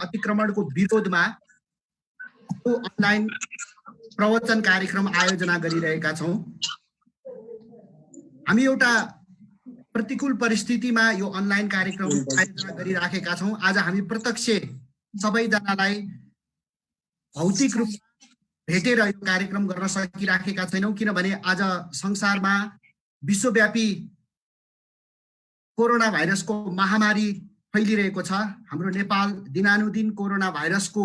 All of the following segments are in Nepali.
अतिक्रमणको विरोधमा अनलाइन प्रवचन कार्यक्रम आयोजना गरिरहेका छौँ। हामी एउटा प्रतिकूल परिस्थितिमा यो अनलाइन कार्यक्रम आयोजना गरिराखेका छौँ। आज हामी प्रत्यक्ष सबैजनालाई भौतिक रूपमा भेटेर यो कार्यक्रम गर्न सकिराखेका छैनौँ, किनभने आज संसारमा विश्वव्यापी कोरोना भाइरसको महामारी फैलिरहेको छ। हाम्रो नेपाल दिनानुदिन कोरोना भाइरसको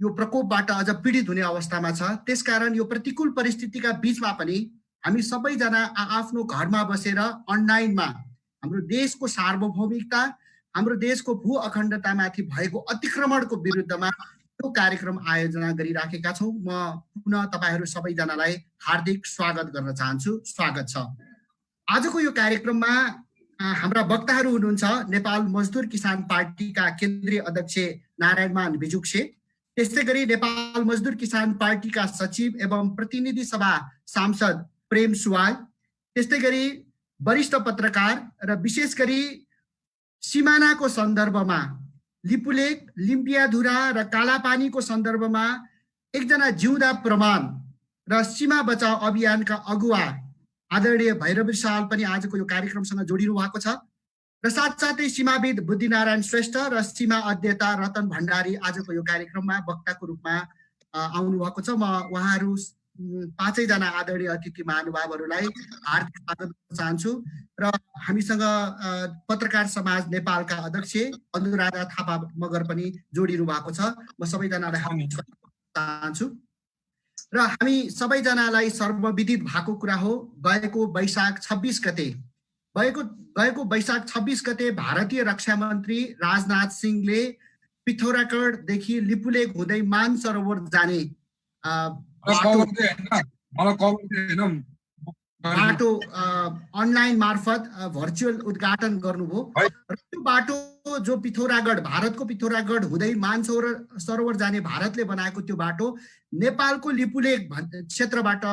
यो प्रकोपबाट अझ पीडित हुने अवस्थामा छ। त्यसकारण यो प्रतिकूल परिस्थितिका बीचमा पनि हामी सबैजना आफ्नो घरमा बसेर अनलाइनमा हाम्रो देशको सार्वभौमिकता, हाम्रो देशको भू अखण्डतामाथि भएको अतिक्रमणको विरुद्धमा यो कार्यक्रम आयोजना गरिराखेका छौँ। म पुनः तपाईहरू सबैजनालाई हार्दिक स्वागत गर्न चाहन्छु। स्वागत छ। आजको यो कार्यक्रममा हाम्रा वक्ताहरू हुनुहुन्छ नेपाल मजदुर किसान पार्टीका केन्द्रीय अध्यक्ष नारायणमान बिजुक्से, त्यस्तै गरी नेपाल मजदुर किसान पार्टीका सचिव एवं प्रतिनिधि सभा सांसद प्रेम सुवाल, त्यस्तै गरी वरिष्ठ पत्रकार र विशेष गरी सिमानाको सन्दर्भमा लिपुलेक, लिम्पियाधुरा र कालापानीको सन्दर्भमा एकजना जिउँदा प्रमाण र सीमा बचाउ अभियानका अगुवा आदरणीय भैरव रिसाल पनि आजको यो कार्यक्रमसँग जोडिनु भएको छ र साथसाथै सीमाविद बुद्धिनारायण श्रेष्ठ र सीमा अध्येता रतन भण्डारी आजको यो कार्यक्रममा वक्ताको रूपमा आउनु भएको छ। म उहाँहरू पाँचैजना आदरणीय अतिथि महानुभावहरूलाई हार्दिक स्वागत गर्न चाहन्छु र हामीसँग पत्रकार समाज नेपालका अध्यक्ष अनुराधा थापा मगर पनि जोडिनु भएको छ। म सबैजनालाई हार्दिक स्वागत गर्न चाहन्छु र हामी सबैजनालाई सर्वविदित भएको कुरा हो, गएको वैशाख 26 गते भारतीय रक्षा मन्त्री राजनाथ सिंहले पिथौरागढदेखि लिपुलेक हुँदै मानसरोवर जाने बाटो अनलाइन मार्फत भर्चुअल उद्घाटन गर्नुभयो र त्यो बाटो जो पिथौरागढ, भारतको पिथौरागढ हुँदै मानसरोवर जाने भारतले बनाएको त्यो बाटो नेपालको लिपुलेक क्षेत्रबाट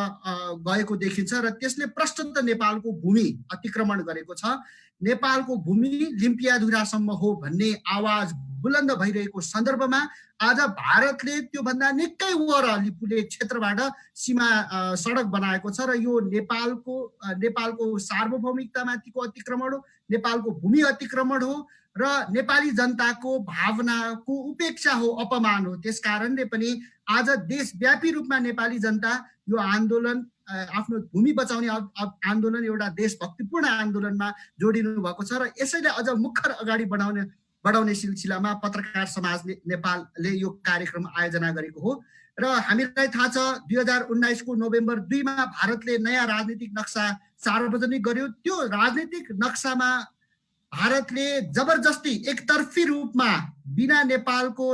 गएको देखिन्छ र त्यसले प्रष्टत नेपालको भूमि अतिक्रमण गरेको छ। नेपालको भूमि लिम्पियाधुरासम्म हो भन्ने आवाज बुलन्द भइरहेको सन्दर्भमा आज भारतले त्योभन्दा निकै वर लिपुलेक क्षेत्रबाट सीमा सडक बनाएको छ र यो नेपालको सार्वभौमिकतामाथिको अतिक्रमण हो, नेपालको भूमि अतिक्रमण हो र नेपाली जनताको भावनाको उपेक्षा हो, अपमान हो। त्यसकारणले पनि आज देशव्यापी रूपमा नेपाली जनता यो आन्दोलन, आफ्नो भूमि बचाउने आन्दोलन एउटा देशभक्तिपूर्ण आन्दोलनमा जोडिनु भएको छ र यसैले अझ मुखर अगाडि बढाउने सिलसिलामा पत्रकार समाज नेपालले यो कार्यक्रम आयोजना गरेको हो र हामीलाई थाहा छ 2019 को नोभेम्बर 2 मा भारतले नयाँ राजनीतिक नक्सा सार्वजनिक गर्यो। त्यो राजनीतिक नक्सामा भारतले जबरजस्ती एकतर्फी रूपमा बिना नेपालको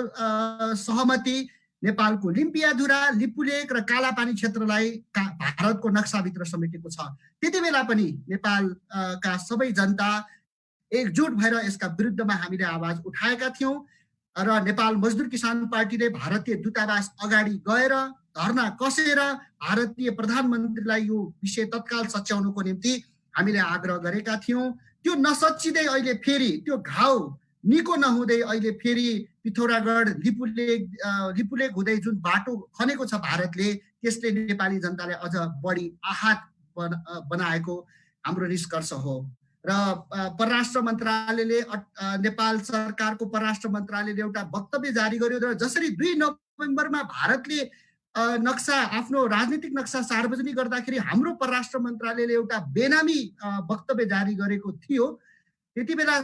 सहमति नेपालको लिम्पियाधुरा, लिपुलेक र कालापानी क्षेत्रलाई भारतको नक्साभित्र समेटेको छ। त्यति बेला पनि नेपालका सबै जनता एकजुट भएर यसका विरुद्धमा हामीले आवाज उठाएका थियौँ र नेपाल मजदुर किसान पार्टीले भारतीय दूतावास अगाडि गएर धरना कसेर भारतीय प्रधानमन्त्रीलाई यो विषय तत्काल सच्याउनको निम्ति हामीले आग्रह गरेका थियौँ। त्यो नसच्चिँदै अहिले फेरि त्यो घाउ निको नहुँदै अहिले फेरि पिथौरागढ लिपुलेक हुँदै जुन बाटो खनेको छ भारतले, त्यसले नेपाली जनतालाई अझ बढी आहत बनाएको हाम्रो निष्कर्ष हो र परराष्ट्र मन्त्रालयले, नेपाल सरकारको परराष्ट्र मन्त्रालयले एउटा वक्तव्य जारी गर्यो र जसरी 2 नोभेम्बरमा भारतले नक्सा, आफ्नो राजनीतिक नक्सा सार्वजनिक गर्दाखेरि हाम्रो परराष्ट्र मन्त्रालयले एउटा बेनामी वक्तव्य जारी गरेको थियो, त्यति बेला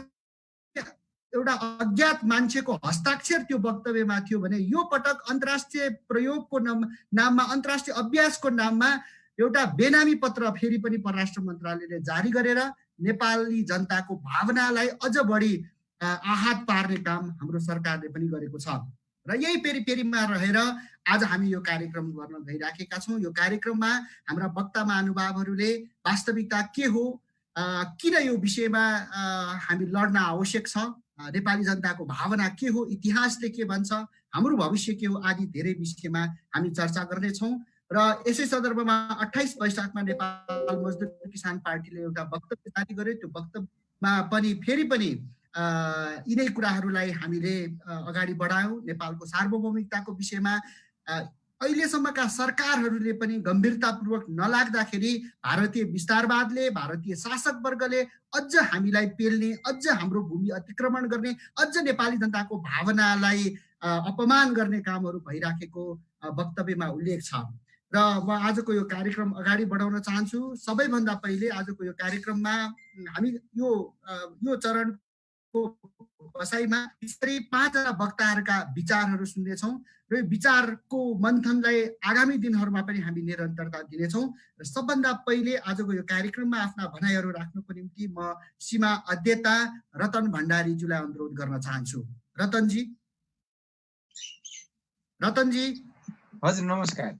एउटा अज्ञात मान्छेको हस्ताक्षर त्यो वक्तव्यमा थियो भने यो पटक अन्तर्राष्ट्रिय प्रयोगको नाममा, अन्तर्राष्ट्रिय अभ्यासको नाममा एउटा बेनामी पत्र फेरि पनि परराष्ट्र मन्त्रालयले जारी गरेर नेपाली जनताको भावनालाई अझ बढी आहत पार्ने काम हाम्रो सरकारले पनि गरेको छ र यही पेरिपेरीमा रहेर आज हामी यो कार्यक्रम गर्न गइराखेका छौँ। यो कार्यक्रममा हाम्रा वक्ता महानुभावहरूले वास्तविकता के हो, किन यो विषयमा हामी लड्न आवश्यक छ, नेपाली जनताको भावना के हो, इतिहासले के भन्छ, हाम्रो भविष्य के हो आदि धेरै विषयमा हामी चर्चा गर्नेछौँ र यसै सन्दर्भमा 28 वैशाखमा नेपाल मजदुर किसान पार्टीले एउटा वक्तव्य जारी गर्यो। त्यो वक्तव्यमा पनि फेरि पनि यिनै कुराहरूलाई हामीले अगाडि बढायौँ। नेपालको सार्वभौमिकताको विषयमा अहिलेसम्मका सरकारहरूले पनि गम्भीरतापूर्वक नलाग्दाखेरि भारतीय विस्तारवादले, भारतीय शासकवर्गले अझ हामीलाई पेल्ने, अझ हाम्रो भूमि अतिक्रमण गर्ने, अझ नेपाली जनताको भावनालाई अपमान गर्ने कामहरू भइराखेको वक्तव्यमा उल्लेख छ। र म आजको यो कार्यक्रम अगाडि बढाउन चाहन्छु। सबैभन्दा पहिले आजको यो कार्यक्रममा हामी यो चरणको बसाइमा बिस्तारै 5 जना वक्ताहरूका विचारहरू सुन्नेछौँ र यो विचारको मन्थनलाई आगामी दिनहरूमा पनि हामी निरन्तरता दिनेछौँ। र सबभन्दा पहिले आजको यो कार्यक्रममा आफ्ना भनाइहरू राख्नुको निम्ति म सीमा अध्येता रतन भण्डारीज्यूलाई अनुरोध गर्न चाहन्छु। रतनजी। हजुर, नमस्कार।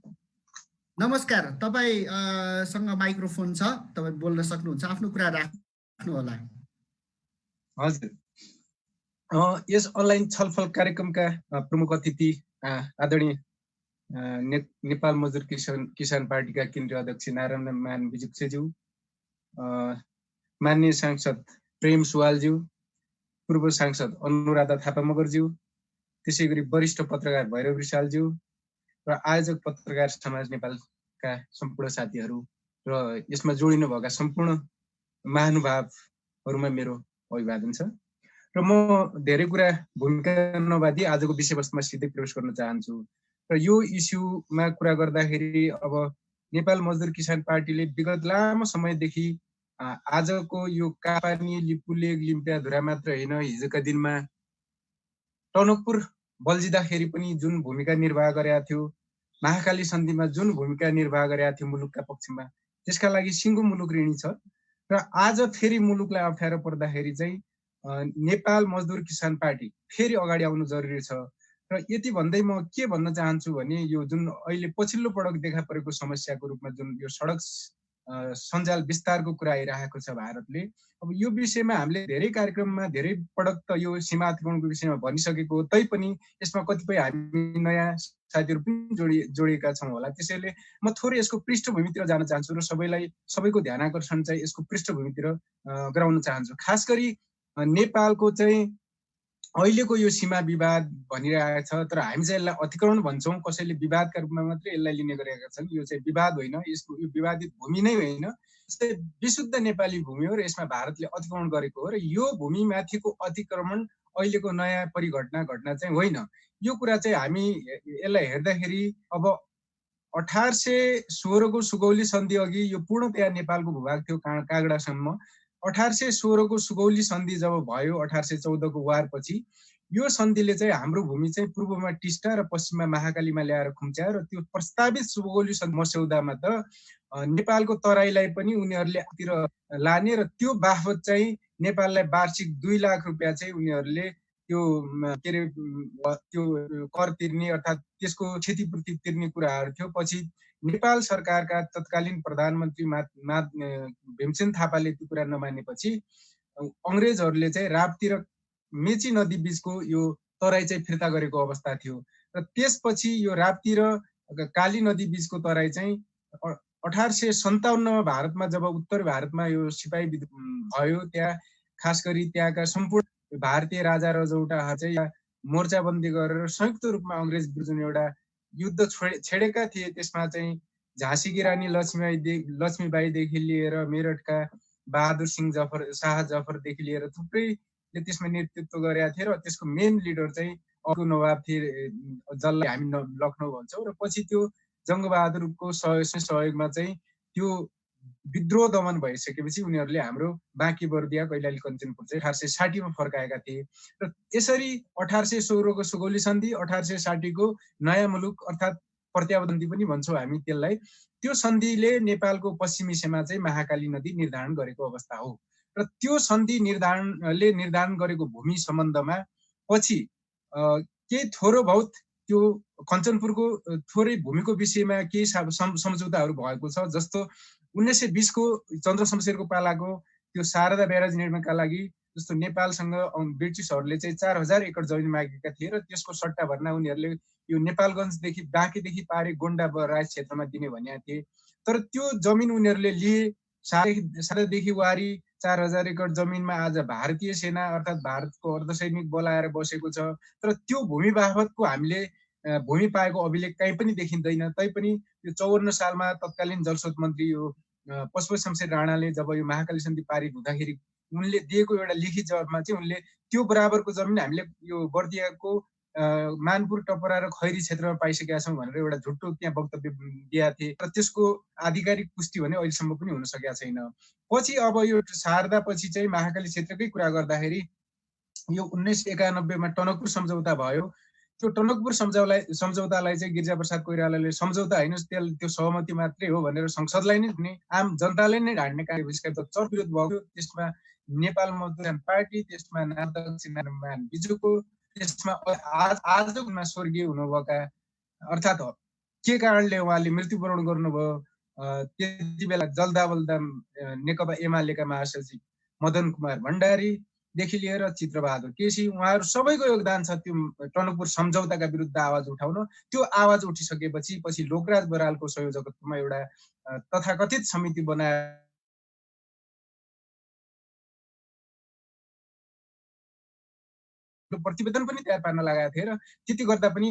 नमस्कार। तपाईसँग माइक्रोफोन छ, तपाईँ बोल्न सक्नुहुन्छ, आफ्नो कुरा राख्नु होला। हजुर, यस अनलाइन छलफल कार्यक्रमका प्रमुख अतिथि आदरणीय नेपाल मजदुर किसान पार्टीका केन्द्रीय अध्यक्ष नारायण मान विजुक्सेज्यू, माननीय सांसद प्रेम सुवालज्यू, पूर्व सांसद अनुराधा थापा मगरज्यू, त्यसै गरी वरिष्ठ पत्रकार भैरव रिसालज्यू र आयोजक पत्रकार समाज नेपालका सम्पूर्ण साथीहरू र यसमा जोडिनु भएका सम्पूर्ण महानुभावहरूमा मेरो अभिवादन छ। र म धेरै कुरा भूमिका नबादी आजको विषयवस्तुमा सिधै प्रवेश गर्न चाहन्छु। र यो इस्युमा कुरा गर्दाखेरि अब नेपाल मजदुर किसान पार्टीले विगत लामो समयदेखि आजको यो कापानी, लिपुलेक, लिम्पियाधुरा मात्र होइन, हिजोका दिनमा टनकपुर बल्जिँदाखेरि पनि जुन भूमिका निर्वाह गरेका थियो, महाकाली सन्धिमा जुन भूमिका निर्वाह गरेका थियो मुलुकका पक्षमा, त्यसका लागि सिङ्गो मुलुक ऋणी छ। र आज फेरि मुलुकलाई अप्ठ्यारो पर्दाखेरि चाहिँ नेपाल मजदुर किसान पार्टी फेरि अगाडि आउनु जरुरी छ। र यति भन्दै म के भन्न चाहन्छु भने यो जुन अहिले पछिल्लो पटक देखा परेको समस्याको रूपमा जुन यो सडक सञ्जाल विस्तारको कुरा आइरहेको छ भारतले, अब यो विषयमा हामीले धेरै कार्यक्रममा धेरै पटक त यो सीमा अतिक्रमणको विषयमा भनिसकेको हो, तैपनि यसमा कतिपय हामी नयाँ साथीहरू पनि जोडिएका छौँ होला। त्यसैले म थोरै यसको पृष्ठभूमितिर जान चाहन्छु र सबैको ध्यान आकर्षण चाहिँ यसको पृष्ठभूमितिर गराउन चाहन्छु। खास गरी नेपालको चाहिँ अहिलेको यो सीमा विवाद भनिरहेको छ, तर हामी चाहिँ यसलाई अतिक्रमण भन्छौँ, कसैले विवादका रूपमा मात्रै यसलाई लिने गरेका छन्। यो चाहिँ विवाद होइन, यसको यो विवादित भूमि नै होइन, विशुद्ध नेपाली भूमि हो र यसमा भारतले अतिक्रमण गरेको हो। र यो भूमिमाथिको अतिक्रमण अहिलेको नयाँ घटना चाहिँ होइन। यो कुरा चाहिँ हामी यसलाई हेर्दाखेरि अब 1816 को सुगौली सन्धि अघि यो पूर्णतया नेपालको भूभाग थियो कागडासम्म। 1816 को सुगौली सन्धि जब भयो 1814 को वारपछि, यो सन्धिले चाहिँ हाम्रो भूमि चाहिँ पूर्वमा टिस्टा र पश्चिममा महाकालीमा ल्याएर खुम्च्यायो। र त्यो प्रस्तावित सुगौली सन्धि मस्यौदामा त नेपालको तराईलाई पनि उनीहरूले तिर लाने र त्यो बापत चाहिँ नेपाललाई वार्षिक 2 लाख रुपियाँ चाहिँ उनीहरूले त्यो के अरे त्यो कर तिर्ने अर्थात् त्यसको क्षतिपूर्ति तिर्ने कुराहरू थियो। पछि नेपाल सरकारका तत्कालीन प्रधानमन्त्री भीमसेन थापाले त्यो कुरा नमानेपछि अङ्ग्रेजहरूले चाहिँ राप्ती र मेची नदी बीचको यो तराई चाहिँ फिर्ता गरेको अवस्था थियो। र त्यसपछि यो राप्ती र काली नदी बीचको तराई चाहिँ 1857मा भारतमा जब उत्तर भारतमा यो सिपाही भयो, त्यहाँ खास गरी त्यहाँका सम्पूर्ण भारतीय राजा रजौटाहरू चाहिँ मोर्चाबन्दी गरेर संयुक्त रूपमा अङ्ग्रेज विरुद्ध एउटा युद्ध छेडेका थिए। त्यसमा चाहिँ झाँसीकी रानी लक्ष्मीबाईदेखि लिएर मेरठका बहादुर सिंह शाह जफरदेखि लिएर थुप्रैले त्यसमा नेतृत्व गरेका थिए। र त्यसको मेन लिडर चाहिँ अर्को नवाब थिए, जसलाई हामी लखनऊ भन्छौँ। र पछि त्यो जङ्गबहादुरको सहयोगमा चाहिँ त्यो विद्रोह दमन भइसकेपछि उनीहरूले हाम्रो बाँकी बर्दिया कैलाली कञ्चनपुर चाहिँ 1860 मा फर्काएका थिए। र यसरी 1816 को सुगौली सन्धि, 1860 को नयाँ मुलुक अर्थात् प्रत्याबन्दी पनि भन्छौँ हामी त्यसलाई, त्यो सन्धिले नेपालको पश्चिमी सीमा चाहिँ महाकाली नदी निर्धारण गरेको अवस्था हो। र त्यो सन्धि निर्धारण गरेको भूमि सम्बन्धमा पछि केही थोरो बहुत त्यो कञ्चनपुरको थोरै भूमिको विषयमा केही सम्झौताहरू भएको छ। जस्तो 1920 को चन्द्र शमशेरको पालाको त्यो शारदा ब्यारेज निर्माणका लागि जस्तो नेपालसँग ब्रिटिसहरूले चाहिँ 4000 एकड जमिन मागेका थिए र त्यसको सट्टा भर्ना उनीहरूले यो नेपालगञ्जदेखि बाँकीदेखि पारे गोन्डा राज क्षेत्रमा दिने भनेका थिए। तर त्यो जमिन उनीहरूले लिए, सारादेखि वारी 4000 एकड जमिनमा आज भारतीय सेना अर्थात् भारतको अर्धसैनिक बल आएर बसेको छ। तर त्यो भूमि बापतको हामीले भूमि पाएको अभिलेख कहीँ पनि देखिँदैन। तैपनि यो 54 सालमा तत्कालीन जलस्रोत मन्त्री यो पशुपति शमशेर राणाले जब यो महाकाली सन्धि पारित हुँदाखेरि उनले दिएको एउटा लिखित जवाबमा चाहिँ उनले त्यो बराबरको जमिन हामीले यो बर्दियाको मानपुर, टपरा र खैरी क्षेत्रमा पाइसकेका छौँ भनेर एउटा झुट्टो त्यहाँ वक्तव्य दिएका थिए। र त्यसको आधिकारिक पुष्टि भने अहिलेसम्म पनि हुन सकेका छैन। पछि अब यो शारदा पछि चाहिँ महाकाली क्षेत्रकै कुरा गर्दाखेरि यो 1991 मा टनकपुर सम्झौता भयो। त्यो टनकपुर सम्झौतालाई चाहिँ गिरिजाप्रसाद कोइरालाले सम्झौता होइन त्यो सहमति मात्रै हो भनेर संसदलाई नै दिने, आम जनताले नै ढाड्ने कार्यविषयको चर विरोध भयो। त्यसमा नेपाल मजदुर पार्टी, त्यसमा नारायण नारायण बिजुको, त्यसमा आजमा स्वर्गीय हुनुभएका अर्थात् के कारणले उहाँले मृत्युवरण गर्नुभयो त्यति बेला जल्दाबल्दा नेकपा एमालेका महासचिव मदन कुमार भण्डारीदेखि लिएर चित्रबहादुर केसी, उहाँहरू सबैको योगदान छ त्यो टनकपुर सम्झौताका विरुद्ध आवाज उठाउन। त्यो आवाज उठिसकेपछि पछि लोकराज बरालको संयोजकत्वमा एउटा तथाकथित समिति बनाएर प्रतिवेदन पनि तयार पार्न लगाएका थिए र त्यति गर्दा पनि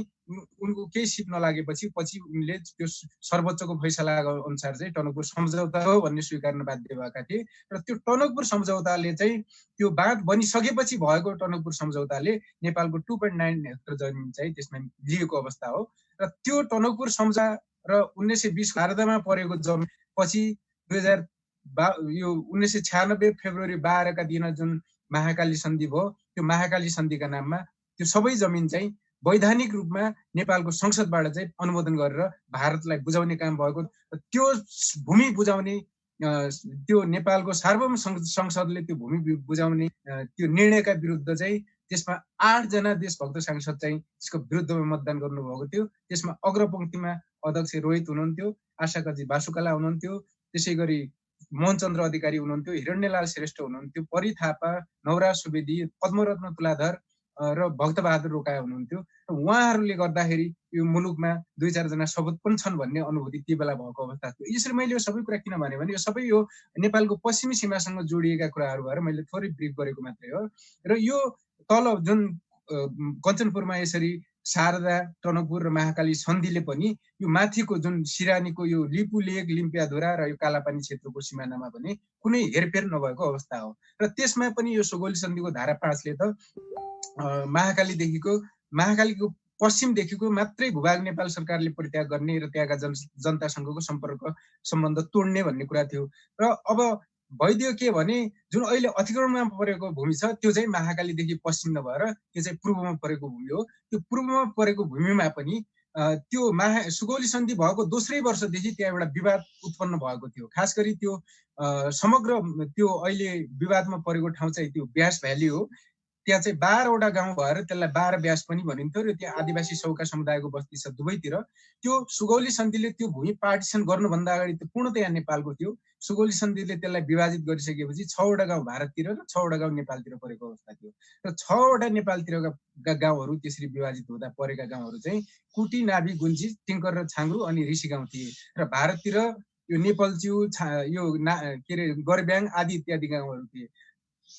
उनको केही सिप नलागेपछि पछि उनले त्यो सर्वोच्चको फैसला अनुसार चाहिँ टनकपुर सम्झौता हो भन्ने स्वीकार्न बाध्य भएका थिए। र त्यो टनकपुर सम्झौताले चाहिँ त्यो बाँध बनिसकेपछि भएको टनकपुर सम्झौताले नेपालको 2.9 हेक्टर जमिन चाहिँ त्यसमा लिएको अवस्था हो। र त्यो टनकपुर सम्झौता र 1920 शारदामा परेको जमिन पछि 1996 फेब्रुअरी 12 का दिन जुन महाकाली सन्धि भयो, त्यो महाकाली सन्धिका नाममा त्यो सबै जमिन चाहिँ वैधानिक रूपमा नेपालको संसदबाट चाहिँ अनुमोदन गरेर भारतलाई बुझाउने काम भएको। त्यो भूमि बुझाउने त्यो नेपालको सार्वभौम संसदले त्यो भूमि बुझाउने त्यो निर्णयका विरुद्ध चाहिँ त्यसमा 8 जना देशभक्त सांसद चाहिँ त्यसको विरुद्धमा मतदान गर्नुभएको थियो। त्यसमा अग्रपङ्क्तिमा अध्यक्ष रोहित हुनुहुन्थ्यो, आशाकाजी बासुकाला हुनुहुन्थ्यो, त्यसै गरी मोहनचन्द्र अधिकारी हुनुहुन्थ्यो, हिरण्यलाल श्रेष्ठ हुनुहुन्थ्यो, परी थापा, नवराज सुवेदी, पद्मरत्न तुलाधर र भक्तबहादुर रोकाया हुनुहुन्थ्यो। र उहाँहरूले गर्दाखेरि यो मुलुकमा 2-4 जना सपुत पनि छन् भन्ने अनुभूति त्यो बेला भएको अवस्था थियो। यसरी मैले यो सबै कुरा किन भने यो सबै यो नेपालको पश्चिमी सीमासँग जोडिएका कुराहरू भएर मैले थोरै ब्रिफ गरेको मात्रै हो। र यो तल जुन कञ्चनपुरमा यसरी शारदा, टनकपुर र महाकाली सन्धिले पनि यो माथिको जुन सिरानीको यो लिपु लेक, लिम्पियाधुरा र यो कालापानी क्षेत्रको सिमानामा पनि कुनै हेरफेर नभएको अवस्था हो। र त्यसमा पनि यो सुगौली सन्धिको धारा 5 ले त महाकालीको पश्चिमदेखिको मात्रै भूभाग नेपाल सरकारले परित्याग गर्ने र त्यहाँका जनतासँगको सम्बन्ध तोड्ने भन्ने कुरा थियो। र अब वैद्य के भने जुन अहिले अतिक्रमणमा परेको भूमि छ त्यो चाहिँ महाकालीदेखि पश्चिम नभएर त्यो चाहिँ पूर्वमा परेको भूमि हो। त्यो पूर्वमा परेको भूमिमा पनि त्यो सुगौली सन्धि भएको दोस्रै वर्षदेखि त्यहाँ एउटा विवाद उत्पन्न भएको थियो। खास गरी त्यो समग्र त्यो अहिले विवादमा परेको ठाउँ चाहिँ त्यो ब्यास भ्याली हो। त्यहाँ चाहिँ 12 वटा गाउँ भएर त्यसलाई 12 ब्यास पनि भनिन्थ्यो र त्यहाँ आदिवासी सौका समुदायको बस्ती छ दुवैतिर। त्यो सुगौली सन्धिले त्यो भूमि पार्टिसन गर्नुभन्दा अगाडि त्यो पूर्णतया नेपालको थियो। सुगौली सन्धिले त्यसलाई विभाजित गरिसकेपछि 6 वटा गाउँ भारततिर र 6 वटा गाउँ नेपालतिर परेको अवस्था थियो। र 6 वटा नेपालतिरका गाउँहरू त्यसरी विभाजित हुँदा परेका गाउँहरू चाहिँ कुटी, नाभी, गुन्जी, टिङ्कर र छाङ्ग्रु अनि ऋषि गाउँ थिए। र भारततिर यो नेपालच्यु, यो के अरे गरब्याङ आदि इत्यादि गाउँहरू थिए।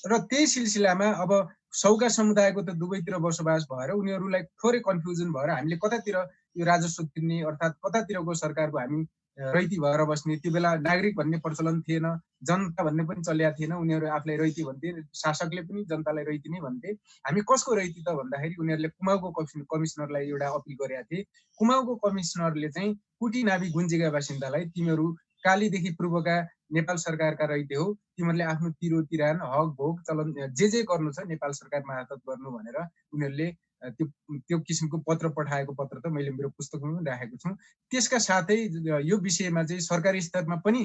र त्यही सिलसिलामा अब सौका समुदायको त दुवैतिर बसोबास भएर उनीहरूलाई थोरै कन्फ्युजन भएर हामीले कतातिर यो राजस्व तिर्ने अर्थात् कतातिरको सरकारको हामी रैती भएर बस्ने। त्यो बेला नागरिक भन्ने प्रचलन थिएन, जनता भन्ने पनि चलेका थिएन। उनीहरू आफूलाई रैती भन्थे, शासकले पनि जनतालाई रैती नै भन्थे। हामी कसको रैती त भन्दाखेरि उनीहरूले कुमाउँको कमिसनरलाई एउटा अपिल गरेका थिए। कुमाउँको कमिसनरले चाहिँ कुटी, नाभी, गुन्जीका बासिन्दालाई तिमीहरू कालीदेखि पूर्वका नेपाल सरकारका रैते हो, तिमीहरूले आफ्नो तिरो तिरान हक भोग चलन जे गर्नु छ नेपाल सरकार मार्फत गर्नु भनेर उनीहरूले त्यो किसिमको पत्र पठाएको पत्र त मैले मेरो पुस्तकमा पनि राखेको छु। त्यसका साथै यो विषयमा चाहिँ सरकारी स्तरमा पनि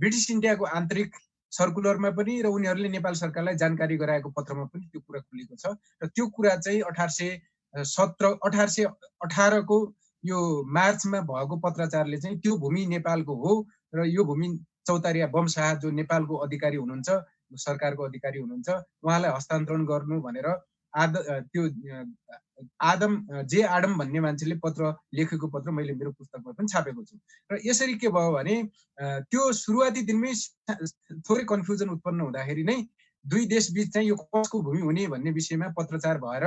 ब्रिटिस इन्डियाको आन्तरिक सर्कुलरमा पनि र उनीहरूले नेपाल सरकारलाई जानकारी गराएको पत्रमा पनि त्यो कुरा खुलेको छ। र त्यो कुरा चाहिँ 1818 को यो मार्चमा भएको पत्राचारले चाहिँ त्यो भूमि नेपालको हो र यो भूमि चौतारिया बमशाह जो नेपालको अधिकारी हुनुहुन्छ, सरकारको अधिकारी हुनुहुन्छ, उहाँलाई हस्तान्तरण गर्नु भनेर त्यो जे आडम भन्ने मान्छेले पत्र लेखेको पत्र मैले मेरो पुस्तकमा पनि छापेको छु। र यसरी के भयो भने त्यो सुरुवाती दिनमै थोरै कन्फ्युजन उत्पन्न हुँदाखेरि नै दुई देश बीच चाहिँ यो कसको भूमि हुने भन्ने विषयमा पत्रचार भएर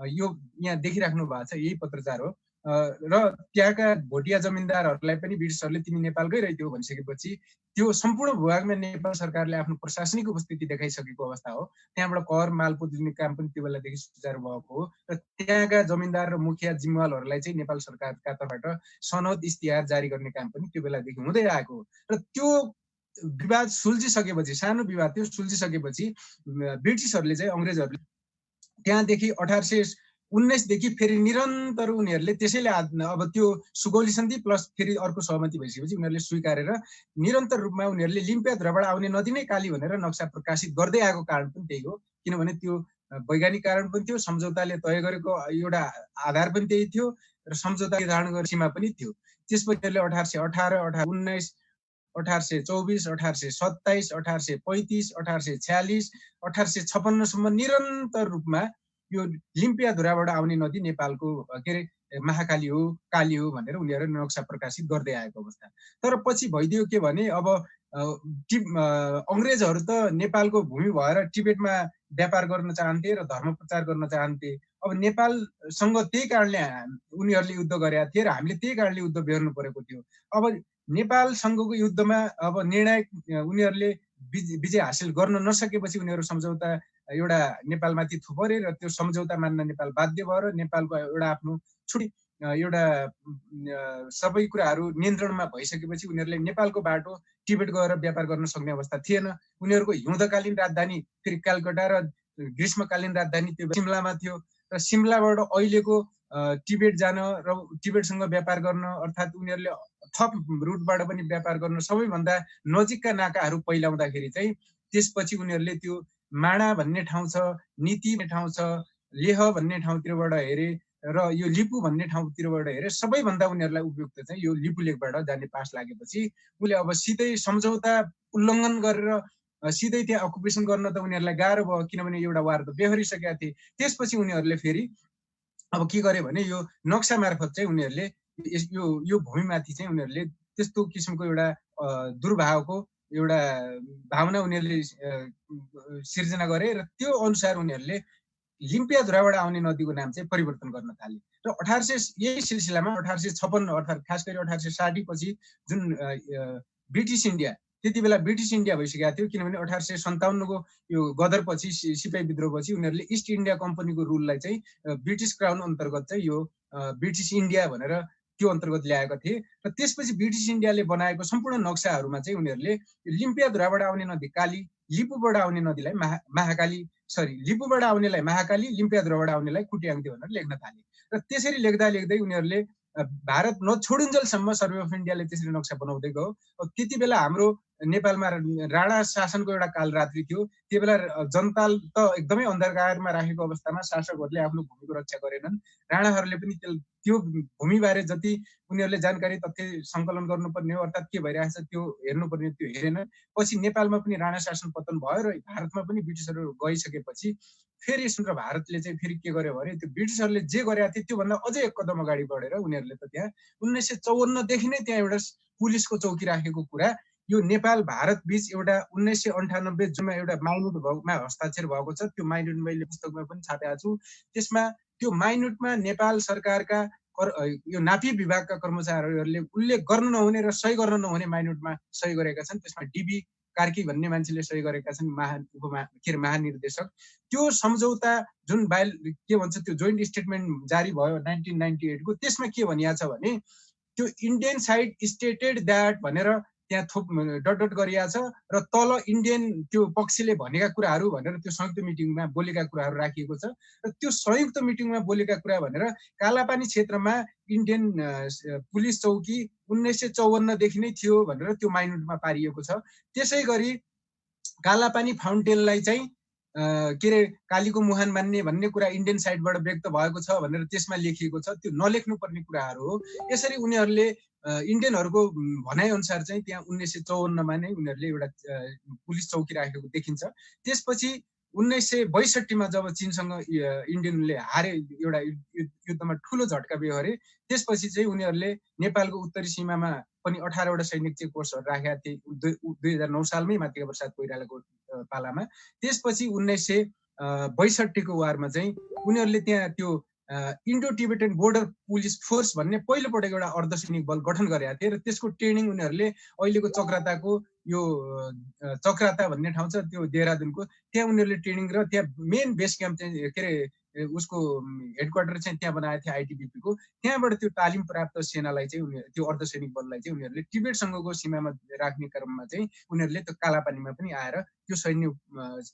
यो यहाँ देखिराख्नु भएको छ, यही पत्रचार हो। र त्यहाँका भोटिया जमिनदारहरूलाई पनि ब्रिटिसहरूले तिमी नेपाल गइरहेथ्यौ भनिसकेपछि त्यो सम्पूर्ण भूभागमा नेपाल सरकारले आफ्नो प्रशासनिक उपस्थिति देखाइसकेको अवस्था हो। त्यहाँबाट कर मालपोत दिने काम पनि त्यो बेलादेखि सुचारू भएको हो। र त्यहाँका जमिनदार र मुखिया जिम्वालहरूलाई चाहिँ नेपाल सरकारका तर्फबाट सनद इस्तिहार जारी गर्ने काम पनि त्यो बेलादेखि हुँदै आएको हो। र त्यो विवाद सुल्झिसकेपछि, सानो विवाद थियो, सुल्झिसकेपछि ब्रिटिसहरूले चाहिँ अङ्ग्रेजहरूले त्यहाँदेखि 1819 देखि फेरि निरन्तर उनीहरूले त्यसैले अब त्यो सुगौली सन्धि प्लस फेरि अर्को सहमति भइसकेपछि उनीहरूले स्वीकारेर निरन्तर रूपमा उनीहरूले लिम्पिया धुराबाट आउने नदी नै काली भनेर नक्सा प्रकाशित गर्दै आएको कारण पनि त्यही हो। किनभने त्यो वैज्ञानिक कारण पनि थियो, सम्झौताले तय गरेको एउटा आधार पनि त्यही थियो र सम्झौता निर्धारण गरेको सीमा पनि थियो। त्यसपछि 1818, 1819, 1824, 1827, 1835, 1846, 1856 सम्म निरन्तर रूपमा यो लिम्पिया धुराबाट आउने नदी नेपालको के अरे महाकाली हो, काली हो भनेर उनीहरू नक्सा प्रकाशित गर्दै आएको अवस्था। तर पछि भइदियो के भने अब अङ्ग्रेजहरू त नेपालको भूमि भएर टिबेटमा व्यापार गर्न चाहन्थे र धर्म प्रचार गर्न चाहन्थे। अब नेपालसँग त्यही कारणले उनीहरूले युद्ध गरेका थिए र हामीले त्यही कारणले युद्ध बेहोर्नु परेको थियो। अब नेपालसँगको युद्धमा अब निर्णायक उनीहरूले विजय हासिल गर्न नसकेपछि उनीहरू सम्झौता एउटा नेपालमाथि थुपरे र त्यो सम्झौता मान्न नेपाल बाध्य भयो र नेपालको एउटा आफ्नो छुट्टै एउटा सबै कुराहरू नियन्त्रणमा भइसकेपछि उनीहरूले नेपालको बाटो टिबेट गएर व्यापार गर्न सक्ने अवस्था थिएन। उनीहरूको हिउँदकालीन राजधानी फेरि कलकत्ता र ग्रीष्मकालीन राजधानी त्यो सिमलामा थियो र सिमलाबाट अहिलेको टिबेट जान र टिबेटसँग व्यापार गर्न अर्थात् उनीहरूले थप रुटबाट पनि व्यापार गर्न सबैभन्दा नजिकका नाकाहरू पहिलाउँदाखेरि चाहिँ त्यसपछि उनीहरूले त्यो माडा भन्ने ठाउँ छ, नीति भन्ने ठाउँ छ, लेह भन्ने ठाउँतिरबाट हेरे र यो लिपु भन्ने ठाउँतिरबाट हेरे सबैभन्दा उनीहरूलाई उपयुक्त चाहिँ यो लिपु लेकबाट जाने पास लागेपछि उसले अब सिधै सम्झौता उल्लङ्घन गरेर सिधै त्यहाँ अकुपेसन गर्न त उनीहरूलाई गाह्रो भयो, किनभने एउटा वार त बेहोरिसकेका थिए। त्यसपछि उनीहरूले फेरि अब के गरे भने यो नक्सा मार्फत चाहिँ उनीहरूले यो भूमिमाथि चाहिँ उनीहरूले त्यस्तो किसिमको एउटा दुर्भावको एउटा भावना उनीहरूले सिर्जना गरे र त्यो अनुसार उनीहरूले लिम्पिया धुराबाट आउने नदीको नाम चाहिँ परिवर्तन गर्न थाले। र 1800 यही सिलसिलामा 1856 अर्थात् खास गरी 1860 पछि जुन ब्रिटिस इन्डिया, त्यति बेला ब्रिटिस इन्डिया भइसकेको थियो, किनभने 1857 को यो गदरपछि सिपाही विद्रोहपछि उनीहरूले इस्ट इन्डिया कम्पनीको रुललाई चाहिँ ब्रिटिस क्राउन अन्तर्गत चाहिँ यो ब्रिटिस इन्डिया भनेर त्यो अन्तर्गत ल्याएका थिए। र त्यसपछि ब्रिटिस इन्डियाले बनाएको सम्पूर्ण नक्साहरूमा चाहिँ उनीहरूले लिम्पिया धुराबाट आउने नदी काली, लिपुबाट आउने नदीलाई महाकाली, लिपुबाट आउनेलाई महाकाली, लिम्पिया धुराबाट आउनेलाई कुटियाङ्ते भनेर लेख्न थाले। र त्यसरी लेख्दा लेख्दै उनीहरूले भारत नछोडिन्जेलसम्म सर्वे अफ इन्डियाले त्यसरी नक्सा बनाउँदै गयो। त्यति बेला हाम्रो नेपालमा राणा शासनको एउटा कालरात्रि थियो। त्यो बेला जनता त एकदमै अन्धकारमा राखेको अवस्थामा शासकहरूले आफ्नो भूमिको रक्षा गरेनन्। राणाहरूले पनि त्यो भूमिबारे जति उनीहरूले जानकारी तथ्य सङ्कलन गर्नुपर्ने हो, अर्थात् के भइरहेछ त्यो हेर्नुपर्ने त्यो हेरेन। पछि नेपालमा पनि राणा शासन पतन भयो र भारतमा पनि ब्रिटिसहरू गइसकेपछि फेरि भारतले चाहिँ फेरि के गर्यो भने त्यो ब्रिटिसहरूले जे गरेका थिए त्योभन्दा अझै एक कदम अगाडि बढेर उनीहरूले त त्यहाँ 1954 देखि नै त्यहाँ एउटा पुलिसको चौकी राखेको कुरा यो नेपाल भारत बीच एउटा 1998 जुनमा एउटा माइनुटमा हस्ताक्षर भएको छ। त्यो माइनुट मैले पुस्तकमा पनि छापेको छु। त्यसमा त्यो माइनुटमा नेपाल सरकारका यो नापी विभागका कर्मचारीहरूले उल्लेख गर्न नहुने र सही गर्न नहुने माइनुटमा सही गरेका छन्। त्यसमा डिबी कार्की भन्ने मान्छेले सही गरेका छन्, महानिर्देशक। त्यो सम्झौता जुन के भन्छ त्यो जोइन्ट स्टेटमेन्ट जारी भयो 1998 को, त्यसमा के भनिएको छ भने त्यो इन्डियन साइड स्टेटेड द्याट भनेर त्यहाँ थोप डट गरिएको छ र तल इन्डियन त्यो पक्षले भनेका कुराहरू भनेर त्यो संयुक्त मिटिङमा बोलेका कुराहरू राखिएको छ। र त्यो संयुक्त मिटिङमा बोलेका कुरा भनेर कालापानी क्षेत्रमा इन्डियन पुलिस चौकी 1954 देखि नै थियो भनेर त्यो माइनुटमा पारिएको छ। त्यसै गरी कालापानी फाउन्टेनलाई चाहिँ के अरे कालीको मुहान मान्ने भन्ने कुरा इन्डियन साइडबाट व्यक्त भएको छ भनेर त्यसमा लेखिएको छ। त्यो नलेख्नु पर्ने कुराहरू हो। यसरी उनीहरूले इन्डियनहरूको भनाइ अनुसार चाहिँ त्यहाँ 1954 मा नै उनीहरूले एउटा पुलिस चौकी राखेको देखिन्छ। त्यसपछि 1962 मा जब चीनसँग इन्डियनले हारे, एउटा युद्धमा ठुलो झट्का बियो अरे, त्यसपछि चाहिँ उनीहरूले नेपालको उत्तरी सीमामा पनि 18वटा सैनिक चेकपोस्टहरू राखेका थिए 2009 सालमै माथिका प्रसाद कोइरालाको पालामा। त्यसपछि 1962 को वारमा चाहिँ उनीहरूले त्यहाँ त्यो Indo Tibetan border police force भन्ने पहिलोपटक एउटा अर्धसैनिक बल गठन गरेका थिए र त्यसको ट्रेनिङ उनीहरूले अहिलेको चक्राताको यो चक्राता भन्ने ठाउँ छ त्यो देहरादुनको, त्यहाँ उनीहरूले ट्रेनिङ र त्यहाँ मेन बेस क्याम्प चाहिँ के अरे उसको हेडक्वार्टर चाहिँ त्यहाँ बनाएको थियो आइटिबिपी को। त्यहाँबाट त्यो तालिम प्राप्त सेनालाई चाहिँ उनीहरू त्यो अर्धसैनिक बललाई चाहिँ उनीहरूले टिबेटसँगको सीमामा राख्ने क्रममा चाहिँ उनीहरूले त्यो कालापानीमा पनि आएर त्यो सैन्य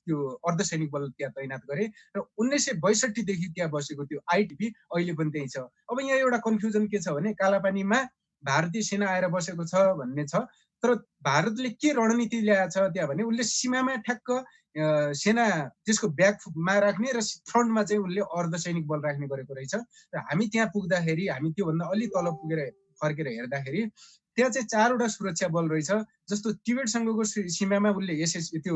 त्यो अर्धसैनिक बल त्यहाँ तैनात गरे र 1962 देखि त्यहाँ बसेको त्यो आइटिबी अहिले पनि त्यही छ। अब यहाँ एउटा कन्फ्युजन के छ भने कालापानीमा भारतीय सेना आएर बसेको छ भन्ने छ, तर भारतले के रणनीति ल्याएको छ त्यहाँ भने उसले सीमामा ठ्याक्क सेना त्यसको ब्याकमा राख्ने र फ्रन्टमा चाहिँ उसले अर्धसैनिक बल राख्ने गरेको रहेछ। र हामी त्यहाँ पुग्दाखेरि हामी त्योभन्दा अलि तल पुगेर फर्केर हेर्दाखेरि त्यहाँ चाहिँ 4वटा सुरक्षा बल रहेछ। जस्तो टिबेटसँगको सीमामा उसले त्यो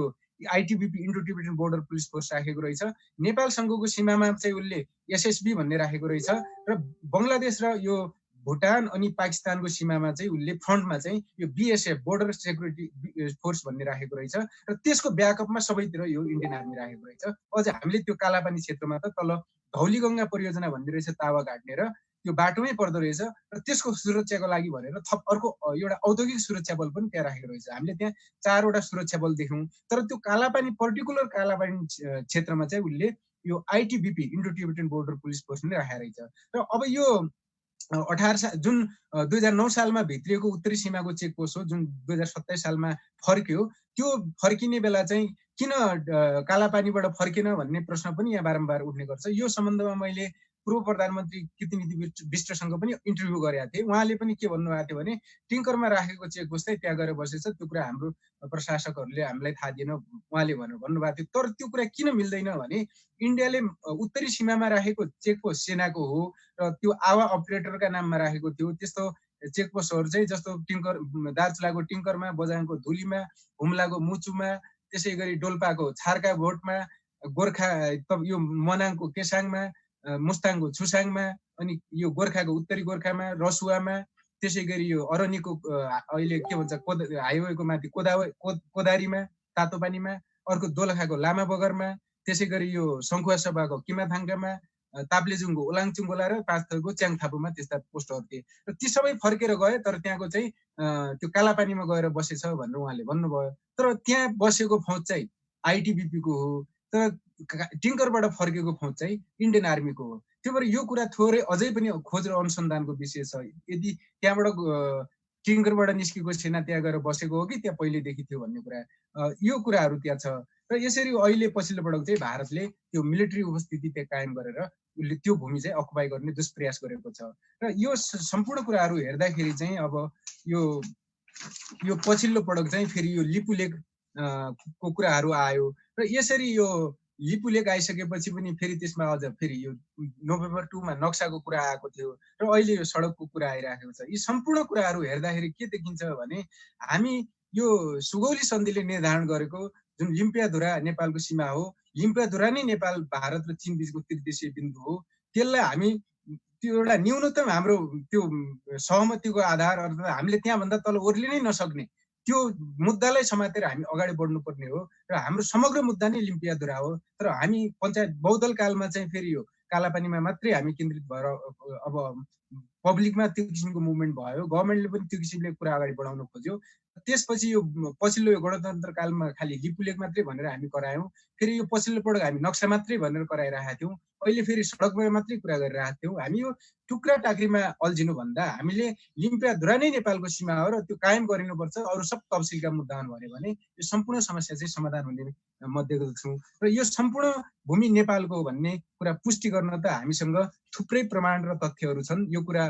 ITBP Indo Tibetan border police force राखेको रहेछ। नेपालसँगको सीमामा चाहिँ उसले एसएसबी भन्ने राखेको रहेछ र बङ्गलादेश र यो भुटान अनि पाकिस्तानको सीमामा चाहिँ उसले फ्रन्टमा चाहिँ यो बिएसएफ बोर्डर सेक्युरिटी फोर्स भन्ने राखेको रहेछ र त्यसको ब्याकअपमा सबैतिर यो इन्डियन आर्मी राखेको रहेछ। अझ हामीले त्यो कालापानी क्षेत्रमा त तल धौलीगङ्गा परियोजना भन्ने रहेछ तावा काट्ने र त्यो बाटोमै पर्दो रहेछ र त्यसको सुरक्षाको लागि भनेर थप अर्को एउटा औद्योगिक सुरक्षा बल पनि त्यहाँ राखेको रहेछ। हामीले त्यहाँ 4वटा सुरक्षा बल देख्यौँ, तर त्यो कालापानी पर्टिकुलर कालापानी क्षेत्रमा चाहिँ उसले यो ITBP Indo Tibetan border police force नै राखेको रहेछ। र अब यो 2009 सालमा भित्रिएको उत्तरी सीमाको चेकपोस्ट हो जुन 2027 सालमा फर्क्यो। त्यो फर्किने बेला चाहिँ किन कालापानीबाट फर्केन भन्ने प्रश्न पनि यहाँ बारम्बार उठ्ने गर्छ। यो सम्बन्धमा मैले पूर्व प्रधानमन्त्री कीर्तिनिधि विष्टसँग पनि इन्टरभ्यू गरेका थिएँ। उहाँले पनि के भन्नुभएको थियो भने टिङ्करमा राखेको चेकपोस्ट चाहिँ त्यहाँ गएर बसेछ, त्यो कुरा हाम्रो प्रशासकहरूले हामीलाई थाहा दिएन उहाँले भन्नुभएको थियो। तर त्यो कुरा किन मिल्दैन भने इन्डियाले उत्तरी सीमामा राखेको चेकपोस्ट सेनाको हो र त्यो आवा अपरेटरका नाममा राखेको थियो। त्यस्तो चेकपोस्टहरू चाहिँ जस्तो दार्चुलाको टिङ्करमा, बझाङको धुलीमा, हुम्लाको मुचुमा, त्यसै गरी डोल्पाको छार्का भोटमा, गोर्खा यो मनाङको केसाङमा, मुस्ताङको छुसाङमा, अनि यो गोर्खाको उत्तरी गोर्खामा, रसुवामा, त्यसै गरी यो अरनीको अहिले के भन्छ हाइवेको माथि कोदारीमा, तातोपानीमा, अर्को दोलखाको लामा बगरमा, त्यसै गरी यो सङ्खुवा सभाको किमाथाङ्कामा, ताप्लेजुङको ओलाङचुङगोला र पाँचथरको च्याङथापुमा त्यस्ता पोस्टहरू थिए र ती सबै फर्केर गए। तर त्यहाँको चाहिँ त्यो कालापानीमा गएर बसेछ भनेर उहाँले भन्नुभयो। तर त्यहाँ बसेको फौज चाहिँ आइटिबिपी को हो, तर टिङ्करबाट फर्केको फौज चाहिँ इन्डियन आर्मीको हो। त्यो भएर यो कुरा थोरै अझै पनि खोज र अनुसन्धानको विषय छ। यदि त्यहाँबाट टिङ्करबाट निस्केको सेना त्यहाँ गएर बसेको हो कि त्यहाँ पहिलेदेखि थियो भन्ने कुरा, यो कुराहरू त्यहाँ छ। र यसरी अहिले पछिल्लो पटक चाहिँ भारतले त्यो मिलिट्री उपस्थिति त्यहाँ कायम गरेर उसले त्यो भूमि चाहिँ अकुपाई गर्ने दुष्प्रयास गरेको छ। र यो सम्पूर्ण कुराहरू हेर्दाखेरि चाहिँ अब यो पछिल्लो पटक चाहिँ फेरि यो लिपुलेक को कुराहरू आयो र यसरी यो लिपुलेक आइसकेपछि पनि फेरि त्यसमा अझ फेरि यो नोभेम्बर 2 मा नक्साको कुरा आएको थियो र अहिले यो सडकको कुरा आइरहेको छ। यी सम्पूर्ण कुराहरू हेर्दाखेरि के देखिन्छ भने हामी यो सुगौली सन्धिले निर्धारण गरेको जुन लिम्पियाधुरा नेपालको सीमा हो, लिम्पियाधुरा नै नेपाल भारत र चीन बीचको त्रिदेशीय बिन्दु हो, त्यसलाई हामी त्यो एउटा न्यूनतम हाम्रो त्यो सहमतिको आधार अर्थात् हामीले त्यहाँभन्दा तल ओर्लिनै नसक्ने त्यो मुद्दालाई समातेर हामी अगाडि बढ्नुपर्ने हो र हाम्रो समग्र मुद्दा नै लिम्पियाधुरा हो। तर हामी पञ्चायत बहुदल कालमा चाहिँ फेरि यो कालापानीमा मात्रै हामी केन्द्रित भएर अब पब्लिकमा त्यो किसिमको मुभमेन्ट भयो, गभर्मेन्टले पनि त्यो किसिमले कुरा अगाडि बढाउन खोज्यो। त्यसपछि यो पछिल्लो यो गणतन्त्र कालमा खालि लिपुलेक मात्रै भनेर हामी करायौँ, फेरि यो पछिल्लो पटक हामी नक्सा मात्रै भनेर कराइरहेका थियौँ, अहिले फेरि सडकमा मात्रै कुरा गरिरहेका थियौँ। हामी यो टुक्रा टाक्रीमा अल्झिनु भन्दा हामीले लिम्पियाधुरा नै नेपालको सीमा हो र त्यो कायम गरिनुपर्छ, अरू सब तफसिलका मुद्दा हुन् भने यो सम्पूर्ण समस्या चाहिँ समाधान हुने मध्येको छौँ। र यो सम्पूर्ण भूमि नेपालको हो भन्ने कुरा पुष्टि गर्न त हामीसँग थुप्रै प्रमाण र तथ्यहरू छन्। यो कुरा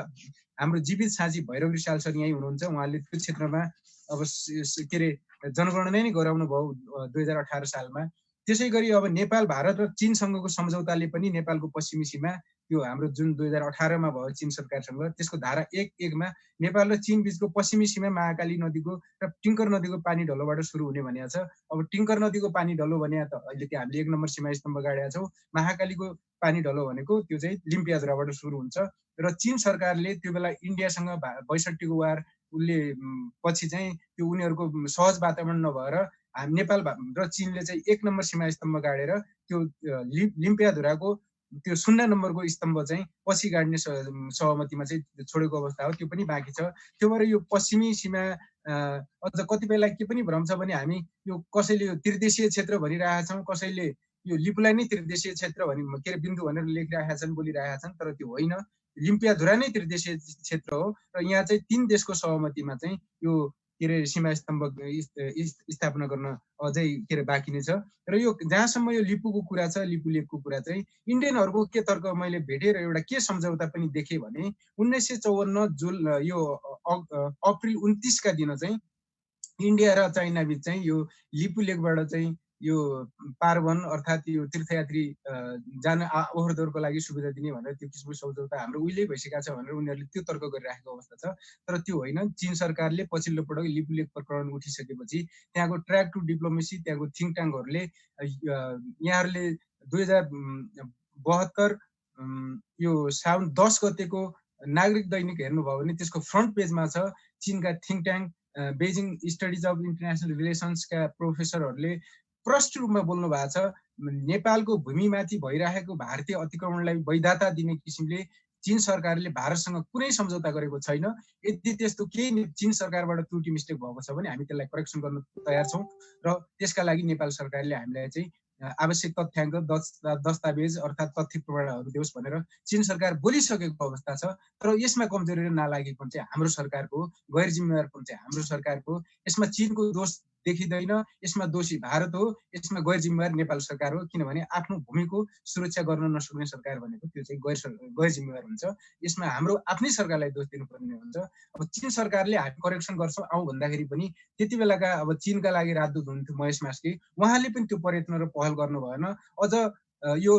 हाम्रो जीवित साझी भैरव रिसाल सर यहीँ हुनुहुन्छ, उहाँले त्यो क्षेत्रमा अब के अरे जनगणना नै गराउनु भयो 2018 सालमा त्यसै गरी अब नेपाल भारत र चीनसँगको सम्झौताले पनि नेपालको पश्चिमी सीमा त्यो हाम्रो जुन 2018 मा भयो चीन सरकारसँग त्यसको धारा 1.1 मा नेपाल र चीन बीचको पश्चिमी सीमा महाकाली नदीको र टिङ्कर नदीको पानी ढलोबाट सुरु हुने भनेको छ। अब टिङ्कर नदीको पानी ढलो भने त अहिले त्यो हामीले 1 नम्बर सीमा स्तम्भ गाडेका छौँ। महाकालीको पानी ढलो भनेको त्यो चाहिँ लिम्पियाधुराबाट सुरु हुन्छ र चीन सरकारले त्यो बेला इन्डियासँग 62 को वार उसले पछि चाहिँ त्यो उनीहरूको सहज वातावरण नभएर नेपाल र चीनले चाहिँ 1 नम्बर सीमा स्तम्भ गाडेर त्यो लिम्पियाधुराको त्यो 0 नम्बरको स्तम्भ चाहिँ पछि गाड्ने सहमतिमा चाहिँ छोडेको अवस्था हो। त्यो पनि बाँकी छ। त्यो भएर यो पश्चिमी सीमा अझ कतिपयलाई के पनि भ्रम छ भने हामी यो कसैले यो त्रिदेशीय क्षेत्र भनिरहेका छौँ, कसैले यो लिपुलाई नै त्रिदेशीय क्षेत्र भनि के अरे बिन्दु भनेर लेखिरहेका छन्, बोलिरहेका छन्, तर त्यो होइन। लिम्पियाधुरा नै त्रिदेशीय क्षेत्र हो र यहाँ चाहिँ 3 देशको सहमतिमा चाहिँ यो के अरे सीमा स्तम्भ स्थापना गर्न अझै के अरे बाँकी नै छ। र यो जहाँसम्म यो लिपुको कुरा छ, लिपु लेकको कुरा चाहिँ इन्डियनहरूको के तर्क मैले भेटेर एउटा के सम्झौता पनि देखेँ भने 1954 यो अप्रिल 29 का दिन चाहिँ इन्डिया र चाइना बीच चाहिँ यो लिपु लेकबाट चाहिँ यो पार्वन अर्थात् यो तीर्थयात्री जान ओहोरदोहोरको लागि सुविधा दिने भनेर त्यो किसिमको सम्झौता हाम्रो उहिले भइसकेको छ भनेर उनीहरूले त्यो तर्क गरिराखेको अवस्था छ। तर त्यो होइन। चीन सरकारले पछिल्लो पटक लिपु लेक प्रकरण उठिसकेपछि त्यहाँको ट्र्याक टु डिप्लोमेसी त्यहाँको थिङ्क ट्याङ्कहरूले यहाँहरूले 2072 यो साउन 10 गतेको नागरिक दैनिक हेर्नुभयो भने त्यसको फ्रन्ट पेजमा छ चीनका think tank Beijing studies of international रिलेसन्सका प्रोफेसरहरूले प्रष्ट रूपमा बोल्नु भएको छ नेपालको भूमिमाथि भइरहेको भारतीय अतिक्रमणलाई वैधता दिने किसिमले चीन सरकारले भारतसँग कुनै सम्झौता गरेको छैन। यदि त्यस्तो केही चीन सरकारबाट त्रुटि मिस्टेक भएको छ भने हामी त्यसलाई करेक्सन गर्न तयार छौँ र त्यसका लागि नेपाल सरकारले हामीलाई चाहिँ आवश्यक तथ्याङ्क दस्तावेज अर्थात् तथ्य प्रमाणहरू देओस् भनेर चीन सरकार बोलिसकेको अवस्था छ। तर यसमा कमजोरी नलागेको चाहिँ हाम्रो सरकारको गैर जिम्मेवारपन चाहिँ हाम्रो सरकारको, यसमा चीनको दोष देखिँदैन, यसमा दोषी भारत हो, यसमा गैर जिम्मेवार नेपाल सरकार हो। किनभने आफ्नो भूमिको सुरक्षा गर्न नसक्ने सरकार भनेको त्यो चाहिँ गैर जिम्मेवार हुन्छ। यसमा हाम्रो आफ्नै सरकारलाई दोष दिनुपर्ने हुन्छ। अब चीन सरकारले हामी करेक्सन गर्छौँ आउँ भन्दाखेरि पनि त्यति बेलाका अब चीनका लागि राजदूत हुनुहुन्थ्यो महेश मास्के, उहाँले पनि त्यो प्रयत्न र पहल गर्नु भएन। अझ यो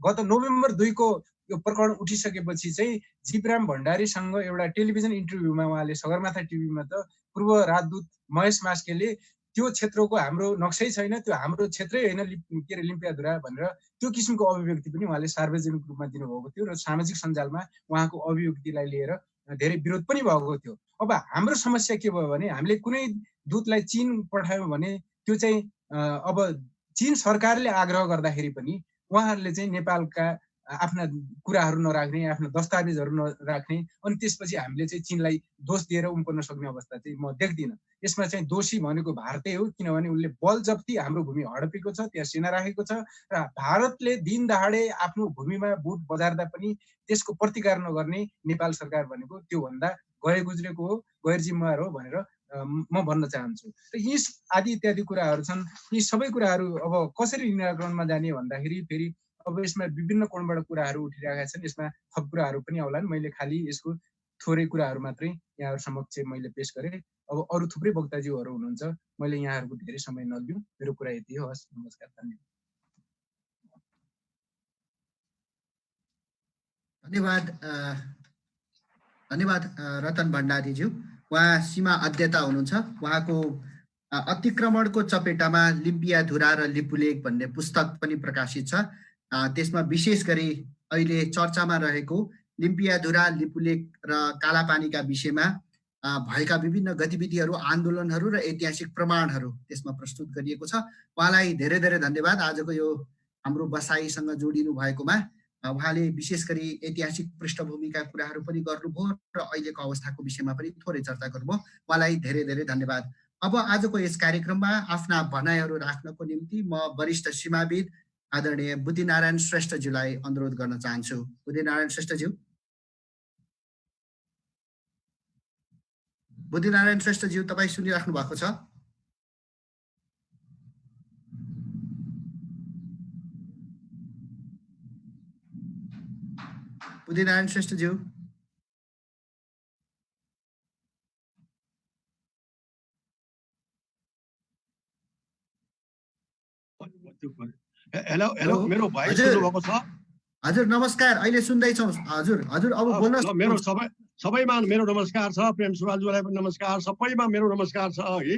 गत नोभेम्बर 2 को यो प्रकरण उठिसकेपछि चाहिँ जीवराम भण्डारीसँग एउटा टेलिभिजन इन्टरभ्यूमा उहाँले सगरमाथा टिभीमा त पूर्व राजदूत महेश मास्केले त्यो क्षेत्रको हाम्रो नक्सै छैन, त्यो हाम्रो क्षेत्रै होइन के अरे लिम्पियाधुरा भनेर त्यो किसिमको अभिव्यक्ति पनि उहाँले सार्वजनिक रूपमा दिनुभएको थियो र सामाजिक सञ्जालमा उहाँको अभिव्यक्तिलाई लिएर धेरै विरोध पनि भएको थियो। अब हाम्रो समस्या के भयो भने हामीले कुनै दूतलाई चीन पठायौँ भने त्यो चाहिँ अब चीन सरकारले आग्रह गर्दाखेरि पनि उहाँहरूले चाहिँ नेपालका आफ्ना कुराहरू नराख्ने, आफ्ना दस्तावेजहरू नराख्ने अनि त्यसपछि हामीले चाहिँ चीनलाई दोष दिएर उम्कन सक्ने अवस्था चाहिँ म देख्दिनँ। यसमा चाहिँ दोषी भनेको भारतै हो, किनभने उसले बल जप्ती हाम्रो भूमि हडपेको छ, त्यहाँ सेना राखेको छ र भारतले दिन दहाडे आफ्नो भूमिमा बुट बजार्दा पनि त्यसको प्रतिकार नगर्ने नेपाल सरकार भनेको त्योभन्दा गए गुज्रेको हो, गैर जिम्मेवार हो भनेर म भन्न चाहन्छु। र यी आदि इत्यादि कुराहरू छन्। यी सबै कुराहरू अब कसरी निराकरणमा जाने भन्दाखेरि फेरि अब यसमा विभिन्न कोणबाट कुराहरू उठिरहेका छन्। यसमा थप कुराहरू पनि आउलान्। मैले खालि यसको थोरै कुराहरू मात्रै यहाँहरू समक्ष मैले पेश गरेँ। अब अरू थुप्रै वक्ताज्यूहरू हुनुहुन्छ, मैले यहाँहरूको धेरै समय नलिउँ। मेरो कुरा यति हो। हस्, नमस्कार, धन्यवाद। धन्यवाद रतन भण्डारीज्यू। उहाँ सीमा अध्येता हुनुहुन्छ। उहाँको अतिक्रमणको चपेटामा लिम्पियाधुरा र लिपुलेक भन्ने पुस्तक पनि प्रकाशित छ। त्यसमा विशेष गरी अहिले चर्चामा रहेको लिम्पियाधुरा, लिपुलेक र कालापानीका विषयमा भएका विभिन्न गतिविधिहरू, आन्दोलनहरू र ऐतिहासिक प्रमाणहरू त्यसमा प्रस्तुत गरिएको छ। उहाँलाई धेरै धेरै धन्यवाद आजको यो हाम्रो बसाइसँग जोडिनु भएकोमा। उहाँले विशेष गरी ऐतिहासिक पृष्ठभूमिका कुराहरू पनि गर्नुभयो र अहिलेको अवस्थाको विषयमा पनि थोरै चर्चा गर्नुभयो। उहाँलाई धेरै धेरै धन्यवाद। अब आजको यस कार्यक्रममा आफ्ना भनाइहरू राख्नको निम्ति म वरिष्ठ सीमाविद आदरणीय बुद्धिनारायण श्रेष्ठज्यूलाई अनुरोध गर्न चाहन्छु। बुद्धिनारायण श्रेष्ठज्यू। बुद्धिनारायण श्रेष्ठज्यू, तपाईँ सुनिराख्नु भएको छ? बुद्धिनारायण श्रेष्ठज्यू। हेलो हेलो, मेरो भोइस हजुर सुन्नुभएको छ? हजुर नमस्कार, अहिले सुन्दैछौँ हजुर। हजुर अब बोल्न ल, मेरो सबैमा मेरो नमस्कार छ, प्रेम सुवालज्यूलाई पनि नमस्कार, सबैमा मेरो नमस्कार छ है।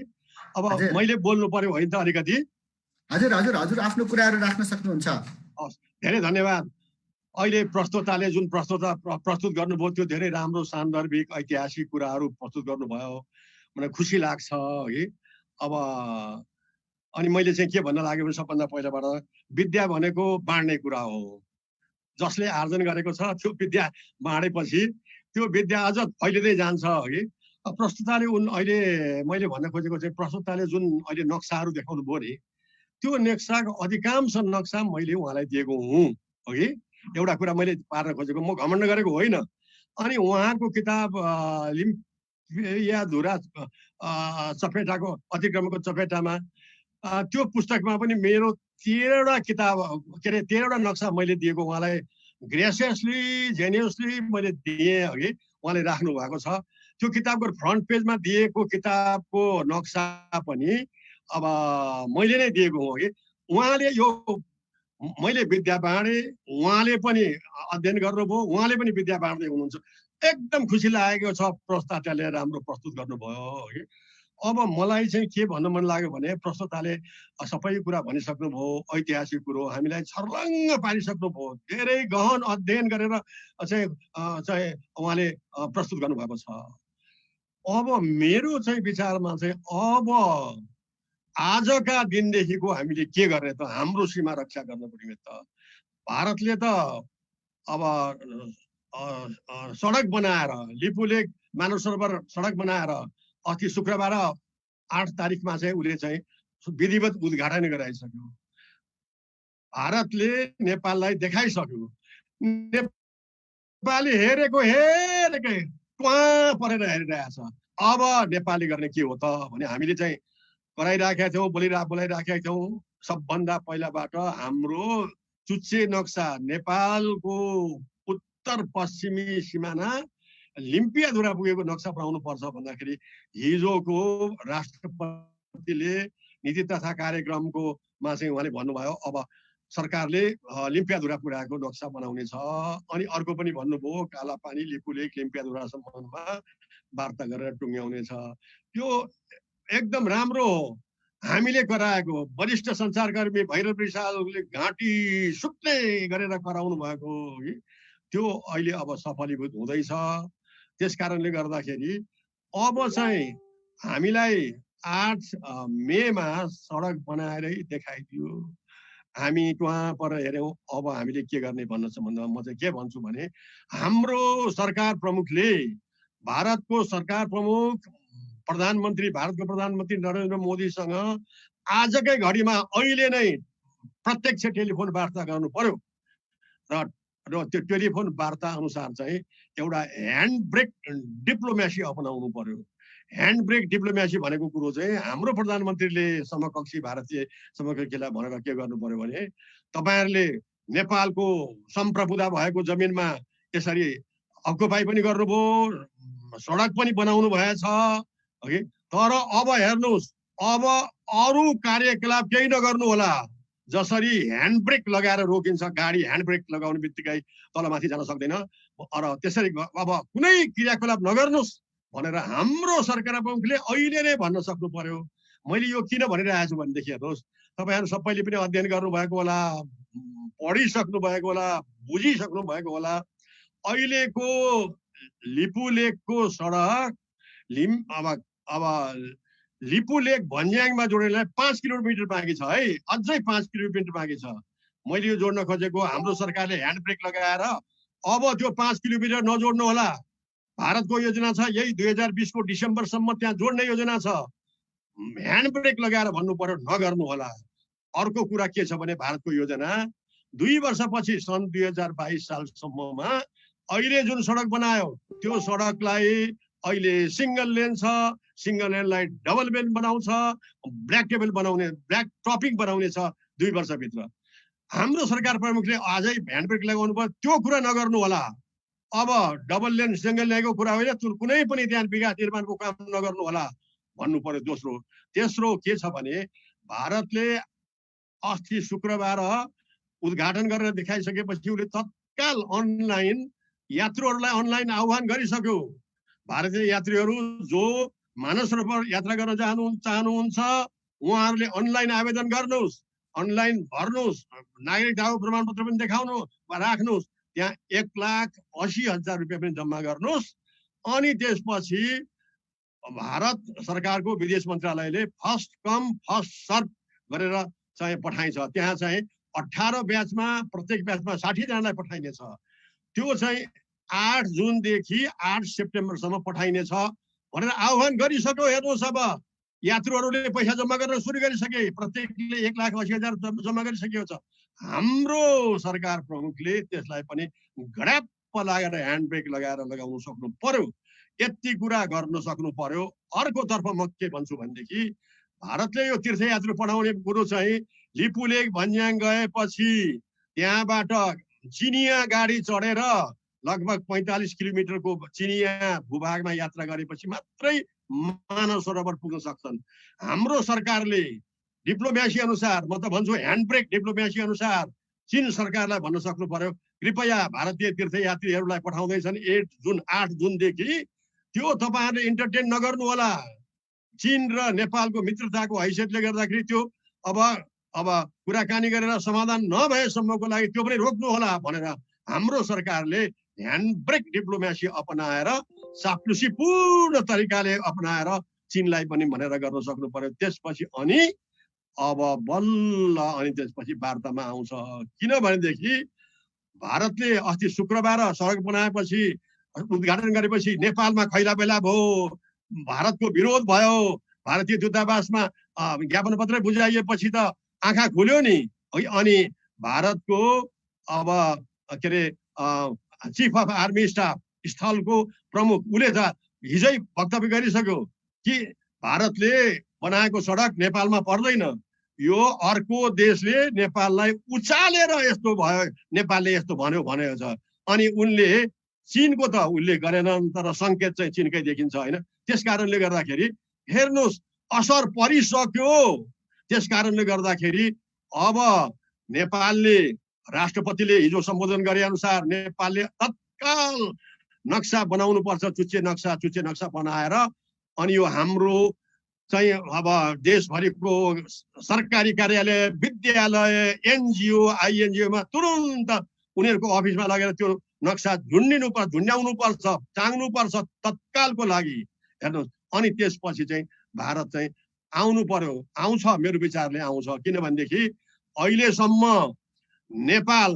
अब हजुर। मैले बोल्नु पर्यो होइन त अलिकति? हजुर हजुर हजुर आफ्नो कुराहरू राख्न सक्नुहुन्छ। धेरै धन्यवाद। अहिले प्रस्तोताले जुन प्रस्तुत गर्नुभयो त्यो धेरै राम्रो सान्दर्भिक ऐतिहासिक कुराहरू प्रस्तुत गर्नुभयो, मलाई खुसी लाग्छ है। अब अनि मैले चाहिँ के भन्न लाग्यो भने सबभन्दा पहिलाबाट विद्या भनेको बाँड्ने कुरा हो। जसले आर्जन गरेको छ त्यो विद्या बाँडेपछि त्यो विद्या अझ फैलिँदै जान्छ है। प्रस्तुताले अहिले मैले भन्न खोजेको चाहिँ प्रस्तुताले जुन अहिले नक्साहरू देखाउनु भयो नि, त्यो नक्साको अधिकांश नक्सा मैले उहाँलाई दिएको हुँ है। एउटा कुरा मैले पार्न खोजेको, म घमण्ड गरेको होइन। अनि उहाँको किताब लिम्पिया धुरा चपेटाको अतिक्रमणको चपेटामा त्यो पुस्तकमा पनि मेरो 13वटा किताब के अरे 13वटा नक्सा मैले दिएको उहाँलाई ग्रेसियसली जेनियसली मैले दिएँ है। उहाँले राख्नु भएको छ। त्यो किताबको फ्रन्ट पेजमा दिएको किताबको नक्सा पनि अब मैले नै दिएको हुँ है। उहाँले यो मैले विद्या बाँडे, उहाँले पनि अध्ययन गर्नुभयो, उहाँले पनि विद्या बाँड्दै हुनुहुन्छ। एकदम खुसी लागेको छ, प्रस्तुताले राम्रो प्रस्तुत गर्नुभयो है। अब मलाई चाहिँ के भन्न मन लाग्यो भने प्रस्तुताले सबै कुरा भनिसक्नुभयो, ऐतिहासिक कुरो हामीलाई छर्लङ्ग पारिसक्नुभयो, धेरै गहन अध्ययन गरेर चाहिँ उहाँले प्रस्तुत गर्नुभएको छ। अब मेरो चाहिँ विचारमा चाहिँ अब आजका दिनदेखिको हामीले के गर्ने त, हाम्रो सीमा रक्षा गर्नको निमित्त भारतले त अब सडक बनाएर लिपुलेक मानव सरोवर सडक बनाएर अस्ति शुक्रबार 8 तारिखमा चाहिँ उसले चाहिँ विधिवत उद्घाटन गराइसक्यो। भारतले नेपाललाई देखाइसक्यो। नेपाली हेरेकै ट्वाँ परेर हेरिरहेछ। अब नेपालले गर्ने के हो त भने हामीले चाहिँ कराइराखेका थियौँ, बोलाइराखेका थियौँ। सबभन्दा पहिलाबाट हाम्रो चुच्चे नक्सा नेपालको उत्तर पश्चिमी सिमाना लिम्पियाधुरा पुगेको नक्सा बनाउनु पर्छ भन्दाखेरि हिजोको राष्ट्रपतिले नीति तथा कार्यक्रमको मा चाहिँ उहाँले भन्नुभयो अब सरकारले लिम्पियाधुरा पुर्याएको नक्सा बनाउने छ। अनि अर्को पनि भन्नुभयो कालापानी लिपुलेक लिम्पियाधुरासम्ममा वार्ता गरेर टुङ्ग्याउने छ। त्यो एकदम राम्रो हो। हामीले गराएको वरिष्ठ सञ्चारकर्मी भैरव रिसालले घाँटी सुत्ने गरेर गराउनु भएको त्यो अहिले अब सफलीभूत हुँदैछ। त्यस कारणले गर्दाखेरि अब चाहिँ हामीलाई 8 मेमा सडक बनाएरै देखाइदियो। हामी वहाँ पर हेऱ्यौँ। अब हामीले के गर्ने भन्ने सम्बन्धमा म चाहिँ के भन्छु भने हाम्रो सरकार प्रमुखले भारतको सरकार प्रमुख भारतको प्रधानमन्त्री नरेन्द्र मोदीसँग आजकै घडीमा अहिले नै प्रत्यक्ष टेलिफोन वार्ता गर्नु पर्यो र त्यो टेलिफोन वार्ता अनुसार चाहिँ एउटा ह्यान्ड ब्रेक डिप्लोमेसी अपनाउनु पर्यो। ह्यान्ड ब्रेक डिप्लोमेसी भनेको कुरो चाहिँ हाम्रो प्रधानमन्त्रीले समकक्षी भारतीय समकक्षीलाई भनेर के गर्नु पर्यो भने तपाईहरुले नेपालको सम्प्रभुता भएको जमिनमा यसरी अकुपाई पनि गर्नुभयो, सडक पनि बनाउनु भएछ है। तर अब हेर्नुस्, अब अरु कार्यकलाप केही नगर्नु होला। जसरी ह्यान्ड ब्रेक लगाएर रोकिन्छ, गाडी ह्यान्ड ब्रेक लगाउने बित्तिकै तलमाथि जान सक्दैन, र त्यसरी अब कुनै क्रियाकलाप नगर्नुस् भनेर हाम्रो सरकार प्रमुखले अहिले नै भन्न सक्नु पर्यो। मैले यो किन भनिरहेको छु भनेदेखि हेर्नुहोस्, तपाईहरु सबैले पनि अध्ययन गर्नु भएको होला, पढिसक्नु भएको होला, बुझिसक्नु भएको होला। अहिलेको लिपुलेकको सडक अब लिपुलेक भन्ज्याङमा जोड्नलाई 5 किलोमिटर बाँकी छ है, अझै 5 किलोमिटर बाँकी छ। मैले यो जोड्न खोजेको हाम्रो सरकारले ह्यान्ड ब्रेक लगाएर अब त्यो 5 किलोमिटर नजोड्नु होला। भारतको योजना छ यही 2020 को डिसेम्बरसम्म त्यहाँ जोड्ने योजना छ। ह्यान्ड ब्रेक लगाएर भन्नु पर्यो, नगर्नु होला। अर्को कुरा के छ भने भारतको योजना 2 वर्षपछि सन् 2022 सालसम्ममा अहिले जुन सडक बनायो त्यो सडकलाई अहिले सिंगल लेन छ, सिंगल लेनलाई डबल लेन बनाउँछ, ब्ल्याक टेबल बनाउने, ब्ल्याक टपिङ बनाउने छ 2 वर्षभित्र। हाम्रो सरकार प्रमुखले आजै ह्यान्ड ब्रेक लगाउनु पर्यो, त्यो कुरा नगर्नु होला। अब डबल लेन सिंगल लेनको कुरा होइन, कुनै पनि त्यहाँ विकास निर्माणको काम नगर्नु होला भन्नु पर्यो। दोस्रो तेस्रो के छ भने भारतले अस्ति शुक्रबार उद्घाटन गरेर देखाइसकेपछि उसले तत्काल अनलाइन यात्रुहरूलाई अनलाइन आह्वान गरिसक्यो। भारतीय यात्रीहरू जो मानस सरोवर यात्रा गर्न चाहनुहुन्छ उहाँहरूले अनलाइन आवेदन गर्नुहोस्, अनलाइन भर्नुहोस्, नागरिकताको प्रमाणपत्र पनि देखाउनु राख्नुहोस्, त्यहाँ 1,80,000 रुपियाँ पनि जम्मा गर्नुहोस्। अनि त्यसपछि भारत सरकारको विदेश मन्त्रालयले फर्स्ट कम फर्स्ट सर्भ गरेर चाहिँ पठाइन्छ। त्यहाँ चाहिँ 18 ब्याचमा प्रत्येक ब्याचमा 60 जनालाई पठाइनेछ। त्यो चाहिँ 8 जुनदेखि 8 सेप्टेम्बरसम्म पठाइनेछ भनेर आह्वान गरिसक्यो। हेर्नुहोस् अब यात्रुहरूले पैसा जम्मा गर्न सुरु गरिसके, प्रत्येकले 1,80,000 जम्मा गरिसकेको छ। हाम्रो सरकार प्रमुखले त्यसलाई पनि गडाप्प लागेर ह्यान्ड ब्रेक लगाएर लगाउन सक्नु पर्यो। यति कुरा गर्न सक्नु पर्यो। अर्कोतर्फ म के भन्छु भनेदेखि भारतले यो तीर्थयात्रु पठाउने कुरो चाहिँ लिपुलेक भन्ज्याङ गएपछि त्यहाँबाट चिनिया गाडी चढेर लगभग 45 किलोमिटरको चिनिया भूभागमा यात्रा गरेपछि मात्रै मानव सरोवर पुग्न सक्छन्। हाम्रो सरकारले डिप्लोमेसी अनुसार, म त भन्छु ह्यान्ड ब्रेक डिप्लोमेसी अनुसार चीन सरकारलाई भन्न सक्नु पर्यो, कृपया भारतीय तीर्थयात्रीहरूलाई पठाउँदैछन् 8 जुनदेखि त्यो तपाईहरुले इन्टरटेन नगर्नु होला। चीन र नेपालको मित्रताको हैसियतले गर्दाखेरि त्यो अब कुराकानी गरेर समाधान नभएसम्मको लागि त्यो पनि रोक्नु होला भनेर हाम्रो सरकारले ह्यान्ड ब्रेक डिप्लोमेसी अपनाएर चाप्लुसीपूर्ण तरिकाले अपनाएर चीनलाई पनि भनेर गर्न सक्नु पर्यो। त्यसपछि अनि अब बल्ल अनि त्यसपछि वार्तामा आउँछ। किनभनेदेखि भारतले अस्ति शुक्रबार सडक बनाएपछि उद्घाटन गरेपछि नेपालमा खैला बेला भयो, भारतको विरोध भयो, भारतीय दूतावासमा ज्ञापन पत्र बुझाइएपछि त आँखा खुल्यो नि। अनि भारतको अब के अरे चिफ अफ आर्मी स्टाफ स्थलको प्रमुख उसले त हिजै वक्तव्य गरिसक्यो कि भारतले बनाएको सडक नेपालमा पर्दैन, यो अर्को देशले नेपाललाई उचालेर यस्तो भयो, नेपालले यस्तो भन्यो भनेको छ। अनि उनले चीनको त उल्लेख गरेनन्, तर संकेत चाहिँ चीनकै देखिन्छ हैन। त्यसकारणले गर्दाखेरि हेर्नुस् असर परिसक्यो। त्यसकारणले गर्दाखेरि अब नेपालले राष्ट्रपतिले हिजो सम्बोधन गरे अनुसार नेपालले तत्काल नक्सा बनाउनु पर्छ, चुच्चे नक्सा बनाएर अनि यो हाम्रो चाहिँ अब देशभरिको सरकारी कार्यालय, विद्यालय, एनजिओ, आइएनजिओमा तुरुन्त उनीहरूको अफिसमा लगेर त्यो नक्सा झुन्ड्याउनु पर्छ, टाङ्नु पर्छ तत्कालको लागि। हेर्नुहोस् अनि त्यसपछि चाहिँ भारत चाहिँ आउनु पर्यो, आउँछ, मेरो विचारले आउँछ। किनभनेदेखि अहिलेसम्म नेपाल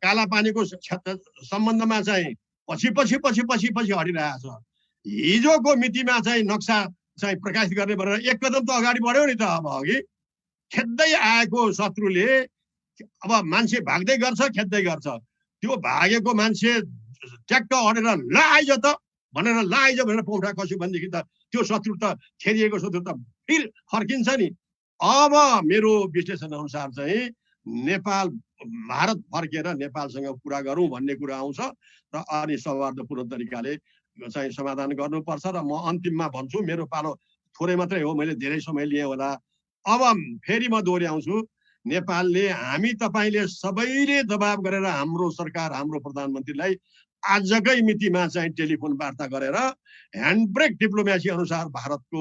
कालापानीको सम्बन्धमा चाहिँ पछि हटिरहेको छ। हिजोको मितिमा चाहिँ नक्सा चाहिँ प्रकाशित गर्ने भनेर एक कदम त अगाडि बढ्यो नि त। अब अघि खेद्दै आएको शत्रुले अब मान्छे भाग्दै गर्छ, खेद्दै गर्छ। त्यो भागेको मान्छे ट्याक्क अडेर ल आइज त भनेर पौठा खस्यो भनेदेखि त त्यो शत्रु त खेदिएको शत्रु त फेरि फर्किन्छ नि। अब मेरो विश्लेषण अनुसार चाहिँ नेपाल भारत फर्केर नेपालसँग कुरा गरौँ भन्ने कुरा आउँछ र अनि सौहार्दपूर्ण तरिकाले चाहिँ समाधान गर्नुपर्छ। र म अन्तिममा भन्छु, मेरो पालो थोरै मात्रै हो, मैले धेरै समय लिएँ होला। अब फेरि म दोहोऱ्याउँछु, नेपालले हामी तपाईले सबैले दबाब गरेर हाम्रो सरकार, हाम्रो प्रधानमन्त्रीलाई आजकै मितिमा चाहिँ टेलिफोन वार्ता गरेर ह्यान्ड ब्रेक डिप्लोमेसी अनुसार भारतको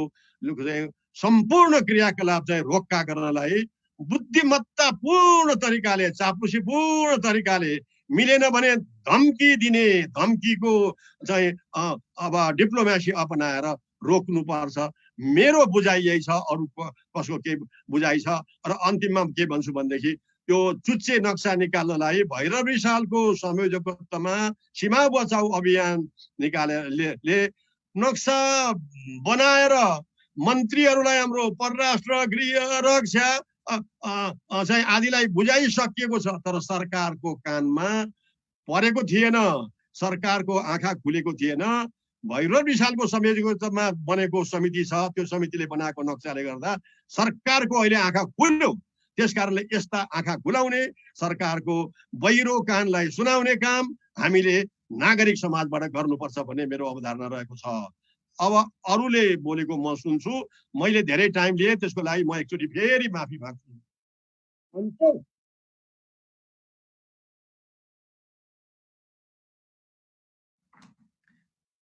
सम्पूर्ण क्रियाकलाप चाहिँ रोक्का गर्नलाई बुद्धिमत्तापूर्ण तरिकाले, चाप्लुसीपूर्ण तरिकाले, मिलेन भने धम्की दिने, धम्कीको चाहिँ अब डिप्लोमेसी अपनाएर रोक्नु पर्छ। मेरो बुझाइ यही छ, अरु कसको के बुझाइ छ। र अन्तिममा के भन्छु भनेदेखि त्यो चुच्चे नक्सा निकाल्नलाई भैरव रिसालको संयोजकत्वमा सीमा बचाउ अभियान निकालेले नक्सा बनाएर मन्त्रीहरूलाई, हाम्रो परराष्ट्र, गृह, रक्षा चाहिँ आदिलाई बुझाइसकिएको छ, तर सरकारको कानमा परेको थिएन, सरकारको आँखा खुलेको थिएन। भैरव रिसालको संयोजकत्वमा बनेको समिति छ, त्यो समितिले बनाएको नक्साले गर्दा सरकारको अहिले आँखा खुल्यो। त्यसकारणले यस्ता आँखा खुलाउने, सरकारको बहिरो कानलाई सुनाउने काम हामीले नागरिक समाजबाट गर्नुपर्छ भन्ने मेरो अवधारणा रहेको छ। अब अरूले बोलेको म सुन्छु, मैले धेरै टाइम लिएँ, त्यसको लागि म एकचोटि फेरि माफी माग्छु।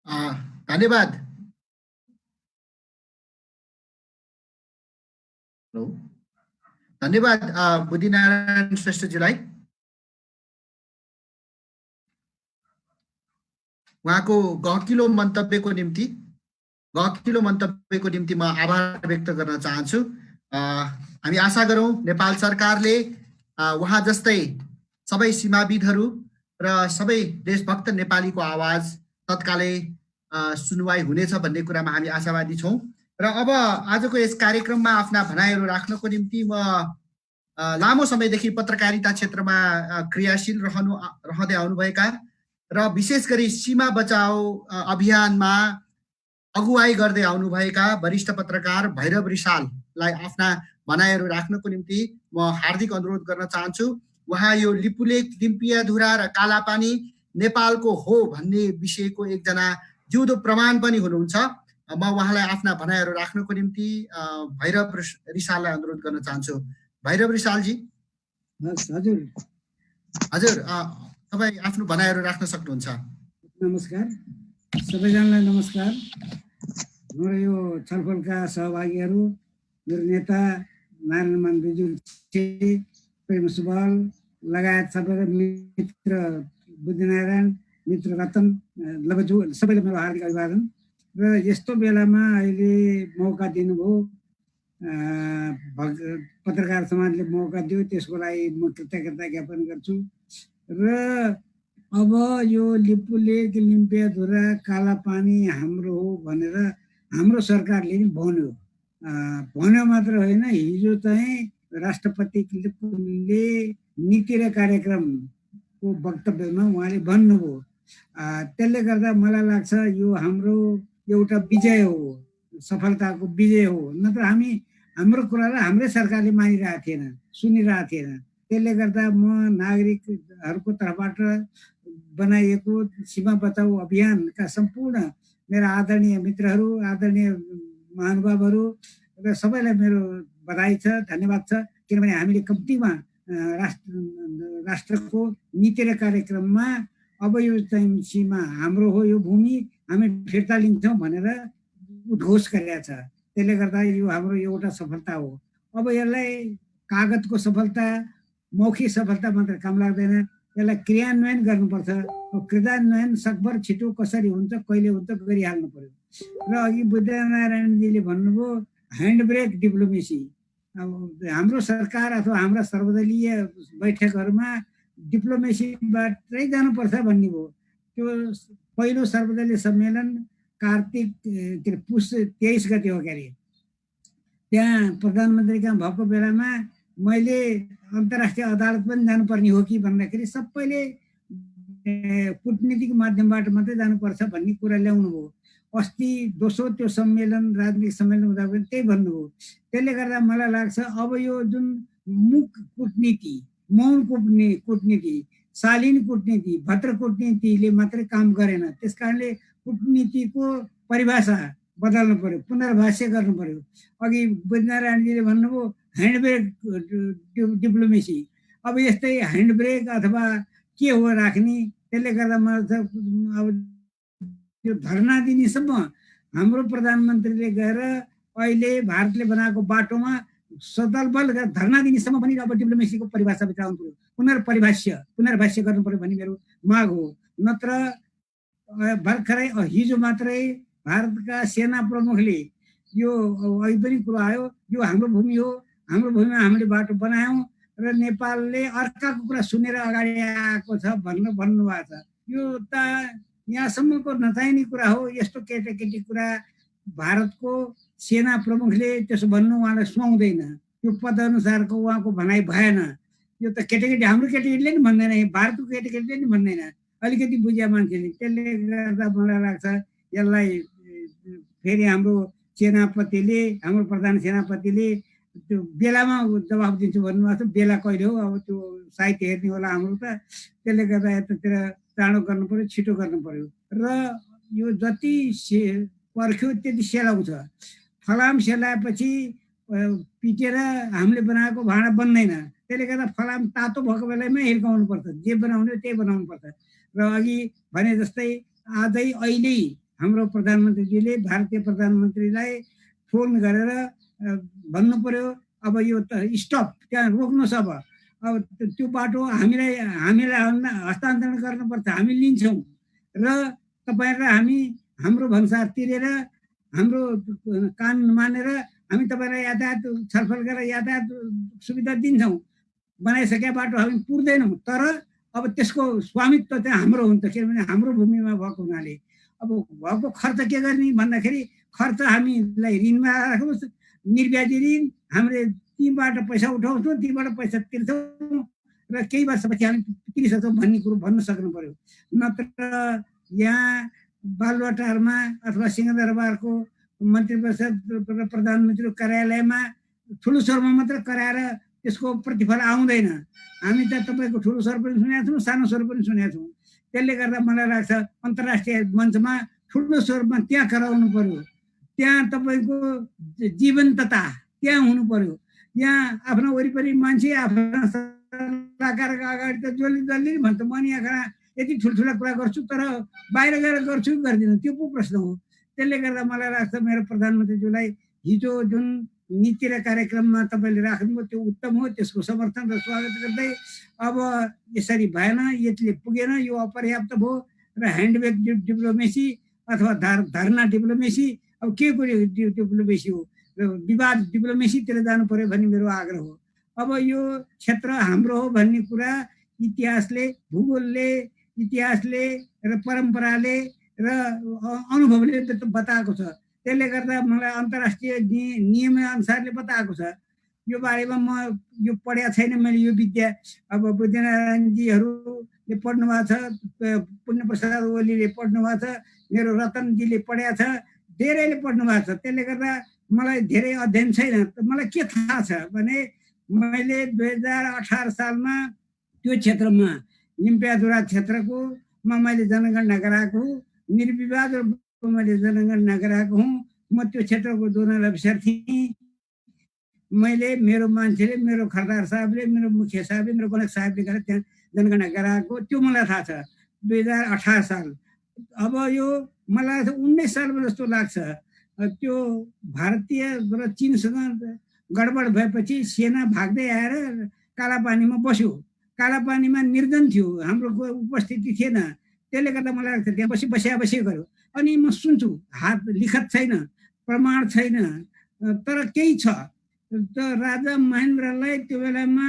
धन्यवाद। धन्यवाद बुद्धिनारायण श्रेष्ठजीलाई। उहाँको गहकिलो मन्तव्यको निम्ति म आभार व्यक्त गर्न चाहन्छु। हामी आशा गरौँ नेपाल सरकारले उहाँ जस्तै सबै सीमाविदहरू र सबै देशभक्त नेपालीको आवाज तत्कालै सुनवाई हुनेछ भन्ने कुरामा हामी आशावादी छौँ। र अब आजको यस कार्यक्रममा आफ्ना भनाइहरू राख्नको निम्ति म लामो समयदेखि पत्रकारिता क्षेत्रमा क्रियाशील रहँदै आउनुभएका र विशेष गरी सीमा बचाओ अभियानमा अगुवाई गर्दै आउनुभएका वरिष्ठ पत्रकार भैरव रिसाललाई आफ्ना भनाइहरू राख्नको निम्ति म हार्दिक अनुरोध गर्न चाहन्छु। उहाँ यो लिपुलेक, लिम्पियाधुरा र कालापानी नेपालको हो भन्ने विषयको एकजना जिउँदो प्रमाण पनि हुनुहुन्छ। म उहाँलाई आफ्ना भनाइहरू राख्नको निम्ति भैरव रिसाललाई अनुरोध गर्न चाहन्छु। भैरव रिसालजी। हजुर तपाईँ आफ्नो भनाइहरू राख्न सक्नुहुन्छ। नमस्कार सबैजनालाई नमस्कार। मेरो यो छलफलका सहभागीहरू, मेरो नेता नारायण विजुली, प्रेम सुवाल लगायत सबै मित्र बुद्धिनारायण, मित्र रतन लगजु सबैलाई मेरो हार्दिक अभिवादन। र यस्तो बेलामा अहिले मौका दिनुभयो, पत्रकार समाजले मौका दियो, त्यसको लागि म कृतज्ञता ज्ञापन गर्छु। र अब यो लिपुलेक, लिम्पियाधुरा, कालापानी हाम्रो हो भनेर हाम्रो सरकारले नि भन्यो मात्र होइन, हिजो चाहिँ राष्ट्रपतिले नीति र कार्यक्रमको वक्तव्यमा उहाँले भन्नुभयो। त्यसले गर्दा मलाई लाग्छ यो हाम्रो एउटा विजय हो, सफलताको विजय हो। नत्र हाम्रो कुरालाई हाम्रै सरकारले मानिरहेको थिएन, सुनिरहेको थिएन। त्यसले गर्दा म नागरिकहरूको तर्फबाट बनाइएको सीमा बचाउ अभियानका सम्पूर्ण मेरा आदरणीय मित्रहरू, आदरणीय महानुभावहरू र सबैलाई मेरो बधाई छ, धन्यवाद छ। किनभने हामीले कम्तीमा राष्ट्रको नीति र कार्यक्रममा अब यो चाहिँ सीमा हाम्रो हो, यो भूमि हामी फिर्ता लिन्छौँ भनेर उद्घोष गरेका छ। त्यसले गर्दा यो हाम्रो एउटा सफलता हो। अब यसलाई कागजको सफलता, मौखिक सफलता मात्र काम लाग्दैन, यसलाई क्रियान्वयन गर्नुपर्छ। क्रियान्वयन सकभर छिटो कसरी हुन्छ, कहिले हुन्छ गरिहाल्नु पर्यो। र अघि बुद्धिनारायणजीले भन्नुभयो ह्यान्डब्रेक डिप्लोमेसी। अब हाम्रो सरकार अथवा हाम्रा सर्वदलीय बैठकहरूमा डिप्लोमेसीबाटै जानुपर्छ भन्ने भयो। त्यो पहिलो सर्वदलीय सम्मेलन कार्तिक पुष 23 गते हो क्यारे। त्यहाँ प्रधानमन्त्री कहाँ भएको बेलामा मैले अन्तर्राष्ट्रिय अदालत पनि जानुपर्ने हो कि भन्दाखेरि सबैले कूटनीतिक माध्यमबाट मात्रै जानुपर्छ भन्ने कुरा ल्याउनु भयो। अस्ति दोस्रो त्यो सम्मेलन, राजनीतिक सम्मेलन हुँदा पनि त्यही भन्नुभयो। त्यसले गर्दा मलाई लाग्छ अब यो जुन मुख कूटनीति, मौन कूटनीति, शालीन कूटनीति, भद्र कूटनीतिले मात्रै काम गरेन। त्यस कारणले कूटनीतिको परिभाषा बदल्नु पर्यो, पुनर्भाष्य गर्नु पर्यो। अघि बुद्धिनारायणजीले भन्नुभयो ह्यान्डब्रेक डिप्लोमेसी। अब यस्तै ह्यान्डब्रेक अथवा के हो राख्ने। त्यसले गर्दा मलाई अब त्यो धरना दिनेसम्म हाम्रो प्रधानमन्त्रीले गएर अहिले भारतले बनाएको बाटोमा सदलबल धरना दिनेसम्म पनि अब डिप्लोमेसीको परिभाषा बिताउनु पर्यो, पुनर्भाष्य गर्नु पर्यो भन्ने मेरो माग हो। नत्र भर्खरै हिजो मात्रै भारतका सेना प्रमुखले यो अघि पनि कुरा आयो, यो हाम्रो भूमि हो, हाम्रो भूमिमा हामीले बाटो बनायौँ र नेपालले अर्काको कुरा सुनेर अगाडि आएको छ भन्नुभएको छ। यो त यहाँसम्मको नचाहिने कुरा हो। यस्तो केटाकेटी कुरा भारतको सेना प्रमुखले त्यसो भन्नु उहाँलाई सुहाउँदैन। त्यो पदअनुसारको उहाँको भनाइ भएन। यो त हाम्रो केटाकेटीले नि भन्दैन, भारतको केटाकेटीले नि भन्दैन, अलिकति बुझिया मान्छेले। त्यसले गर्दा मलाई लाग्छ यसलाई फेरि हाम्रो सेनापतिले, हाम्रो प्रधान सेनापतिले त्यो बेलामा जवाफ दिन्छु भन्नुभएको छ। बेला कहिले हो अब त्यो साहित्य हेर्ने होला हाम्रो त। त्यसले गर्दा यतातिर चाँडो गर्नु पर्यो, छिटो गर्नु पर्यो। र यो जति पर्ख्यो त्यति सेलाउँछ। फलाम सेलाएपछि पिटेर हामीले बनाएको भाँडा बन्दैन। त्यसले गर्दा फलाम तातो भएको बेलामै हिर्काउनु पर्छ, जे बनाउने त्यही बनाउनु पर्छ। र अघि भने जस्तै आजै अहिले हाम्रो प्रधानमन्त्रीजीले भारतीय प्रधानमन्त्रीलाई फोन गरेर भन्नु पर्यो अब यो त स्टप, त्यहाँ रोक्नुहोस्, अब त्यो बाटो हामीलाई हस्तान्तरण गर्नुपर्छ, हामी लिन्छौँ र तपाईँहरूलाई हामी हाम्रो भन्सार तिरेर हाम्रो कानुन मानेर हामी तपाईँलाई यातायात छलफल गरेर यातायात सुविधा दिन्छौँ, बनाइसकेका बाटो हामी पुर्दैनौँ, तर अब त्यसको स्वामित्व चाहिँ हाम्रो हुन्छ, किनभने हाम्रो भूमिमा भएको हुनाले। अब भएको खर्च के गर्ने भन्दाखेरि खर्च हामीलाई ऋणमा राख्नुहोस्, निर्व्याजी ऋण, हामीले तीबाट पैसा उठाउँछौँ, तीबाट पैसा तिर्छौँ र केही वर्षपछि हामी तिरिसक्छौँ भन्ने कुरो भन्न सक्नु पर्यो। नत्र यहाँ बालुवाटारमा अथवा सिंहदरबारको मन्त्री परिषद र प्रधानमन्त्रीको कार्यालयमा ठुलो स्वरमा मात्र कराएर त्यसको प्रतिफल आउँदैन। हामी त तपाईँको ठुलो स्वर पनि सुनेका छौँ, सानो स्वर पनि सुनेका छौँ। त्यसले गर्दा मलाई लाग्छ अन्तर्राष्ट्रिय मञ्चमा ठुलो स्वरमा त्यहाँ कराउनु पर्यो, त्यहाँ तपाईँको जीवन्तता त्यहाँ हुनु पर्यो। यहाँ आफ्नो वरिपरि मान्छे आफ्ना सल्लाहकारको अगाडि त जल्दी भन्छ म नि यहाँ यति ठुल्ठुला कुरा गर्छु तर बाहिर गएर गर्छु कि गर्दिनँ, त्यो पो प्रश्न हो। त्यसले गर्दा मलाई लाग्छ मेरो प्रधानमन्त्रीज्यूलाई हिजो जुन नीति र कार्यक्रममा तपाईँले राख्नुभयो त्यो उत्तम हो, त्यसको समर्थन र स्वागत गर्दै अब यसरी भएन, यसले पुगेन, यो अपर्याप्त भयो र ह्यान्डब्याग डिप्लोमेसी अथवा धर्ना डिप्लोमेसी, अब के कुरो डिप्लोमेसी हो, विवाद डिप्लोमेसीतिर जानु पर्यो भन्ने मेरो आग्रह हो। अब यो क्षेत्र हाम्रो हो भन्ने कुरा इतिहासले, भूगोलले, इतिहासले र परम्पराले र अनुभवले बताएको छ। त्यसले गर्दा मलाई अन्तर्राष्ट्रिय नियम अनुसारले बताएको छ। यो बारेमा म यो पढेको छैन मैले यो विद्या, अब बुद्धिनारायणजीहरूले पढ्नु भएको छ, पुण्यप्रसाद ओलीले पढ्नु भएको छ, मेरो रतनजीले पढेको छ, धेरैले पढ्नु भएको छ। त्यसले गर्दा मलाई धेरै अध्ययन छैन। मलाई के थाहा छ भने मैले 2018 सालमा त्यो क्षेत्रमा लिम्पियाधुरा क्षेत्रको मैले जनगणना गराएको हुँ, निर्विवाद मैले जनगणना गराएको हुँ। म त्यो क्षेत्रको जोनल अफिसर थिएँ। मैले मेरो मान्छेले, मेरो खरदार साहबले, मेरो मुखिया साहबले, मेरो गणक साहबले गरेर त्यहाँ जनगणना गराएको, त्यो मलाई थाहा छ 2018 साल। अब यो मलाई 19 सालमा जस्तो लाग्छ त्यो भारतीय र चीनसँग गडबड भएपछि सेना भाग्दै आएर कालापानीमा बस्यो। कालापानीमा निर्जन थियो, हाम्रो उपस्थिति थिएन। त्यसले गर्दा मलाई लाग्छ त्यहाँ बसी गयो। अनि म सुन्छु, हात लिखत छैन, प्रमाण छैन, तर केही छ। त राजा महेन्द्रलाई त्यो बेलामा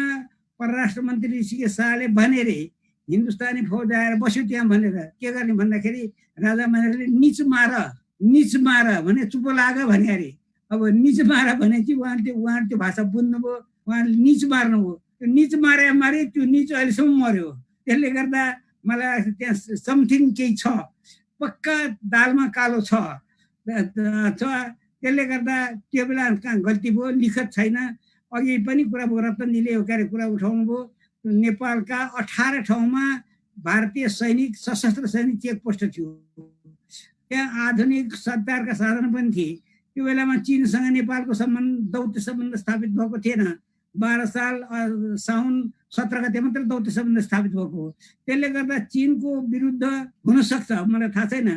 परराष्ट्र मन्त्री ऋषिकेश शाहले भने रे हिन्दुस्तानी फौज आएर बस्यो त्यहाँ भनेर। के गर्ने भन्दाखेरि राजा महेन्द्रले निच मार भने चुप लाग भने अरे। अब निच मार भने चाहिँ उहाँले त्यो भाषा बुझ्नुभयो, उहाँले निच मार्नुभयो। त्यो निच मारे त्यो निच अहिलेसम्म मर्यो। त्यसले गर्दा मलाई त्यहाँ समथिङ केही छ, पक्का दालमा कालो छ। त्यसले गर्दा त्यो बेला कहाँ गल्ती भयो, लिखत छैन। अघि पनि कुरा भयो, रतनजीले कुरा उठाउनु भयो। नेपालका 18 ठाउँमा भारतीय सैनिक, सशस्त्र सैनिक चेकपोस्ट थियो। त्यहाँ आधुनिक सञ्चारका साधन पनि थिए। त्यो बेलामा चीनसँग नेपालको दौत्य सम्बन्ध स्थापित भएको थिएन। 12 साल साउन 17 गते मात्र दौत्य सम्बन्ध स्थापित भएको हो। त्यसले गर्दा चीनको विरुद्ध हुन सक्छ, मलाई थाहा छैन।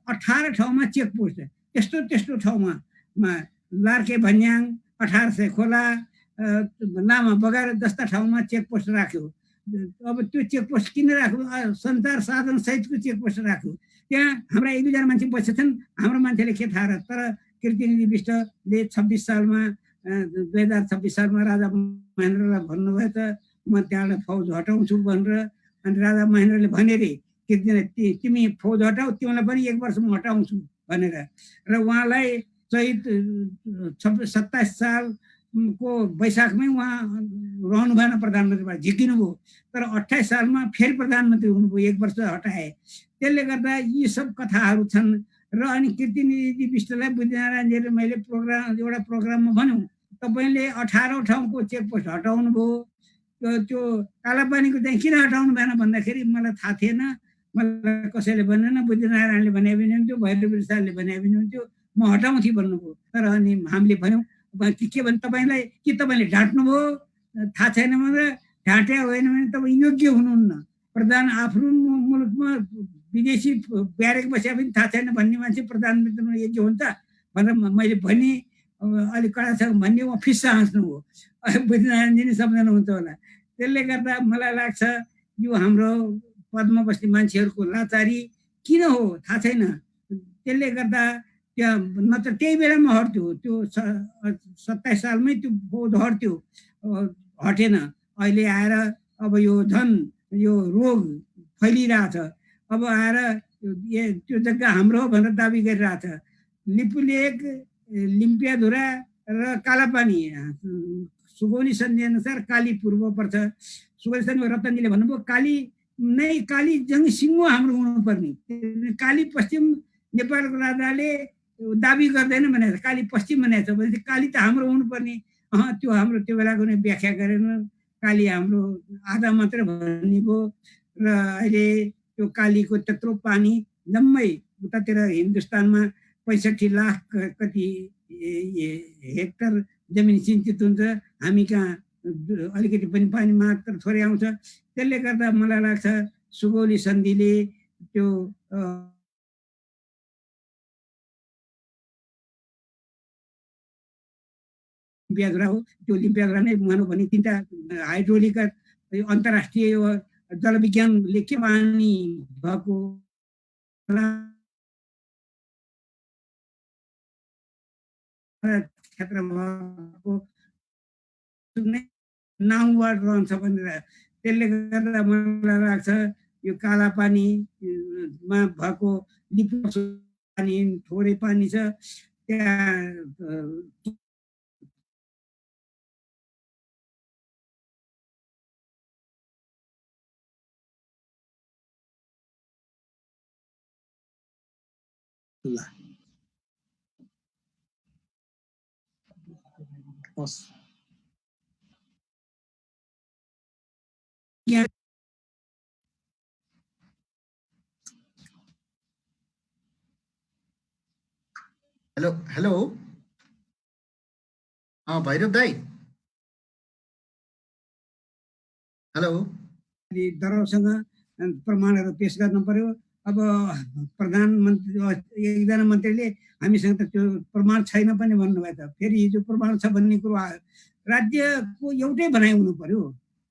18 ठाउँमा चेकपोस्ट, त्यस्तो ठाउँमा लार्के भन्याङ, 1800 खोला, लामा बगाएर जस्ता ठाउँमा चेकपोस्ट राख्यो। अब त्यो चेकपोस्ट किन राख्यो? सञ्चार साधन सहितको चेकपोस्ट राख्यो। त्यहाँ हाम्रा 1-2 जना मान्छे बसेछन्, हाम्रो मान्छेले के थाहा र। तर कीर्तिनिधि विष्टले 2026 सालमा राजा महेन्द्रलाई भन्नुभयो त म त्यहाँबाट फौज हटाउँछु भनेर। अनि राजा महेन्द्रले भने रे तिमी फौज हटाऊ, तिमीलाई पनि 1 वर्ष म हटाउँछु भनेर। र उहाँलाई चैत 27 सालको वैशाखमै उहाँ रहनु भएन, प्रधानमन्त्रीबाट झिकिनुभयो। तर 28 सालमा फेरि प्रधानमन्त्री हुनुभयो, 1 वर्ष हटाए। त्यसले गर्दा यी सब कथाहरू छन्। र अनि कीर्तिनिधि विष्टलाई बुद्धिनारायणजीले मैले एउटा प्रोग्राममा भन्यौँ, तपाईँले 18 ठाउँको चेकपोस्ट हटाउनु भयो, त्यो कालापानीको चाहिँ किन हटाउनु भएन भन्दाखेरि मलाई थाहा थिएन, मलाई कसैले भनेन, बुद्धिनारायणले भने पनि हुन्थ्यो, भैरवी शाहले भने पनि हुन्थ्यो, म हटाउँथे भन्नुभयो। तर अनि हामीले भन्यौँ के भने तपाईँले ढाँट्नुभयो, थाहा छैन भनेर ढाँट्या होइन भने तपाईँ योग्य हुनुहुन्न। प्रधान आफ्नो मुलुकमा विदेशी ब्यारेक बसे पनि थाहा छैन भन्ने मान्छे प्रधानमन्त्रीमा योग्य हुन्छ भनेर मैले भने अलिक कडा छ भन्ने उहाँ फिस्सा हाँस्नु हो। बुझ्नारायणजी नै सम्झनुहुन्छ होला। त्यसले गर्दा मलाई लाग्छ यो हाम्रो पदमा बस्ने मान्छेहरूको लाचारी किन हो थाहा छैन। त्यसले गर्दा त्यहाँ नत्र त्यही बेलामा हट्थ्यो, त्यो 27 सालमै त्यो फौज हट्थ्यो, हटेन। अहिले आएर अब यो झन् यो रोग फैलिरहेछ। अब आएर त्यो जग्गा हाम्रो हो भनेर दाबी गरिरहेछ। लिपुलेक, लिम्पियाधुरा र कालापानी सुगौली सन्धि अनुसार काली पूर्व पर्छ। सुगौली सन्धिमा रतनजीले भन्नुभयो काली नै काली जङसिङ्गो हाम्रो हुनुपर्ने, काली पश्चिम नेपालको राजाले दाबी गर्दैन भनेको काली पश्चिम भनेको छ भनेपछि काली त हाम्रो हुनुपर्ने। त्यो हाम्रो त्यो बेलाको नै व्याख्या गरेन, काली हाम्रो आधा मात्र भन्ने भयो। र अहिले त्यो कालीको त्यत्रो पानी जम्मै उतातिर हिन्दुस्तानमा 65 लाख कति हेक्टर जमिन सिंचित हुन्छ, हामी कहाँ अलिकति पनि पानी मात्र थोरै आउँछ। त्यसले गर्दा मलाई लाग्छ सुगौली सन्धिले त्यो लिम्पियाधुरा हो, त्यो लिम्पियाधुरा नै मानौँ भने 3टा हाइड्रोलिक अन्तर्राष्ट्रिय जलविज्ञानले के पानी भएको क्षेत्र भएको नाउँबाट रहन्छ भनेर। त्यसले गर्दा मलाई लाग्छ यो काला पानीमा भएको लिपु पानी थोरै पानी छ त्यहाँ हेलो हेलो भैरव दाई हेलो। दराउसँग प्रमाणहरू पेश गर्नु पर्यो। अब प्रधानमन्त्री एकजना मन्त्रीले हामीसँग त त्यो प्रमाण छैन पनि भन्नुभयो त। फेरि हिजो प्रमाण छ भन्ने कुरो आयो। राज्यको एउटै भनाइ हुनु पर्यो,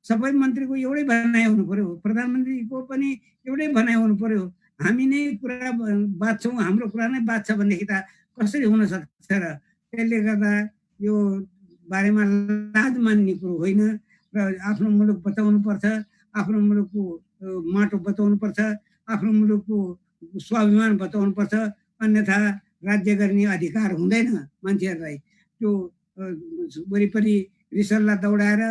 सबै मन्त्रीको एउटै भनाइ हुनु पर्यो, प्रधानमन्त्रीको पनि एउटै भनाइ हुनु पर्यो। हामी नै कुरा बाँच्छौँ, हाम्रो कुरा नै बाँच्छ भनेदेखि त कसरी हुन सक्छ र। त्यसले गर्दा यो बारेमा लाज मान्ने कुरो होइन र आफ्नो मुलुक बचाउनु पर्छ, आफ्नो मुलुकको माटो बचाउनु पर्छ, आफ्नो मुलुकको स्वाभिमान बचाउनु पर्छ। अन्यथा राज्य गर्ने अधिकार हुँदैन मान्छेहरूलाई। त्यो वरिपरि रिसल्ला दौडाएर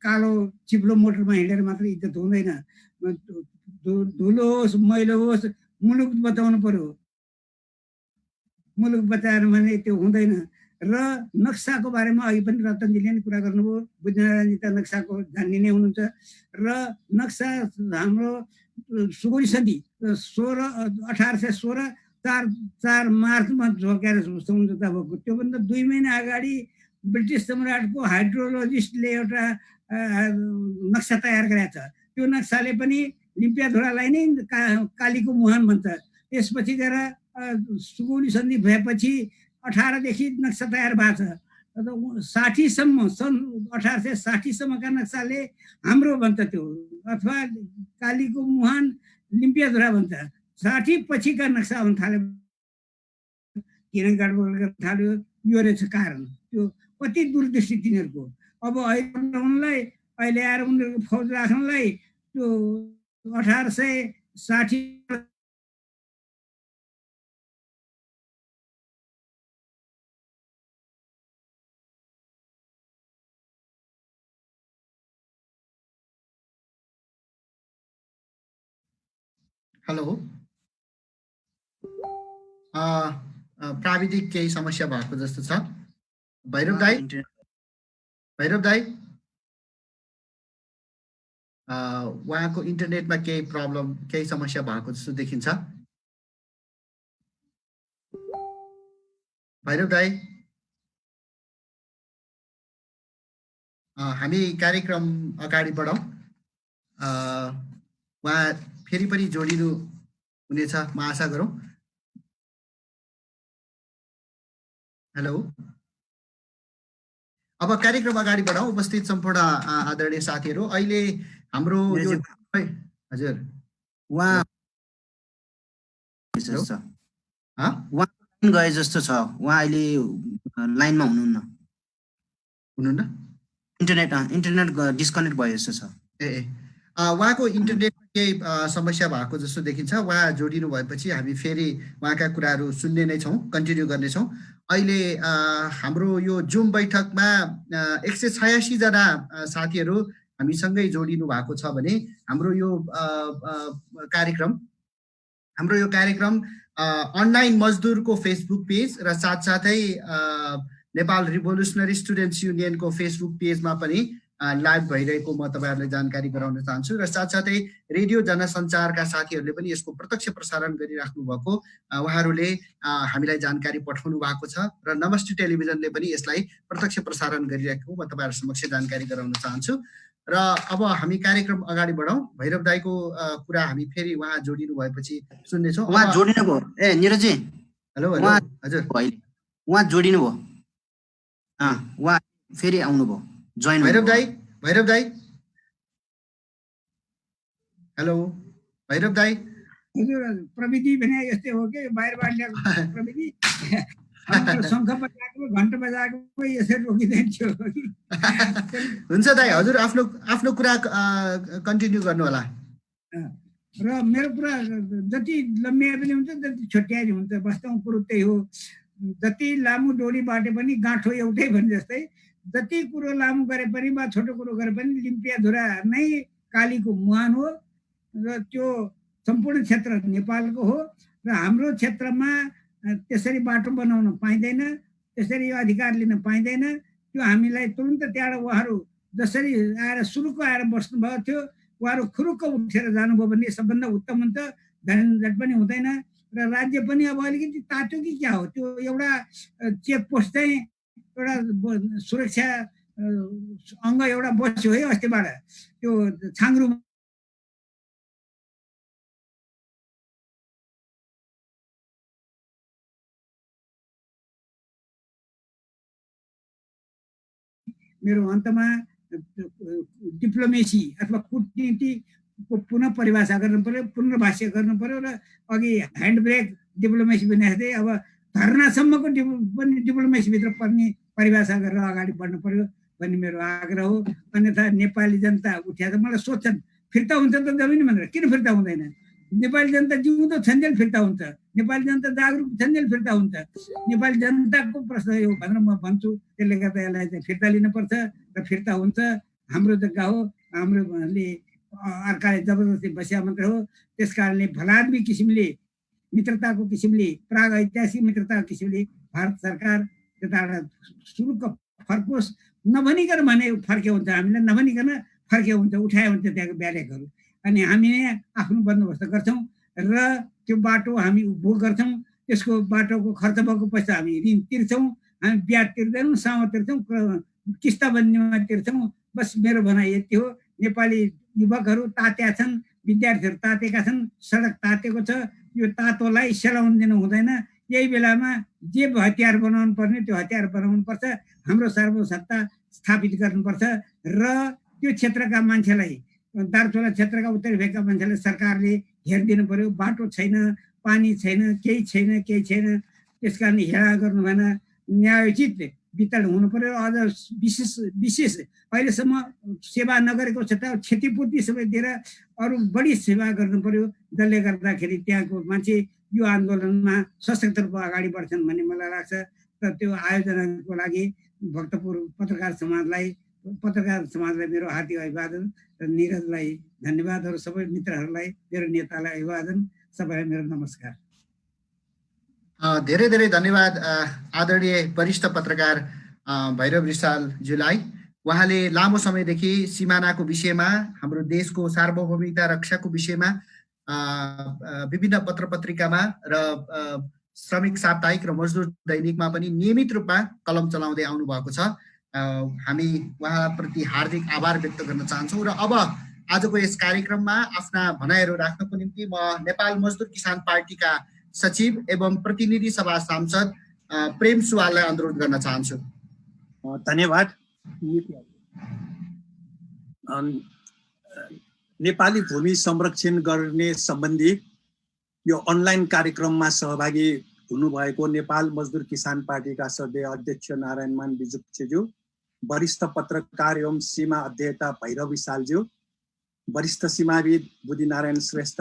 कालो चिप्लो मोटरमा हिँडेर मात्र इज्जत हुँदैन। धुलो होस् मैलो होस् मुलुक बचाउनु पर्यो। मुलुक बचाएर भने त्यो हुँदैन। र नक्साको बारेमा अघि पनि रतनजीले नै कुरा गर्नुभयो, बुझ्नारायणजी त नक्साको जान्ने नै हुनुहुन्छ। र नक्सा हाम्रो सुगौली सन्धि 1816 4 मार्चमा झोकेर सम्झौता भएको। त्योभन्दा 2 महिना अगाडि ब्रिटिस सम्राटको हाइड्रोलोजिस्टले एउटा नक्सा तयार गरेको छ। त्यो नक्साले पनि लिम्पियाधुरालाई नै कालीको मुहान भन्छ। त्यसपछि गएर सुगौली सन्धि भएपछि 18 देखि नक्सा तयार भएको छ। 60 सम्म सन् 1860 सम्मका नक्साले हाम्रो भन्छ त्यो, अथवा कालीको मुहान लिम्पियाधुरा भन्छ। 60 पछिका नक्सा हुन थाल्यो, किन गडबड गर्न थाल्यो, यो रहेछ कारण। त्यो कति दूरदृष्टि तिनीहरूको। अब अहिले आएर उनीहरूको फौज राख्नलाई त्यो 1860 हेलो प्राविधिक केही समस्या भएको जस्तो छ। भैरव दाई उहाँको इन्टरनेटमा केही प्रब्लम केही समस्या भएको जस्तो देखिन्छ। भैरव दाई हामी कार्यक्रम अगाडि बढौँ। उहाँ फेरि पनि जोडिनु हुनेछ म आशा गरौँ। हेलो, अब कार्यक्रम अगाडि बढाउँ। उपस्थित सम्पूर्ण आदरणीय साथीहरू, अहिले हाम्रो यो हजुर उहाँ हेलो? गए जस्तो छ, उहाँ अहिले लाइनमा हुनुहुन्न, इन्टरनेट डिस्कनेक्ट भयो जस्तो छ। उहाँको इन्टरनेटमा केही समस्या भएको जस्तो देखिन्छ। उहाँ जोडिनु भएपछि हामी फेरि उहाँका कुराहरू सुन्ने नै छौँ, कन्टिन्यू गर्नेछौँ। अहिले हाम्रो यो जुम बैठकमा 186 जना साथीहरू हामीसँगै जोडिनु भएको छ भने हाम्रो यो कार्यक्रम अनलाइन मजदुरको फेसबुक पेज र साथसाथै नेपाल रिभोल्युसनरी स्टुडेन्ट्स युनियनको फेसबुक पेजमा पनि लाइभ भइरहेको म तपाईँहरूलाई जानकारी गराउन चाहन्छु। र साथसाथै रेडियो जनसञ्चारका साथीहरूले पनि यसको प्रत्यक्ष प्रसारण गरिराख्नु भएको उहाँहरूले हामीलाई जानकारी पठाउनु भएको छ र नमस्ते टेलिभिजनले पनि यसलाई प्रत्यक्ष प्रसारण गरिरहेको म तपाईँहरू समक्ष जानकारी गराउन चाहन्छु। र अब हामी कार्यक्रम अगाडि बढाउँ। भैरव दाईको कुरा हामी फेरि उहाँ जोडिनु भएपछि सुन्नेछौँ। उहाँ जोडिनु भयो। निरजी, हेलो हेलो हजुर, उहाँ जोडिनु भयो, उहाँ फेरि आउनुभयो, जोइन भैरव दाई हेलो भैरव दाई। हजुर, प्रविधि भने यस्तै हो कि बाहिरबाट ल्याएको प्रविधि शङ्ख बजाएको घण्ट बजाएको यसरी रोकिँदैन थियो। हुन्छ दाई, हजुर आफ्नो कुरा कन्टिन्यू गर्नु होला। र मेरो कुरा जति लम्बिया पनि हुन्छ जति छोट्याए पनि हुन्छ, वास्तवमा कुरो त्यही हो। जति लामो डोरी बाटे पनि गाँठो एउटै भने जस्तै जति कुरो लामो गरे पनि वा छोटो कुरो गरे पनि लिम्पियाधुरा नै कालीको मुहान हो र त्यो सम्पूर्ण क्षेत्र नेपालको हो। र हाम्रो क्षेत्रमा त्यसरी बाटो बनाउन पाइँदैन, त्यसरी अधिकार लिन पाइँदैन। त्यो हामीलाई तुरुन्त त्यहाँबाट उहाँहरू जसरी आएर सुरुको आएर बस्नुभएको थियो, उहाँहरू खुरुक्क उठेर जानुभयो भने सबभन्दा उत्तम हुन्छ, झन्झट पनि हुँदैन। र राज्य पनि अब अलिकति तातो कि क्या हो, त्यो एउटा चेकपोस्ट चाहिँ एउटा सुरक्षा अङ्ग एउटा बस्यो है अस्तिबाट, त्यो छाङ्ग्रुमा मेरो अन्तमा डिप्लोमेसी अथवा कुटनीतिको पुनः परिभाषा गर्नु पर्यो, पुनर्भाष्य गर्नु पर्यो। र अघि ह्यान्ड ब्रेक डिप्लोमेसी पनि जस्तै अब धर्नासम्मको पनि डिप्लोमेसीभित्र पर्ने परिभाषा गरेर अगाडि बढ्नु पर्यो भन्ने मेरो आग्रह हो। अन्यथा नेपाली जनता उठ्या त मलाई सोध्छन् फिर्ता हुन्छ त जमिन भनेर, किन फिर्ता हुँदैन? नेपाली जनता जिउँदो छन्जेल फिर्ता हुन्छ, नेपाली जनता जागरुक छन्जेल फिर्ता हुन्छ। नेपाली जनताको प्रश्न यो भनेर म भन्छु। त्यसले गर्दा यसलाई चाहिँ फिर्ता लिनुपर्छ र फिर्ता हुन्छ। हाम्रो जग्गा हो, हाम्रोले अर्काले जबरजस्ती बस्या मात्रै हो। त्यस कारणले भलाद्मी किसिमले मित्रताको किसिमले प्राग ऐतिहासिक मित्रताको किसिमले भारत सरकार त्यताबाट सुरुको फर्कोस् नभनिकन भने फर्के हुन्छ, हामीलाई नभनिकन फर्के हुन्छ, उठाए हुन्छ त्यहाँको ब्यारेकहरू। अनि हामी आफ्नो बन्दोबस्त गर्छौँ र त्यो बाटो हामी उपभोग गर्छौँ। त्यसको बाटोको खर्च भएको पैसा हामी ऋण तिर्छौँ, हामी ब्याज तिर्दैनौँ, सामा तिर्छौँ, किस्ताबन्दीमा तिर्छौँ। बस मेरो भनाइ यति हो। नेपाली युवकहरू तात्या छन्, विद्यार्थीहरू तातेका छन्, सडक तातेको छ। यो तातोलाई सेलाउन दिनु हुँदैन। यही बेलामा जे हतियार बनाउनु पर्ने त्यो हतियार बनाउनु पर्छ। हाम्रो सार्वसत्ता स्थापित गर्नुपर्छ र त्यो क्षेत्रका मान्छेलाई, दार्चुला क्षेत्रका उत्तरी भेगका मान्छेलाई सरकारले हेरिदिनु पर्यो। बाटो छैन, पानी छैन, केही छैन। त्यस कारण हेला गर्नु भएन, न्यायोचित वितरण हुनु पर्यो। अझ विशेष अहिलेसम्म सेवा नगरेको क्षतिपूर्ति सबै दिएर अरू बढी सेवा गर्नु पर्यो, जसले गर्दाखेरि त्यहाँको मान्छे यो आन्दोलनमा सशक्त रूपमा अगाडि बढ्छन् भन्ने मलाई लाग्छ। र त्यो आयोजनाको लागि भक्तपुर पत्रकार समाजलाई मेरो हार्दिक अभिवादन र निरजलाई धन्यवाद। अरू सबै मित्रहरूलाई, मेरो नेतालाई अभिवादन। सबैलाई मेरो नमस्कार। धेरै धेरै धन्यवाद आदरणीय वरिष्ठ पत्रकार भैरव रिसालज्यूलाई। उहाँले लामो समयदेखि सिमानाको विषयमा, हाम्रो देशको सार्वभौमिकता रक्षाको विषयमा विभिन्न पत्र पत्रिकामा र श्रमिक साप्ताहिक र मजदुर दैनिकमा पनि नियमित रूपमा कलम चलाउँदै आउनु भएको छ। हामी उहाँप्रति हार्दिक आभार व्यक्त गर्न चाहन्छौँ। र अब आजको यस कार्यक्रममा आफ्ना भनाइहरू राख्नको निम्ति म नेपाल मजदुर किसान पार्टीका सचिव एवं प्रतिनिधि सभा सांसद प्रेम सुवाललाई अनुरोध गर्न चाहन्छु। धन्यवाद। नेपाली भूमि संरक्षण गर्ने सम्बन्धी यो अनलाइन कार्यक्रममा सहभागी हुनुभएको नेपाल मजदुर किसान पार्टीका सदस्य अध्यक्ष नारायणमान बिजुक्छेज्यू, वरिष्ठ पत्रकार एवं सीमा अध्येता भैरव विशालज्यू, वरिष्ठ सीमाविद बुद्धिनारायण श्रेष्ठ,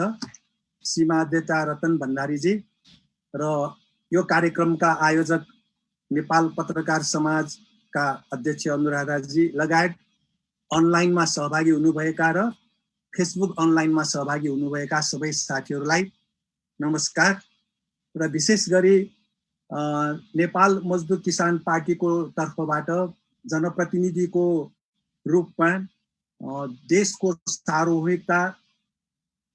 सीमा अध्येता रतन भण्डारीजी र यो कार्यक्रमका आयोजक नेपाल पत्रकार समाजका अध्यक्ष अनुराधाजी लगायत अनलाइनमा सहभागी हुनुभएका र फेसबुक अनलाइनमा सहभागी हुनुभएका सबै साथीहरूलाई नमस्कार। र विशेष गरी नेपाल मजदुर किसान पार्टीको तर्फबाट जनप्रतिनिधिको रूपमा देशको सार्वभौमिकता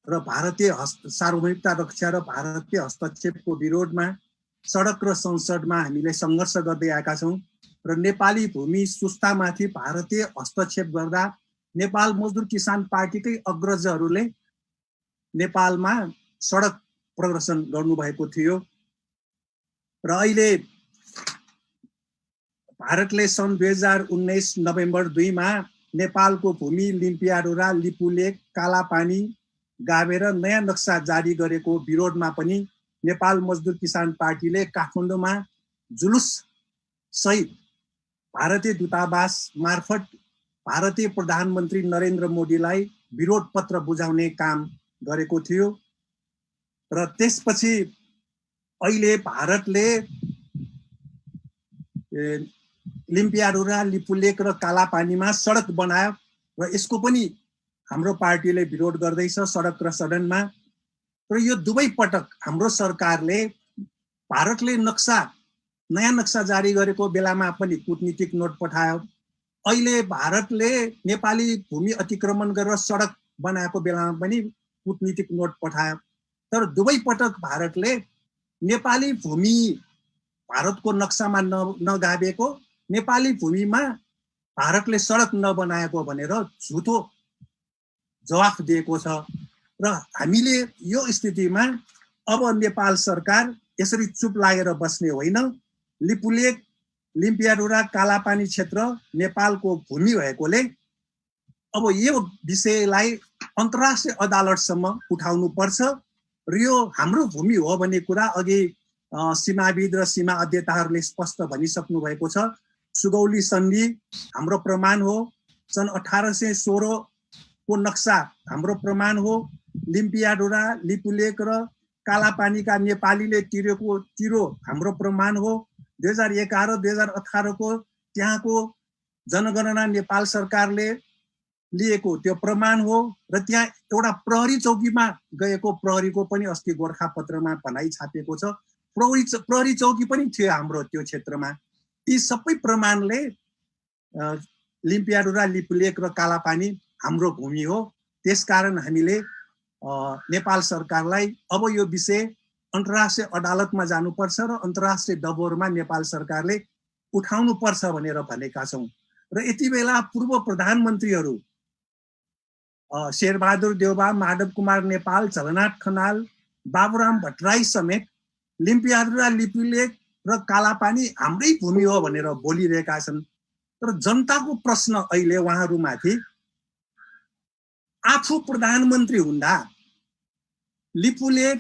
र भारतीय सार्वभौमिकता रक्षा र भारतीय हस्तक्षेपको विरोधमा सडक र संसदमा हामीले सङ्घर्ष गर्दै आएका छौँ र नेपाली भूमि सुस्तामाथि भारतीय हस्तक्षेप गर्दा नेपाल मजदुर किसान पार्टीकै अग्रजहरूले नेपालमा सडक प्रदर्शन गर्नुभएको थियो र अहिले भारतले सन् 2019 नोभेम्बर 2 मा नेपालको भूमि लिम्पियाडोरा, लिपुलेक, कालापानी गाभेर नयाँ नक्सा जारी गरेको विरोधमा पनि नेपाल मजदुर किसान पार्टीले काठमाडौँमा जुलुस सहित भारतीय दूतावास मार्फत भारतीय प्रधानमन्त्री नरेन्द्र मोदीलाई विरोध पत्र बुझाउने काम गरेको थियो र त्यसपछि अहिले भारतले लिम्पियाडोरा, लिपुलेक र कालापानीमा सडक बनायो र यसको पनि हाम्रो पार्टीले विरोध गर्दैछ सडक र सदनमा। र यो दुवै पटक हाम्रो सरकारले भारतले नयाँ नक्सा जारी गरेको बेलामा पनि कूटनीतिक नोट पठायो। अहिले भारतले नेपाली भूमि अतिक्रमण गरेर सडक बनाएको बेलामा पनि कूटनीतिक नोट पठायो। तर दुवै पटक भारतले नेपाली भूमि भारतको नक्सामा नगाभेको, नेपाली भूमिमा भारतले सडक नबनाएको भनेर झुटो जवाफ दिएको छ। र हामीले यो स्थितिमा अब नेपाल सरकार यसरी चुप लागेर बस्ने होइन। लिपुलेक, लिम्पियाडोरा, कालापानी क्षेत्र नेपालको भूमि भएकोले अब यो विषयलाई अन्तर्राष्ट्रिय अदालतसम्म उठाउनु पर्छ र यो हाम्रो भूमि हो भन्ने कुरा अघि सीमाविद र सीमा अध्येताहरूले स्पष्ट भनिसक्नु भएको छ। सुगौली सन्धि हाम्रो प्रमाण हो, सन् 1816 को नक्सा हाम्रो प्रमाण हो, लिम्पियाडोरा, लिपुलेक र कालापानीका नेपालीले तिरो हाम्रो प्रमाण हो, 2011-2018 को त्यहाँको जनगणना नेपाल सरकारले लिएको त्यो प्रमाण हो र त्यहाँ एउटा प्रहरी चौकीमा गएको प्रहरीको पनि अस्ति गोरखापत्रमा भनाइ छापिएको छ। प्रहरी चौकी पनि थियो हाम्रो त्यो क्षेत्रमा। ती सबै प्रमाणले लिम्पियाडोरा, लिपुलेक र कालापानी हाम्रो भूमि हो। त्यसकारण हामीले नेपाल सरकारलाई अब यो विषय अन्तर्राष्ट्रिय अदालतमा जानुपर्छ र अन्तर्राष्ट्रिय दबाउमा नेपाल सरकारले उठाउनु पर्छ भनेर भनेका छौँ। र यति बेला पूर्व प्रधानमन्त्रीहरू शेरबहादुर देउबा, माधव कुमार नेपाल, झलनाथ खनाल, बाबुराम भट्टराई समेत लिम्पियाडोरा, लिपुलेक र कालापानी हाम्रै भूमि हो भनेर बोलिरहेका छन्। तर जनताको प्रश्न अहिले उहाँहरूमाथि, आफू प्रधानमन्त्री हुँदा लिपुलेक,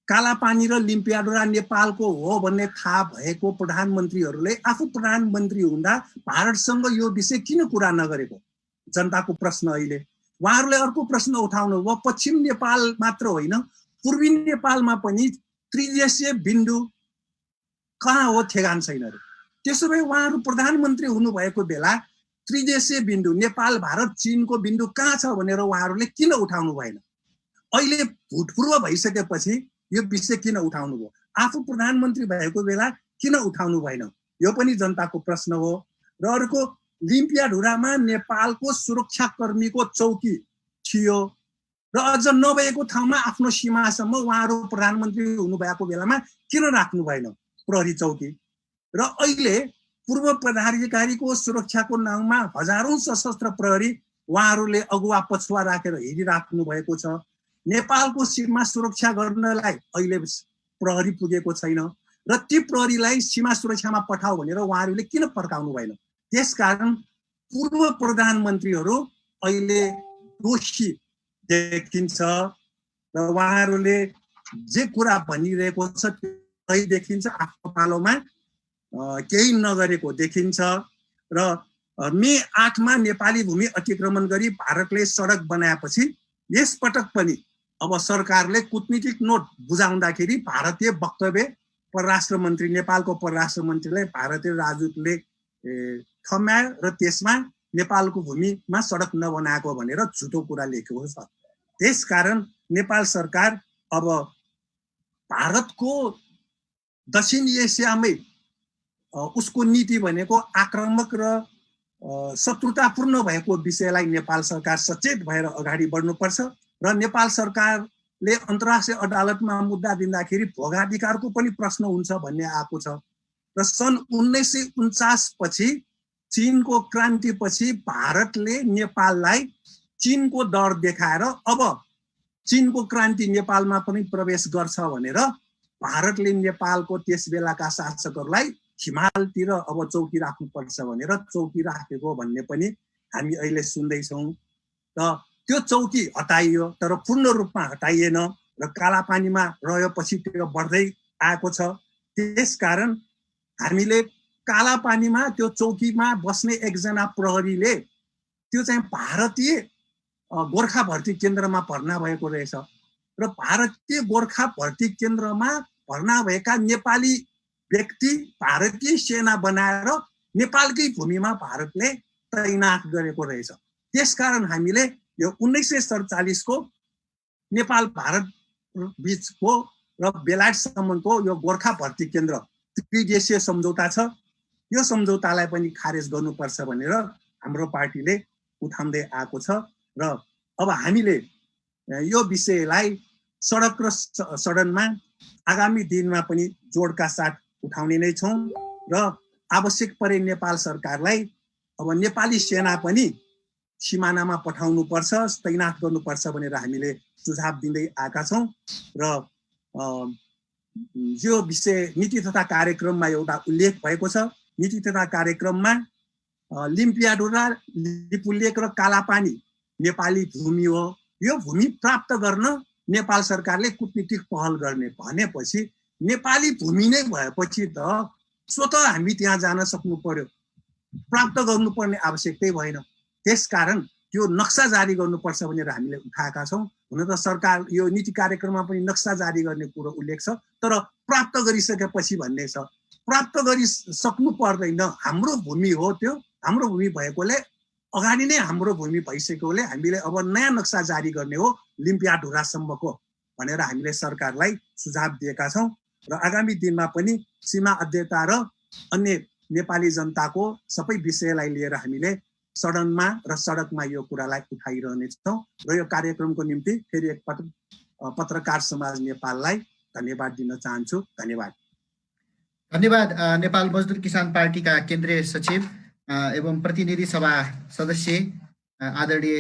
कालापानी र लिम्पियाडोरा नेपालको हो भन्ने थाहा भएको प्रधानमन्त्रीहरूले आफू प्रधानमन्त्री हुँदा भारतसँग यो विषय किन कुरा नगरेको जनताको प्रश्न अहिले। उहाँहरूले अर्को प्रश्न उठाउनु भयो, पश्चिम नेपाल मात्र होइन पूर्वी नेपालमा पनि त्रिदेशीय बिन्दु कहाँ हो ठेगान छैन रे। त्यसो भए उहाँहरू प्रधानमन्त्री हुनुभएको बेला त्रिदेशीय बिन्दु नेपाल, भारत, चीनको बिन्दु कहाँ छ भनेर उहाँहरूले किन उठाउनु भएन? अहिले भूतपूर्व भइसकेपछि यो विषय किन उठाउनु भयो? आफू प्रधानमन्त्री भएको बेला किन उठाउनु भएन? यो पनि जनताको प्रश्न हो। र अर्को, लिम्पियाडोरामा नेपालको सुरक्षाकर्मीको चौकी थियो र अझ नभएको ठाउँमा आफ्नो सीमासम्म उहाँहरू प्रधानमन्त्री हुनुभएको बेलामा किन राख्नु भएन प्रहरी चौकी? र अहिले पूर्व पदाधिकारीको सुरक्षाको नाउँमा हजारौं सशस्त्र प्रहरी उहाँहरूले अगुवा पछुवा राखेर हिँडिराख्नु भएको छ। नेपालको सीमा सुरक्षा गर्नलाई अहिले प्रहरी पुगेको छैन र ती प्रहरीलाई सीमा सुरक्षामा पठाऊ भनेर उहाँहरूले किन फर्काउनु भएन? त्यसकारण पूर्व प्रधानमन्त्रीहरू अहिले दोषी देखिन्छ र उहाँहरूले जे कुरा भनिरहेको छ त्यही देखिन्छ, आफ्नो पालोमा केही नगरेको देखिन्छ। र मे 8 मा नेपाली भूमि अतिक्रमण गरी भारतले सडक बनाएपछि यसपटक पनि अब सरकारले कूटनीतिक नोट बुझाउँदाखेरि भारतीय वक्तव्य परराष्ट्र मन्त्री, नेपालको परराष्ट्र मन्त्रीलाई भारतीय राजदूतले थम्यायो र त्यसमा नेपालको भूमिमा सडक नबनाएको भनेर झुटो कुरा लेखेको छ। त्यसकारण नेपाल सरकार अब भारतको दक्षिण एसियामै उसको नीति भनेको आक्रामक र शत्रुतापूर्ण भएको विषयलाई नेपाल सरकार सचेत भएर अगाडि बढ्नुपर्छ र नेपाल सरकारले अन्तर्राष्ट्रिय अदालतमा मुद्दा दिँदाखेरि भोगाधिकारको पनि प्रश्न हुन्छ भन्ने आएको छ। र सन् 1949 पछि चीनको क्रान्तिपछि भारतले नेपाललाई चीनको डर देखाएर अब चीनको क्रान्ति नेपालमा पनि प्रवेश गर्छ भनेर भारतले नेपालको त्यस बेलाका शासकहरूलाई हिमालतिर अब चौकी राख्नुपर्छ भनेर चौकी राखेको भन्ने पनि हामी अहिले सुन्दैछौँ। र त्यो चौकी हटाइयो तर पूर्ण रूपमा हटाइएन र कालापानीमा रहेपछि त्यो बढ्दै आएको छ। त्यसकारण हामीले कालापानीमा त्यो चौकीमा बस्ने एकजना प्रहरीले त्यो चाहिँ भारतीय गोर्खा भर्ती केन्द्रमा भर्ना भएको रहेछ र भारतीय गोर्खा भर्ती केन्द्रमा भर्ना भएका नेपाली व्यक्ति भारतीय सेना बनाएर नेपालकै भूमिमा भारतले तैनात गरेको रहेछ। त्यसकारण हामीले यो 1947 को नेपाल भारत बीचको र बेलायतसम्मको यो गोर्खा भर्ती केन्द्र त्रिदेशीय सम्झौता छ, यो सम्झौतालाई पनि खारेज गर्नुपर्छ भनेर हाम्रो पार्टीले उठाउँदै आएको छ। र अब हामीले यो विषयलाई सडक र सदनमा आगामी दिनमा पनि जोडका साथ उठाउने नै छौँ र आवश्यक परे नेपाल सरकारलाई अब नेपाली सेना पनि सिमानामा पठाउनुपर्छ, तैनात गर्नुपर्छ भनेर हामीले सुझाव दिँदै आएका छौँ। र यो विषय नीति तथा कार्यक्रममा एउटा उल्लेख भएको छ। नीति तथा कार्यक्रममा लिम्पियाडुरा, लिपुलेक र कालापानी नेपाली भूमि हो। यो भूमि प्राप्त गर्न नेपाल सरकारले कूटनीतिक पहल गर्ने भनेपछि नेपाली भूमि नै भएपछि त स्वतः हामी त्यहाँ जान सक्नु पर्यो, प्राप्त गर्नुपर्ने आवश्यकतै भएन। त्यसकारण त्यो नक्सा जारी गर्नुपर्छ भनेर हामीले उठाएका छौँ। हुन त सरकार यो नीति कार्यक्रममा पनि नक्सा जारी गर्ने कुरो उल्लेख छ, तर प्राप्त गरिसकेपछि भन्ने छ। प्राप्त गरिसक्नु पर्दैन, हाम्रो भूमि हो त्यो, हाम्रो भूमि भएकोले अगाडि नै हाम्रो भूमि भइसकेकोले हामीले अब नयाँ नक्सा जारी गर्ने हो लिम्पियाढुरासम्मको भनेर हामीले सरकारलाई सुझाव दिएका छौँ। र आगामी दिनमा पनि सीमा अध्ययता र अन्य नेपाली जनताको सबै विषयलाई लिएर हामीले सदनमा र सडकमा यो कुरालाई उठाइरहनेछौँ। र यो कार्यक्रमको निम्ति फेरि एकपटक पत्रकार समाज नेपाललाई धन्यवाद दिन चाहन्छु। धन्यवाद। धन्यवाद नेपाल मजदुर किसान पार्टीका केन्द्रीय सचिव एवं प्रतिनिधि सभा सदस्य आदरणीय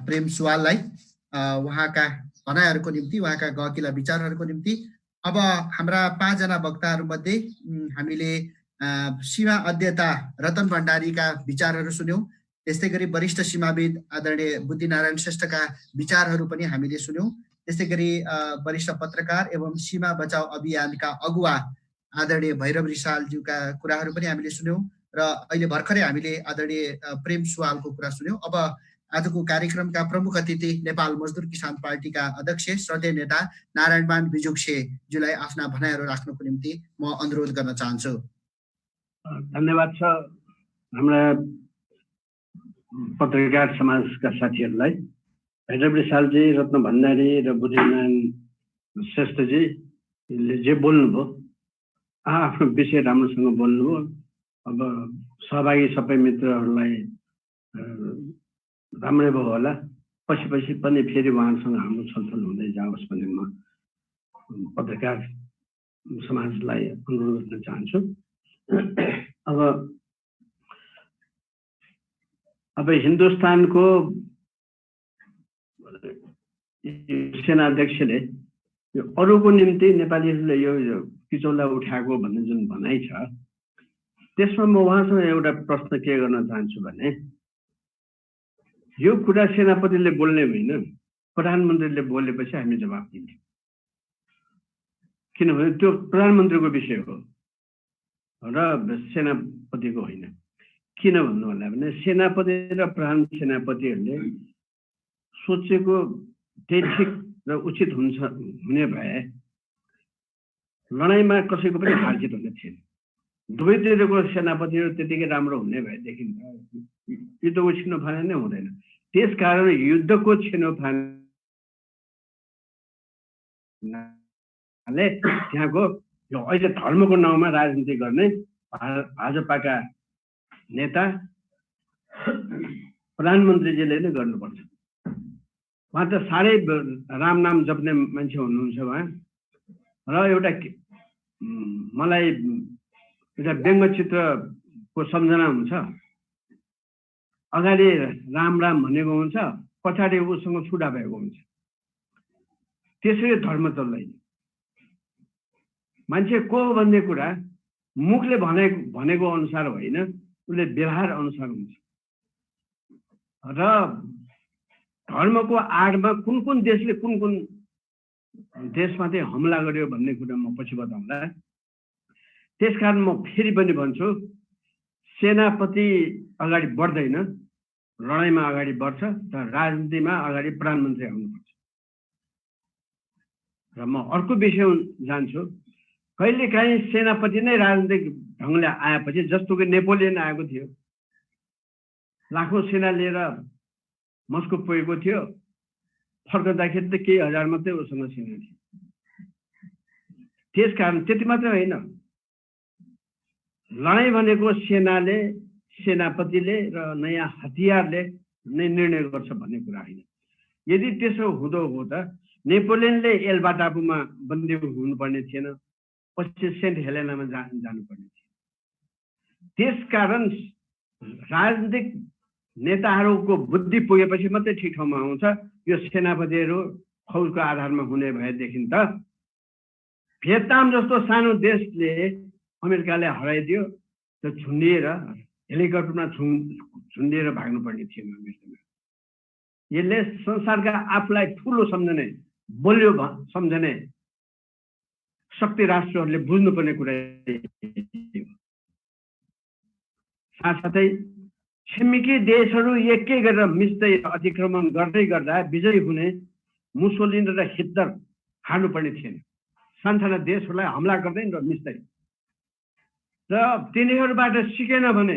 प्रेम सुवाललाई उहाँका भनाइहरूको निम्ति, उहाँका गहकिला विचारहरूको निम्ति। अब हाम्रा 5 जना वक्ताहरूमध्ये हामीले सीमा अध्येता रतन भण्डारीका विचारहरू सुन्यौँ। त्यस्तै गरी वरिष्ठ सीमाविद आदरणीय बुद्धिनारायण श्रेष्ठका विचारहरू पनि हामीले सुन्यौँ। त्यस्तै गरी वरिष्ठ पत्रकार एवं सीमा बचाउ अभियानका अगुवा आदरणीय भैरव रिसालज्यूका कुराहरू पनि हामीले सुन्यौँ र अहिले भर्खरै हामीले आदरणीय प्रेम सुवालको कुरा सुन्यौँ। अब आजको कार्यक्रमका प्रमुख अतिथि नेपाल मजदुर किसान पार्टीका अध्यक्ष श्रद्धेय नेता नारायणमान बिजुक्सेज्यूलाई आफ्ना भनाइहरू राख्नको निम्ति म अनुरोध गर्न चाहन्छु। धन्यवाद छ हाम्रा पत्रकार समाजका साथीहरूलाई। भैरव रिसालजी, रत्न भण्डारी र बुद्धिनारायण श्रेष्ठजीले जे बोल्नुभयो, आफ्नो विषय राम्रोसँग बोल्नुभयो। अब सहभागी सबै मित्रहरूलाई राम्रै भयो होला। पछि पनि फेरि उहाँहरूसँग हाम्रो छलफल हुँदै जाओस् भन्ने म पत्रकार समाजलाई अनुरोध गर्न चाहन्छु। अब अब हिन्दुस्तानको सेना अध्यक्षले यो अरूको निम्ति नेपालीहरूले यो किचौला उठाएको भन्ने जुन भनाइ छ, त्यसमा म उहाँसँग एउटा प्रश्न के गर्न चाहन्छु भने यो कुरा सेनापतिले बोल्ने होइन, प्रधानमन्त्रीले बोलेपछि हामी जवाफ दिन्छौँ। किनभने त्यो प्रधानमन्त्रीको विषय हो र सेनापतिको होइन। किन भन्नु होला भने सेनापति र प्रधान सेनापतिहरूले सोचेको त्यही ठिक र उचित हुने भए लडाइँमा कसैको पनि हार जित हुने थिएन। दुवैतिरको सेनापतिहरू त्यतिकै राम्रो हुने भएदेखि युद्धको छिनोफानो नै हुँदैन। त्यसकारण युद्धको छिनोफानोले त्यहाँको यो अहिले धर्मको नाउँमा राजनीति गर्ने भाजपाका नेता प्रधानमन्त्रीजीले नै गर्नुपर्छ। उहाँ त साह्रै राम नाम जप्ने मान्छे हुनुहुन्छ उहाँ। र एउटा मलाई एउटा व्यङ्गचित्रको सम्झना हुन्छ, अगाडि राम राम भनेको हुन्छ, पछाडि उसँग छुटा भएको हुन्छ। त्यसरी धर्म चल्दैन। मान्छे को भन्ने कुरा मुखले भनेको अनुसार होइन, उसले व्यवहार अनुसार हुन्छ। र धर्मको आडमा कुन कुन देशले कुन कुन देशमाथि हमला गर्यो भन्ने कुरा म पछि बताउँला। त्यसकारण म फेरि पनि भन्छु, सेनापति अगाडि बढ्दैन, लडाइँमा अगाडि बढ्छ, तर राजनीतिमा अगाडि प्रधानमन्त्री आउनुपर्छ। र म अर्को विषय जान्छु, कहिलेकाहीँ सेनापति नै राजनीतिक ढङ्गले आएपछि, जस्तो कि नेपोलियन आएको थियो, लाखौँ सेना लिएर मस्को पुगेको थियो, फर्कँदाखेरि त केही हजार मात्रै उसँग सेना थियो। त्यसकारण त्यति मात्रै होइन, लडाइँ भनेको सेनाले, सेनापतिले र नयाँ हतियारले नै निर्णय गर्छ भन्ने कुरा होइन। यदि त्यसो हुँदो हो त नेपोलियनले एल्बा टापुमा बन्दी हुनुपर्ने थिएन, पछि सेन्ट हेलेनामा जानुपर्ने थियो। त्यसकारण राजनीतिक नेताहरूको बुद्धि पुगेपछि मात्रै ठिक ठाउँमा आउँछ। यो सेनापतिहरू फौजको आधारमा हुने भएदेखि त भियतनाम जस्तो सानो देशले अमेरिकाले हराइदियो, त्यो झुन्डिएर हेलिकप्टरमा झुन्डिएर भाग्नुपर्ने थिएन अमेरिकामा। यसले संसारका आफूलाई ठुलो सम्झने, बलियो सम्झने शक्ति राष्ट्रहरूले बुझ्नुपर्ने कुरा साथसाथै छिमेकी देशहरू एकै गरेर मिच्दै अतिक्रमण गर्दै गर्दा विजयी हुने मुसोलिनी र हिटलर हार्नुपर्ने थिएन। सानसाना देशहरूलाई हमला गर्दै र मिच्दै, र तिनीहरूबाट सिकेन भने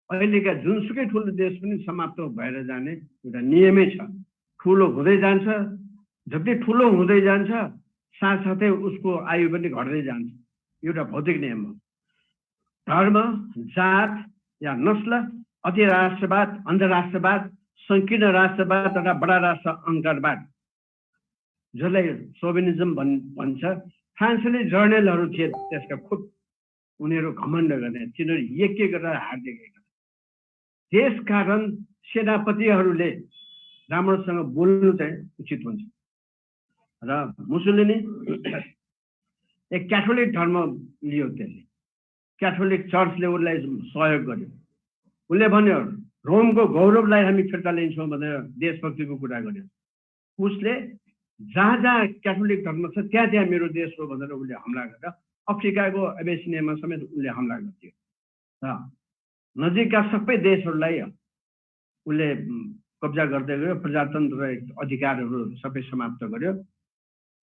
अहिलेका जुनसुकै ठुलो देश पनि समाप्त भएर जाने एउटा नियमै छ। ठुलो हुँदै जान्छ, जति ठुलो हुँदै जान्छ साथसाथै उसको आयु पनि घट्दै जान्छ। एउटा भौतिक नियम हो। धर्म, जात या नस्ल, अति राष्ट्रवाद, अन्तर्राष्ट्रवाद, सङ्कीर्ण राष्ट्रवाद तथा बडा राष्ट्र अहङ्कारवाद, जसलाई सोभिनिजम भन्छ, फ्रान्सेली जर्नलहरू थिए त्यसका खुब। उनीहरू घमण्ड गर्ने, तिनीहरू एक गरेर हार देखेका। त्यसकारण सेनापतिहरूले राम्रोसँग बोल्नु चाहिँ उचित हुन्छ। र मुसोलिनी एक क्याथोलिक धर्म लियो, त्यसले क्याथोलिक चर्चले उसलाई सहयोग गर्यो। उसले भन्यो रोमको गौरवलाई हामी फिर्ता लिन्छौँ भनेर देशभक्तिको कुरा गर्यो। उसले जहाँ जहाँ क्याथोलिक धर्म छ त्यहाँ त्यहाँ मेरो देश हो भनेर उसले हमला गरेर अफ्रिकाको एबेसिनियामा समेत उसले हमला गर्थ्यो। र नजिकका सबै देशहरूलाई उसले कब्जा गर्दै गयो, प्रजातन्त्र अधिकारहरू सबै समाप्त गर्यो।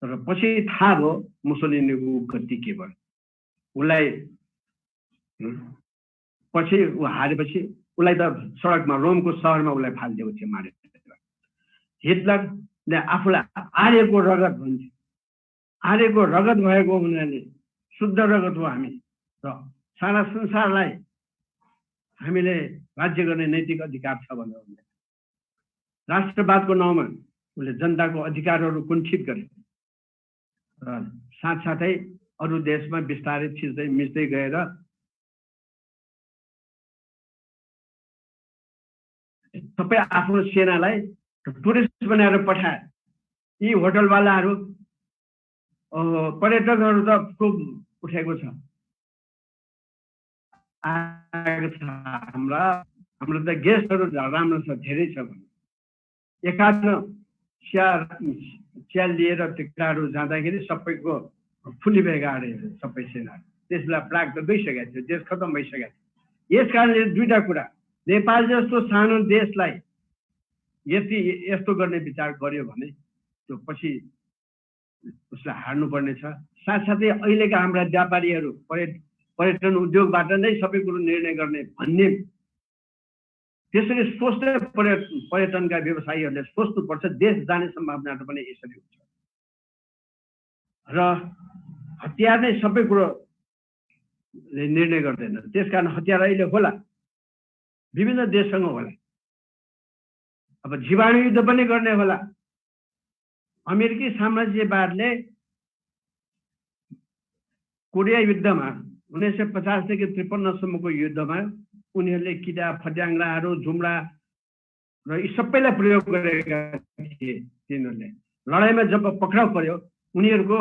तर पछि थाहा भयो मुसोलिनीको गति के भयो। उसलाई पछि ऊ हारेपछि उसलाई त सडकमा, रोमको सहरमा उसलाई फालिदिएको थियो, मारेर। हिटलरले आफूलाई आर्यको रगत भन्छ। आर्यको रगत भएको हुनाले शुद्ध रगत हो हामी, र सारा संसारलाई हामीले राज्य गर्ने नैतिक अधिकार छ भनेर उसले राष्ट्रवादको नाउँमा उसले जनताको अधिकारहरू कुण्ठित गरे। र साथसाथै अरू देशमा बिस्तारै छिर्दै मिच्दै गएर सबै आफ्नो सेनालाई टुरिस्ट बनाएर पठाए। यी होटलवालाहरू पर्यटकहरू त खुब उठेको छ, आएको छ। हाम्रो त गेस्टहरू राम्रो छ, धेरै छ। एकान्न चिया लिएर त्यो केटाहरू जाँदाखेरि सबैको फुलिभएका अरे सबै सेना। त्यस बेला प्राग त गइसकेको थियो, देश खतम भइसकेको थियो। यस कारणले दुईटा कुरा, नेपाल जस्तो सानो देशलाई यस्तो गर्ने विचार गर्यो भने त्यो पछि उसलाई हार्नुपर्ने छ। साथसाथै अहिलेका हाम्रा व्यापारीहरू पर्यटन उद्योगबाट नै सबै कुरो निर्णय गर्ने भन्ने त्यसरी सोच्ने पर्यटनका व्यवसायीहरूले सोच्नुपर्छ। देश जाने सम्भावना पनि यसरी हुन्छ र हतियार नै सबै कुरो निर्णय गर्दैन। त्यसकारण हतियार अहिले होला, विभिन्न देशसँग होला। अब जीवाणु युद्ध पनि गर्ने होला। अमेरिकी साम्राज्यवादले कोरिया युद्धमा 1950 देखि 53 सम्मको युद्धमा उनीहरूले किरा फट्याङ्ग्राहरू जुम्रा र यी सबैलाई प्रयोग गरेका थिए। तिनीहरूले लडाइँमा जब पक्राउ पर्यो उनीहरूको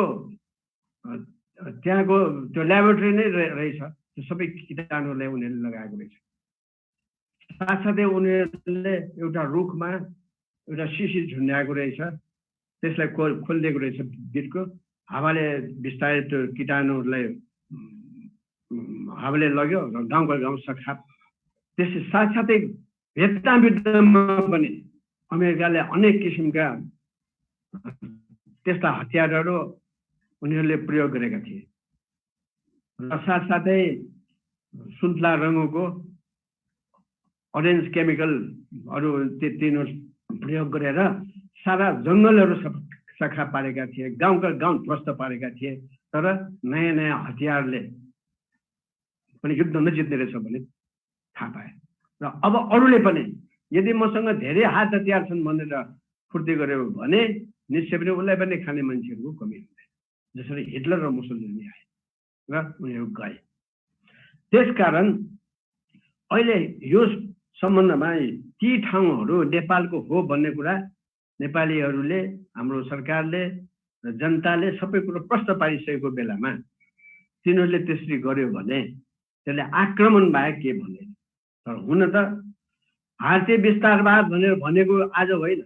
त्यहाँको त्यो ल्याबोरेटरी नै रहेछ, त्यो सबै किटाणुलाई उनीहरूले लगाएको रहेछ। साथसाथै उनीहरूले एउटा रुखमा एउटा सिसी झुन्ड्याएको रहेछ, त्यसलाई खोलिदिएको रहेछ बिटको। हावाले बिस्तारै त्यो किटाणुहरूलाई हावाले लग्यो र गाउँको गाउँ सखा। त्यस साथसाथै भियतनाम युद्धमा पनि अमेरिकाले अनेक किसिमका त्यस्ता हतियारहरू उनीहरूले प्रयोग गरेका थिए र साथसाथै सुन्तला रङको अरेन्ज केमिकलहरू तिनीहरू प्रयोग गरेर सारा जङ्गलहरू सखा पारेका थिए, गाउँका गाउँ ध्वस्त पारेका थिए। तर नयाँ नयाँ हतियारले पनि युद्ध नजित्ने रहेछ भने थाहा पाए र अब अरूले पनि यदि मसँग धेरै हात हतियार छन् भनेर फुर्ती गर्यो भने निश्चय पनि उसलाई पनि खाने मान्छेहरूको कमी हुँदैन। जसरी हिटलर र मुसोलिनी आए र उनीहरू गए। त्यसकारण अहिले यो सम्बन्धमा ती ठाउँहरू नेपालको हो भन्ने कुरा नेपालीहरूले, हाम्रो सरकारले र जनताले सबै कुरो प्रश्न पारिसकेको बेलामा तिनीहरूले त्यसरी गर्यो भने त्यसले आक्रमण बाहेक के भन्दैन। तर हुन त भारतीय विस्तारवाद भनेर भनेको आज होइन,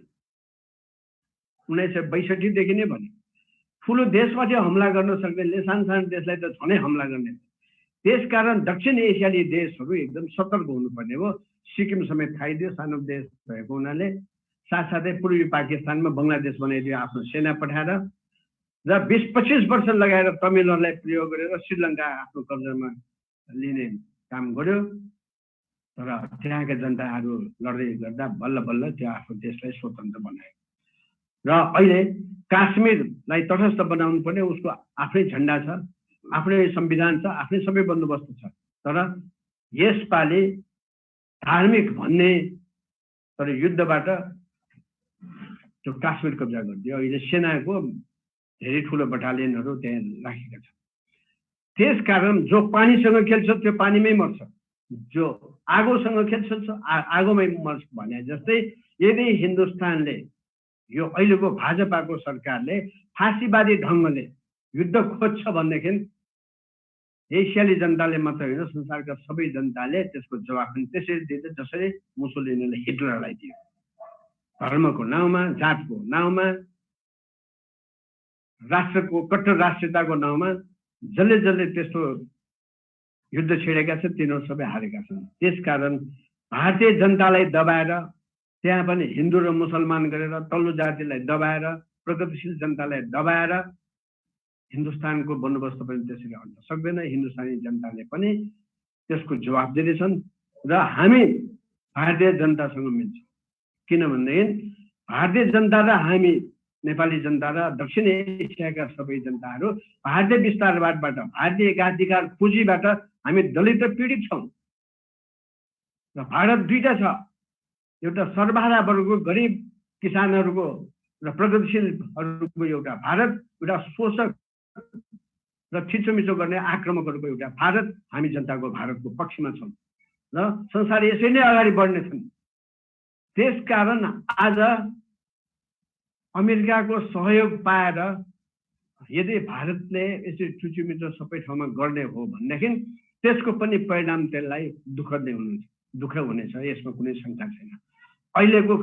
1962 देखि नै भने। ठुलो देशमाथि हमला गर्न सक्दैनले, सानो देशलाई त झनै हमला गर्ने। त्यसकारण दक्षिण एसियाली देशहरू एकदम सतर्क हुनुपर्ने हो। सिक्किम समेत खाइदियो, सानो देश भएको हुनाले। साथसाथै पूर्वी पाकिस्तानमा बङ्गलादेश बनाइदियो आफ्नो सेना पठाएर र 20-25 वर्ष लगाएर तमिलहरूलाई प्रयोग गरेर श्रीलङ्का आफ्नो कब्जामा लिने काम गर्यो। तर त्यहाँका जनताहरू लड्दै गर्दा बल्ल बल्ल त्यो आफ्नो देशलाई स्वतन्त्र बनायो र अहिले काश्मीरलाई तटस्थ बनाउनु पर्ने उसको आफ्नै झन्डा छ, आफ्नै संविधान छ, आफ्नै सबै बन्दोबस्त छ। तर यसपालि धार्मिक भन्ने तर युद्धबाट त्यो काश्मीर कब्जा गरिदियो। अहिले सेनाको धेरै ठुलो बटालियनहरू त्यहाँ राखेका छन्। त्यसकारण जो पानीसँग खेल्छ त्यो पानीमै मर्छ, जो आगोसँग खेल्छ आगोमै मर्छ भने जस्तै यदि हिन्दुस्तानले यो अहिलेको भाजपाको सरकारले फाँसीवादी ढङ्गले युद्ध खोज्छ भनेदेखि एसियाली जनताले मात्र होइन, संसारका सबै जनताले त्यसको जवाफ पनि त्यसरी दिन्छ जसरी मुसोलिनीले हिटलरलाई दियो। धर्मको नाउँमा, जातको नाउँमा, राष्ट्रको कट्टर राष्ट्रियताको नाउँमा जसले जसले त्यस्तो युद्ध छेडेका छन् तिनीहरू सबै हारेका छन्। त्यसकारण भारतीय जनतालाई दबाएर, त्यहाँ पनि हिन्दू र मुसलमान गरेर तल्लो जातिलाई दबाएर, प्रगतिशील जनतालाई दबाएर हिन्दुस्तानको बन्दोबस्त पनि त्यसरी गर्न सक्दैन। हिन्दुस्तानी जनताले पनि त्यसको जवाब दिनेछन् र हामी भारतीय जनतासँग मिल्छौँ। किनभनेदेखि भारतीय जनता र हामी नेपाली जनता र दक्षिण एसियाका सबै जनताहरू भारतीय विस्तारवादबाट, भारतीय एकाधिकार पुँजीबाट हामी दलित र पीडित छौँ। र भारत दुईटा छ, एउटा सर्वहारा वर्गको गरिब किसानहरूको र प्रगतिशीलहरूको एउटा भारत, एउटा शोषक र थिचोमिचो गर्ने आक्रमकहरूको एउटा भारत। हामी जनताको भारतको पक्षमा छौँ र संसार यसै नै अगाडि बढ्नेछन्। त्यसकारण आज अमेरिकाको सहयोग पाएर यदि भारतले यसरी चुचुमिचो सबै ठाउँमा गर्ने हो भनेदेखि त्यसको पनि परिणाम त्यसलाई दुःख हुनेछ, यसमा कुनै शङ्का छैन। अहिलेको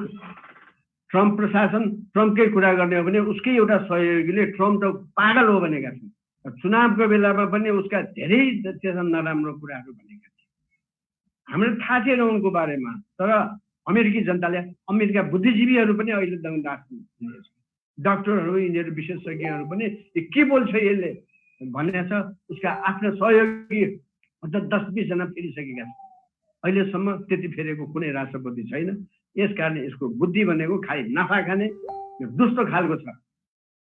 ट्रम्प प्रशासन ट्रम्पकै कुरा गर्ने हो भने उसकै एउटा सहयोगीले ट्रम्प त पागल हो भनेका छन्। चुनावको बेलामा पनि उसका धेरै त्यस्ता नराम्रो कुराहरू भनेका थिए। हामीलाई थाहा थिएन उनको बारेमा, तर अमेरिकी जनताले, अमेरिका बुद्धिजीवीहरू पनि अहिले दङ्गदास हुनेछ, डाक्टरहरू, यिनीहरू विशेषज्ञहरू पनि के बोल्छ यसले भनेको छ। उसका आफ्ना सहयोगी 10-20 जना फेरिसकेका छन्। अहिलेसम्म त्यति फेरेको कुनै राष्ट्रपति छैन। यसकारण यसको बुद्धि भनेको खालि नाफा खाने दुष्ट खालको छ।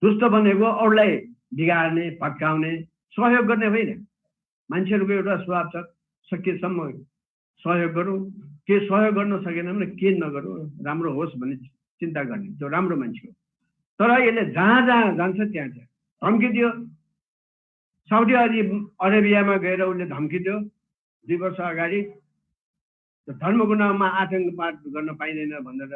दुष्ट भनेको अरूलाई बिगार्ने, भत्काउने, सहयोग गर्ने होइन। मान्छेहरूको एउटा स्वभाव छ, सकेसम्म सहयोग गरौँ, के सहयोग गर्न सकेन भने के नगरौँ, राम्रो होस् भन्ने चिन्ता गर्ने, त्यो राम्रो मान्छे हो। तर यसले जहाँ जहाँ जान्छ त्यहाँ त्यहाँ धम्की दियो। साउदी अरेबियामा गएर उसले धम्की दियो 2 वर्ष अगाडि, धर्मको नाममा आतङ्कवाद गर्न पाइँदैन भनेर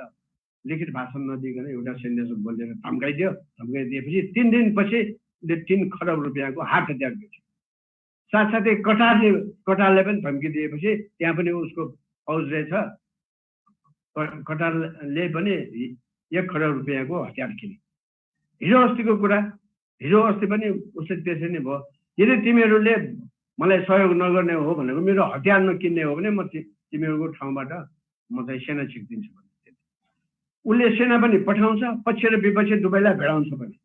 लिखित भाषण नदिकन एउटा सन्देश बोलेर धम्काइदियो। धम्काइदिएपछि 3 दिनपछि 3 खरब रुपियाँको हात हतियार बेच्यो। साथसाथै कटारले पनि धम्की दिएपछि त्यहाँ पनि उसको फौज रहेछ। कटारले पनि 1 खरब रुपियाँको हतियार किने। हिजो अस्तिको कुरा, हिजो अस्ति पनि उसले त्यसै नै भयो। यदि तिमीहरूले मलाई सहयोग नगर्ने हो भनेको, मेरो हतियार नकिन्ने हो भने म तिमीहरूको ठाउँबाट म चाहिँ सेना छिर्दिन्छु भन्ने। उसले सेना पनि पठाउँछ, पक्ष र विपक्ष दुवैलाई भेडाउँछ पनि।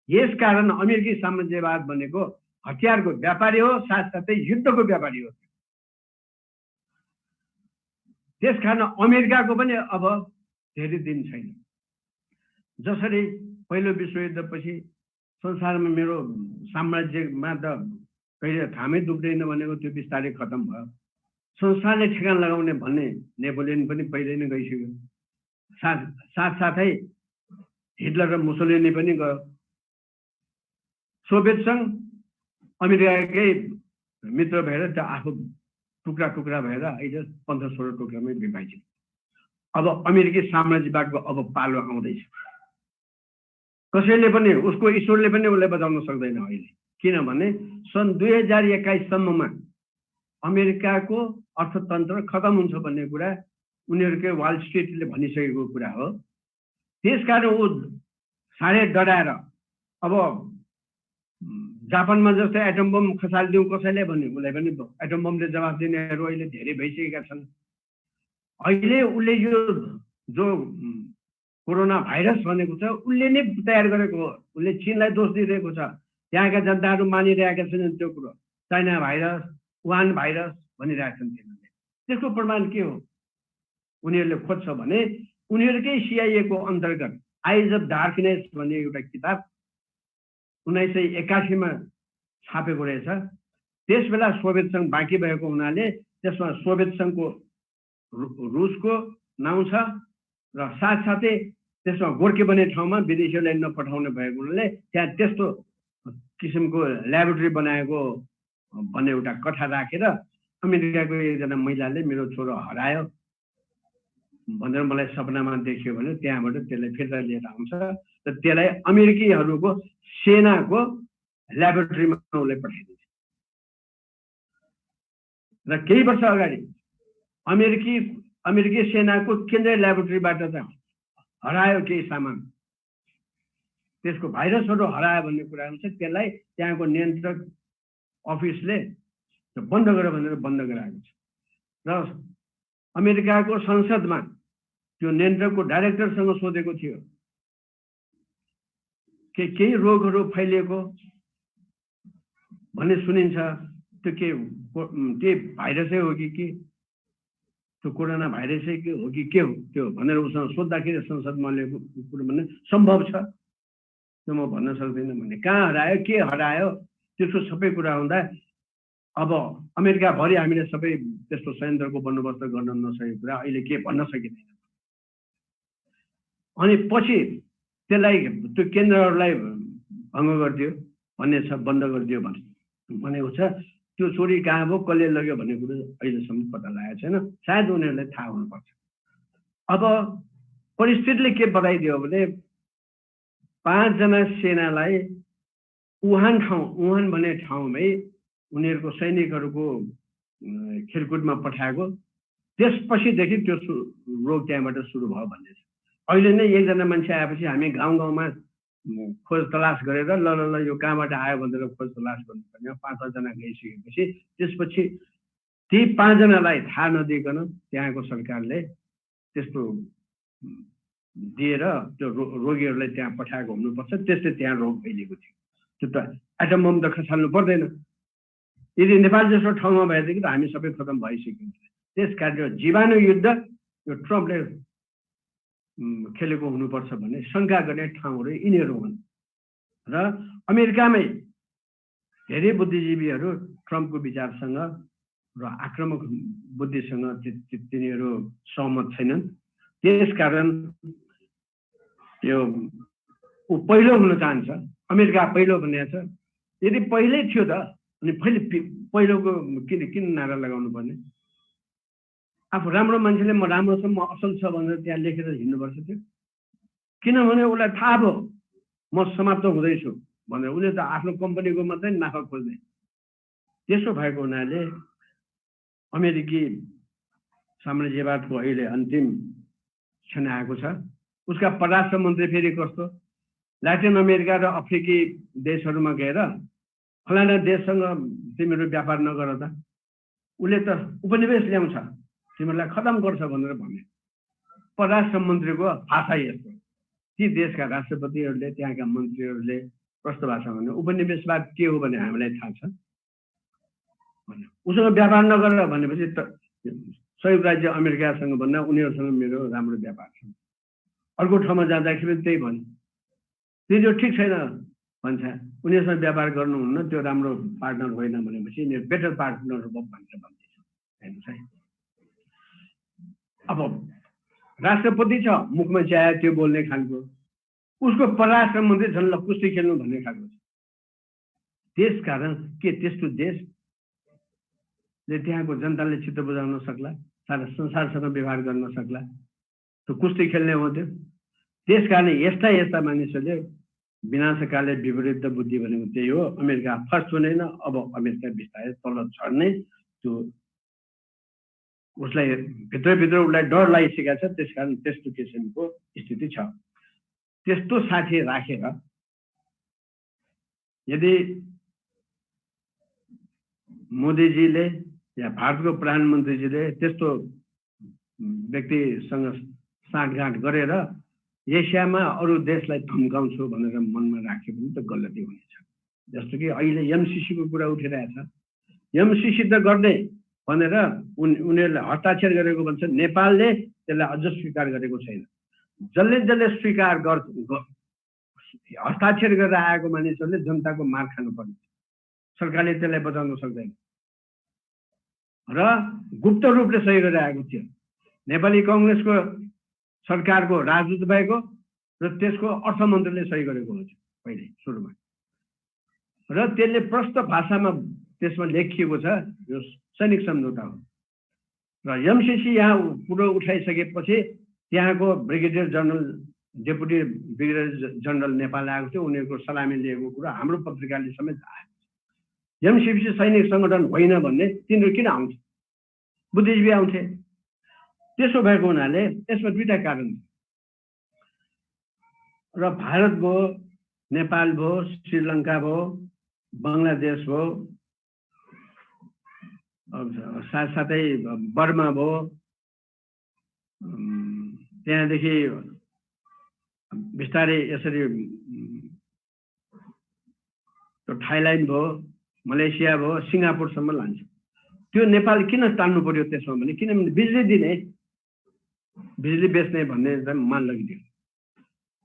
यसकारण अमेरिकी साम्राज्यवाद भनेको हतियारको व्यापारी हो, साथसाथै युद्धको व्यापारी हो। त्यसकारण अमेरिकाको पनि अब धेरै दिन छैन। जसरी पहिलो विश्वयुद्धपछि संसारमा मेरो साम्राज्यमा त कहिले थामै दुख्दैन भनेको त्यो बिस्तारै खतम भयो। संसारले ठेगान लगाउने भन्ने नेपोलियन पनि पहिल्यै नै गइसक्यो। साथसाथै हिटलर र मुसोलिनी पनि गयो। सोभियत सङ्घ अमेरिकाकै मित्र भएर त्यो आफू टुक्रा टुक्रा भएर अहिले 15-16 टुक्रामै विभाजित। अब अमेरिकी साम्राज्यवादको अब पालो आउँदैछ। कसैले पनि, उसको ईश्वरले पनि उसलाई बचाउन सक्दैन अहिले। किनभने सन् 2021 सम्ममा अमेरिकाको अर्थतन्त्र खतम हुन्छ भन्ने कुरा उनीहरूकै वाल स्ट्रिटले भनिसकेको कुरा हो। त्यसकारण ऊ साह्रै डराएर अब जापानमा जस्तै एटम बम खसालिदिउँ कसैले भन्ने, उसलाई पनि एटम बमले जवाफ दिनेहरू अहिले धेरै भइसकेका छन्। अहिले उसले यो जो कोरोना भाइरस भनेको छ उसले नै तयार गरेको हो। उसले चीनलाई दोष दिइरहेको छ। त्यहाँका जनताहरू मानिरहेका छैनन् त्यो कुरो। चाइना भाइरस, वुहान भाइरस भनिरहेका छन् तिनीहरूले। त्यसको प्रमाण के हो? उनीहरूले खोज्छ भने उनीहरूकै CIA को अन्तर्गत आइज अफ डार्कनेस भन्ने एउटा किताब 1981 मा छापेको रहेछ। त्यस बेला सोभियत सङ्घ बाँकी भएको हुनाले त्यसमा सोभियत सङ्घको रुसको नाउँ छ र साथसाथै त्यसमा गोर्खे बन्ने ठाउँमा विदेशीहरूलाई नपठाउने भएको हुनाले त्यहाँ त्यस्तो किसिमको ल्याबोरेटरी बनाएको भन्ने एउटा कथा राखेर अमेरिकाको एकजना महिलाले मेरो छोरो हरायो भनेर मलाई सपनामा देखियो भने त्यहाँबाट त्यसलाई फिर्ता लिएर आउँछ र त्यसलाई अमेरिकीहरूको सेनाको ल्याबोरेटरीमा उसलाई पठाइदिन्छ। र केही वर्ष अगाडि अमेरिकी सेनाको केन्द्रीय ल्याबोरेटरीबाट चाहिँ हरायो केही सामान, त्यसको भाइरसहरू हरायो भन्ने कुरा हुन्छ। त्यसलाई त्यहाँको नियन्त्रक अफिसले बन्द गर भनेर बन्द गराएको छ र अमेरिकाको संसदमा त्यो नियन्त्रकको डाइरेक्टरसँग सोधेको थियो कि केही रोगहरू फैलिएको भन्ने सुनिन्छ, त्यो के भाइरसै हो कि त्यो कोरोना भाइरसै हो कि के हो त्यो भनेर उसँग सोद्धाखेरि संसदमा ल्याएको कुरो भन्ने सम्भव छ, त्यो म भन्न सक्दिनँ भने। कहाँ हरायो, के हरायो, त्यसको सबै कुरा हुँदा अब अमेरिकाभरि हामीले सबै त्यस्तो संयन्त्रको बन्दोबस्त गर्न नसकेको कुरा अहिले के भन्न सकिँदैन। अनि पछि त्यसलाई त्यो केन्द्रहरूलाई भङ्ग गरिदियो भन्ने छ, बन्द गरिदियो भनेको छ। त्यो चोरी कहाँ भयो, कसले लग्यो भन्ने कुरो अहिलेसम्म पत्ता लागेको छैन। सायद उनीहरूलाई थाहा हुनुपर्छ। अब परिस्थितिले के बताइदियो भने 5 जना सेनालाई वुहान भन्ने ठाउँमै उनीहरूको सैनिकहरूको खेलकुदमा पठाएको, त्यसपछिदेखि त्यो रोग त्यहाँबाट सुरु भयो भन्ने छ। अहिले नै एकजना मान्छे आएपछि हामी गाउँमा खोज तलास गरेर ल यो कहाँबाट आयो भनेर खोज तलास गर्नुपर्ने, 5-6 जना गइसकेपछि त्यसपछि ती 5 जनालाई थाहा नदिइकन त्यहाँको सरकारले त्यस्तो दिएर त्यो रोगीहरूलाई त्यहाँ पठाएको हुनुपर्छ, त्यसले त्यहाँ रोग फैलिएको थियो। त्यो त एटम बम त खसाल्नु पर्दैन। यदि नेपाल जस्तो ठाउँमा भएदेखि त हामी सबै खतम भइसक्यो। त्यसकारण जीवाणु युद्ध यो ट्रम्पले खेलेको हुनुपर्छ भन्ने शङ्का गर्ने ठाउँहरू यिनीहरू हुन्। र अमेरिकामै धेरै बुद्धिजीवीहरू ट्रम्पको विचारसँग र आक्रामक बुद्धिसँग तिनीहरू सहमत छैनन्। त्यसकारण यो पहिलो हुन चाहन्छ, अमेरिका पहिलो भन्ने छ। यदि पहिल्यै थियो त अनि पहिलोको किन नारा लगाउनु पर्ने? आफू राम्रो मान्छेले म राम्रो छ, म असल छ भनेर त्यहाँ लेखेर हिँड्नुपर्छ थियो। किनभने उसलाई थाहा भयो म समाप्त हुँदैछु भनेर, उसले त आफ्नो कम्पनीको मात्रै नाफा खोज्ने। त्यसो भएको हुनाले अमेरिकी साम्राज्यवादको अहिले अन्तिम क्षण आएको छ। उसका परराष्ट्र मन्त्री फेरि कस्तो ल्याटिन अमेरिका र अफ्रिकी देशहरूमा गएर फलाना देशसँग तिमीहरू व्यापार नगर त, उसले त उपनिवेश ल्याउँछ तिमीहरूलाई खतम गर्छ भनेर भन्ने। परराष्ट्र मन्त्रीको भाषा यस्तो। ती देशका राष्ट्रपतिहरूले त्यहाँका मन्त्रीहरूले कस्तो भाषा भने उपनिवेशवाद के हो भने हामीलाई थाहा छ, उसँग व्यापार नगर भनेपछि त संयुक्त राज्य अमेरिकासँग भन्दा उनीहरूसँग मेरो राम्रो व्यापार छ। अर्को ठाउँमा जाँदाखेरि त्यही भन्यो, त्यो ठिक छैन भन्छ, उनीहरूसँग व्यापार गर्नुहुन्न, त्यो राम्रो पार्टनर होइन भनेपछि यिनीहरू बेटर पार्टनर भनेर भन्दैछ। हेर्नुहोस् है, अब राष्ट्रपति छ मुखमा चाहे त्यो बोल्ने खालको, उसको परराष्ट्र मन्त्री झन् ल कुस्ती खेल्नु भन्ने खालको छ। त्यसकारण के त्यस्तो देशले त्यहाँको जनताले चित्त बुझाउन सक्ला, सारा संसारसँग व्यवहार गर्न सक्ला? त्यो कुस्ती खेल्ने हो त्यो। त्यसकारण यस्ता मानिसहरूले विनाशकाले विपरीत बुद्धि भनेको त्यही हो। अमेरिका फर्स्ट हुँदैन, अब अमेरिका बिस्तारै तल झर्ने, त्यो उसलाई भित्रभित्र उसलाई डर लागिसकेको छ। त्यसकारण त्यस्तो किसिमको स्थिति छ। त्यस्तो साथी राखेर यदि मोदीजीले या भारतको प्रधानमन्त्रीजीले त्यस्तो व्यक्तिसँग साँठगाँठ गरेर एसियामा अरू देशलाई धम्काउँछु भनेर मनमा राख्यो भने त गलती हुनेछ। जस्तो कि अहिले एमसिसीको कुरा उठिरहेछ, एमसिसी त गर्ने भनेर उनीहरूले हस्ताक्षर गरेको भन्छ, नेपालले त्यसलाई अझ स्वीकार गरेको छैन। जसले स्वीकार हस्ताक्षर गरेर आएको मानिसहरूले जनताको मार खानुपर्ने, सरकारले त्यसलाई बचाउन सक्दैन। र गुप्त रूपले सही गरेर आएको थियो। नेपाली कांग्रेसको सरकारको राजदूत भएको र त्यसको अर्थमन्त्रीले सही गरेको हो पहिले सुरुमा, र त्यसले प्रष्ट भाषामा त्यसमा लेखिएको छ यो सैनिक सम्झौता हो। र एमसिसी यहाँ पुरो उठाइसकेपछि त्यहाँको brigadier general, deputy brigadier general Nepal आएको थियो, उनीहरूको सलामी लिएको कुरा हाम्रो पत्रिकाले समेत आयो। एमसिसी सैनिक सङ्गठन होइन भन्ने तिनीहरू किन आउँछ? बुद्धिजीवी आउँथे। त्यसो भएको हुनाले यसमा दुईटा कारण छ। र भारत भयो, नेपाल भयो, श्रीलङ्का भयो, बङ्गलादेश भयो, साथसाथै बर्मा भयो, त्यहाँदेखि बिस्तारै यसरी थाइल्यान्ड भयो, मलेसिया भयो, सिङ्गापुरसम्म लान्छ। त्यो नेपाल किन तान्नु पर्यो त्यसमा भने किनभने बिजुली दिने, बिजुली बेच्ने भन्ने मान लगिदियो।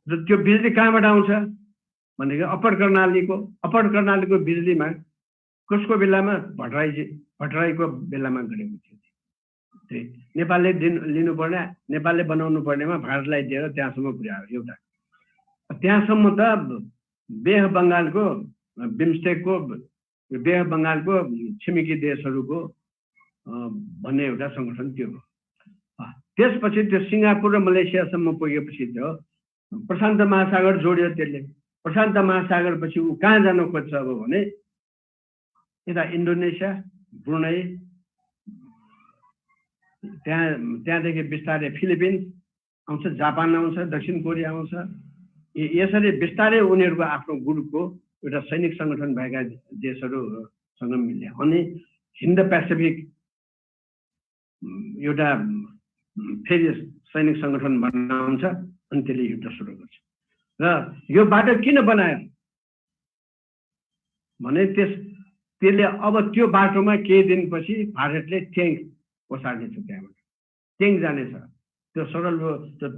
र त्यो बिजुली कहाँबाट आउँछ भनेको अप्पर कर्णालीको बिजुलीमा कसको बेलामा भट्टराईको बेलामा गरेको थियो। नेपालले लिनुपर्ने, नेपालले बनाउनु पर्नेमा भारतलाई दिएर त्यहाँसम्म पुर्यायो। एउटा त्यहाँसम्म त बे अफ बङ्गालको बिमस्टेकको, बे अफ बङ्गालको छिमेकी देशहरूको भन्ने एउटा सङ्गठन त्यो हो। त्यसपछि त्यो सिङ्गापुर र मलेसियासम्म पुगेपछि त्यो प्रशान्त महासागर जोड्यो। त्यसले प्रशान्त महासागर पछि ऊ कहाँ जान खोज्छ अब भने यता इन्डोनेसिया, ब्रुनाई, त्यहाँदेखि बिस्तारै फिलिपिन्स आउँछ, जापान आउँछ, दक्षिण कोरिया आउँछ। यसरी बिस्तारै उनीहरूको आफ्नो ग्रुपको एउटा सैनिक सङ्गठन भएका देशहरूसँग मिल्ने अनि हिन्द पेसिफिक एउटा फेरि सैनिक सङ्गठन बनाउँछ अनि त्यसले युद्ध सुरु गर्छ। र यो बाटो किन बनायो भने त्यसले अब त्यो बाटोमा केही दिनपछि भारतले ट्याङ्क ओसार्नेछ, त्यहाँबाट ट्याङ्क जानेछ। त्यो सरल त्यो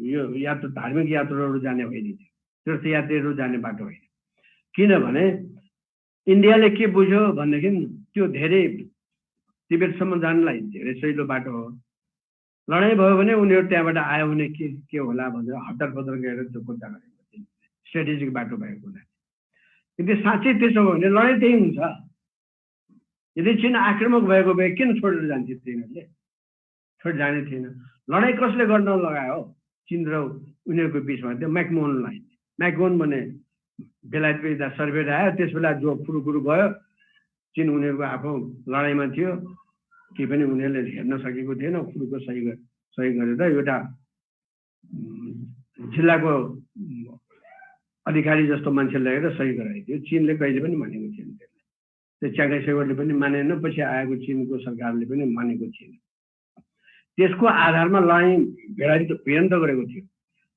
यो यात्रा धार्मिक यात्राहरू जाने होइन, तीर्थयात्रीहरू जाने बाटो होइन। किनभने इन्डियाले के बुझ्यो भनेदेखि त्यो धेरै तिब्बतसम्म जानलाई धेरै सजिलो बाटो हो। लडाइँ भयो भने उनीहरू त्यहाँबाट आयो भने के होला भनेर हतार पतार गएर त्यो खुट्टा गरेको स्ट्रेटेजिक बाटो भएको हुनाले। यदि साँच्चै त्यसो हो भने लडाइँ त्यही हुन्छ। यदि चीन आक्रामक भएको भए किन छोडेर जान्थ्यो? तिनीहरूले छोडेर जाने थिएन। लडाइँ कसले गर्न लगायो? चीन र उनीहरूको बिचमा त्यो मैकमोहन लाइन। मैकमोहन भने बेलायतको यता सर्भेट आयो, त्यस बेला जो फुरुफुरु गयो, चीन उनीहरूको आफू लडाइँमा थियो, के पनि उनीहरूले हेर्न सकेको थिएन। फुरुको सही गरेर एउटा जिल्लाको अधिकारी जस्तो मान्छे लगेर सही गराएको थियो। चीनले कहिले पनि मानेको थिएन त्यसलाई। त्यो च्याङ्गे सेवरले पनि मानेन, पछि आएको चीनको सरकारले पनि मानेको थिएन। त्यसको आधारमा लडाइँ भिडन्त गरेको थियो।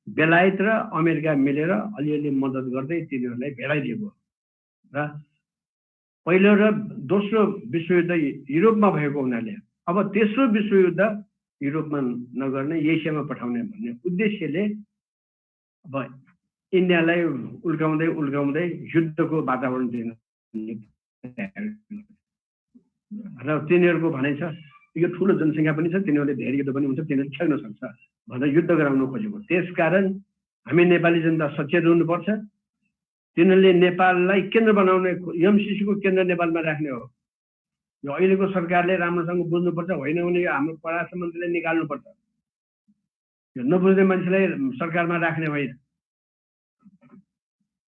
बेलायत र अमेरिका मिलेर अलिअलि मद्दत गर्दै तिनीहरूलाई भेडाइदिएको र पहिलो र दोस्रो विश्वयुद्ध युरोपमा भएको हुनाले अब तेस्रो विश्वयुद्ध युरोपमा नगर्ने एसियामा पठाउने भन्ने उद्देश्यले अब इन्डियालाई उल्काउँदै उल्काउँदै युद्धको वातावरण दिन र तिनीहरूको भनाइ छ यो ठुलो जनसङ्ख्या पनि छ, तिनीहरूले धेरै युद्ध पनि हुन्छ, तिनीहरूले खेल्न सक्छ भनेर युद्ध गराउन खोजेको। त्यसकारण हामी नेपाली जनता सचेत हुनुपर्छ। तिनीहरूले नेपाललाई केन्द्र बनाउने, एमसिसीको केन्द्र नेपालमा राख्ने हो। यो अहिलेको सरकारले राम्रोसँग बुझ्नुपर्छ। होइन भने हाम्रो परराष्ट्र मन्त्रीले निकाल्नुपर्छ। यो नबुझ्ने मान्छेलाई सरकारमा राख्ने होइन।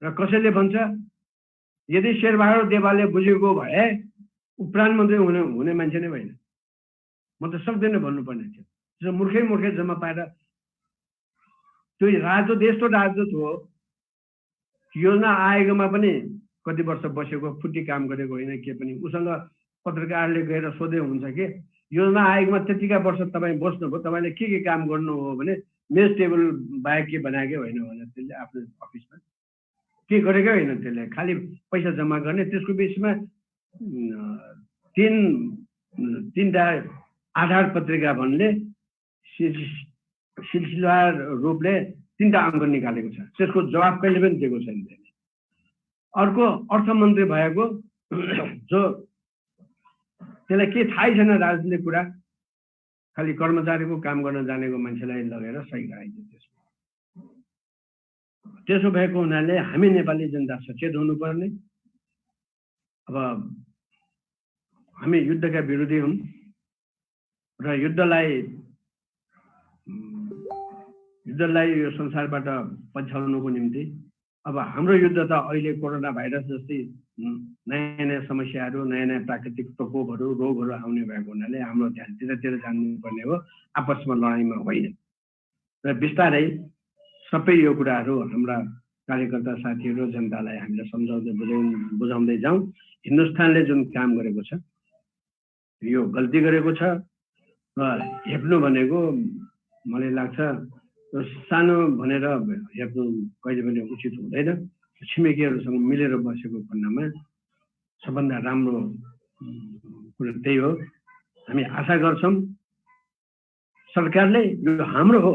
र कसैले भन्छ यदि शेरबहादुर देवालले बुझेको भए ऊ प्रधानमन्त्री हुने मान्छे नै होइन। म त सक्दैन भन्नुपर्ने थियो। त्यसो मूर्खै जम्मा पाएर त्यो राजदूत यस्तो राजदूत हो, योजना आयोगमा पनि कति वर्ष बसेको, फुटी काम गरेको होइन के पनि। उसँग पत्रकारले गएर सोधे हुन्छ कि योजना आयोगमा त्यतिका वर्ष तपाईँ बस्नुभयो, तपाईँले के काम गर्नु हो भने मेज टेबल बाहेक के बनाएकै होइन भने त्यसले आफ्नो अफिसमा के गरेकै होइन। त्यसले खालि पैसा जम्मा गर्ने। त्यसको बिचमा तीनटा आधार पत्रिका भन्ने सिलसिलावार रूपले 3टा अङ्क निकालेको छ। त्यसको जवाब कहिले पनि दिएको छैन। अर्को अर्थमन्त्री भएको जो त्यसलाई के थाहै छैन राजनीतिक कुरा, खालि कर्मचारीको काम गर्न जानेको मान्छेलाई लगेर सही गराइदियो। त्यसो भएको हुनाले हामी नेपाली जनता सचेत हुनुपर्ने। अब हामी युद्धका विरोधी हौँ र युद्धलाई यो संसारबाट पछ्याउनुको निम्ति अब हाम्रो युद्ध त अहिले कोरोना भाइरस जस्तै नयाँ समस्याहरू, नयाँ प्राकृतिक प्रकोपहरू, रोगहरू आउने भएको हुनाले हाम्रो ध्यान त्यतातिर जानुपर्ने हो, आपसमा लडाइँमा होइन। र बिस्तारै सबै यो कुराहरू हाम्रा कार्यकर्ता साथीहरू जनतालाई हामीले सम्झाउँदै बुझाउँदै जाउँ। हिन्दुस्तानले जुन काम गरेको छ यो गल्ती गरेको छ र हेप्नु भनेको मलाई लाग्छ सानो भनेर हेप्नु कहिले पनि उचित हुँदैन। छिमेकीहरूसँग मिलेर बसेको खण्डमा सबभन्दा राम्रो कुरो त्यही हो। हामी आशा गर्छौँ सरकारले यो हाम्रो हो,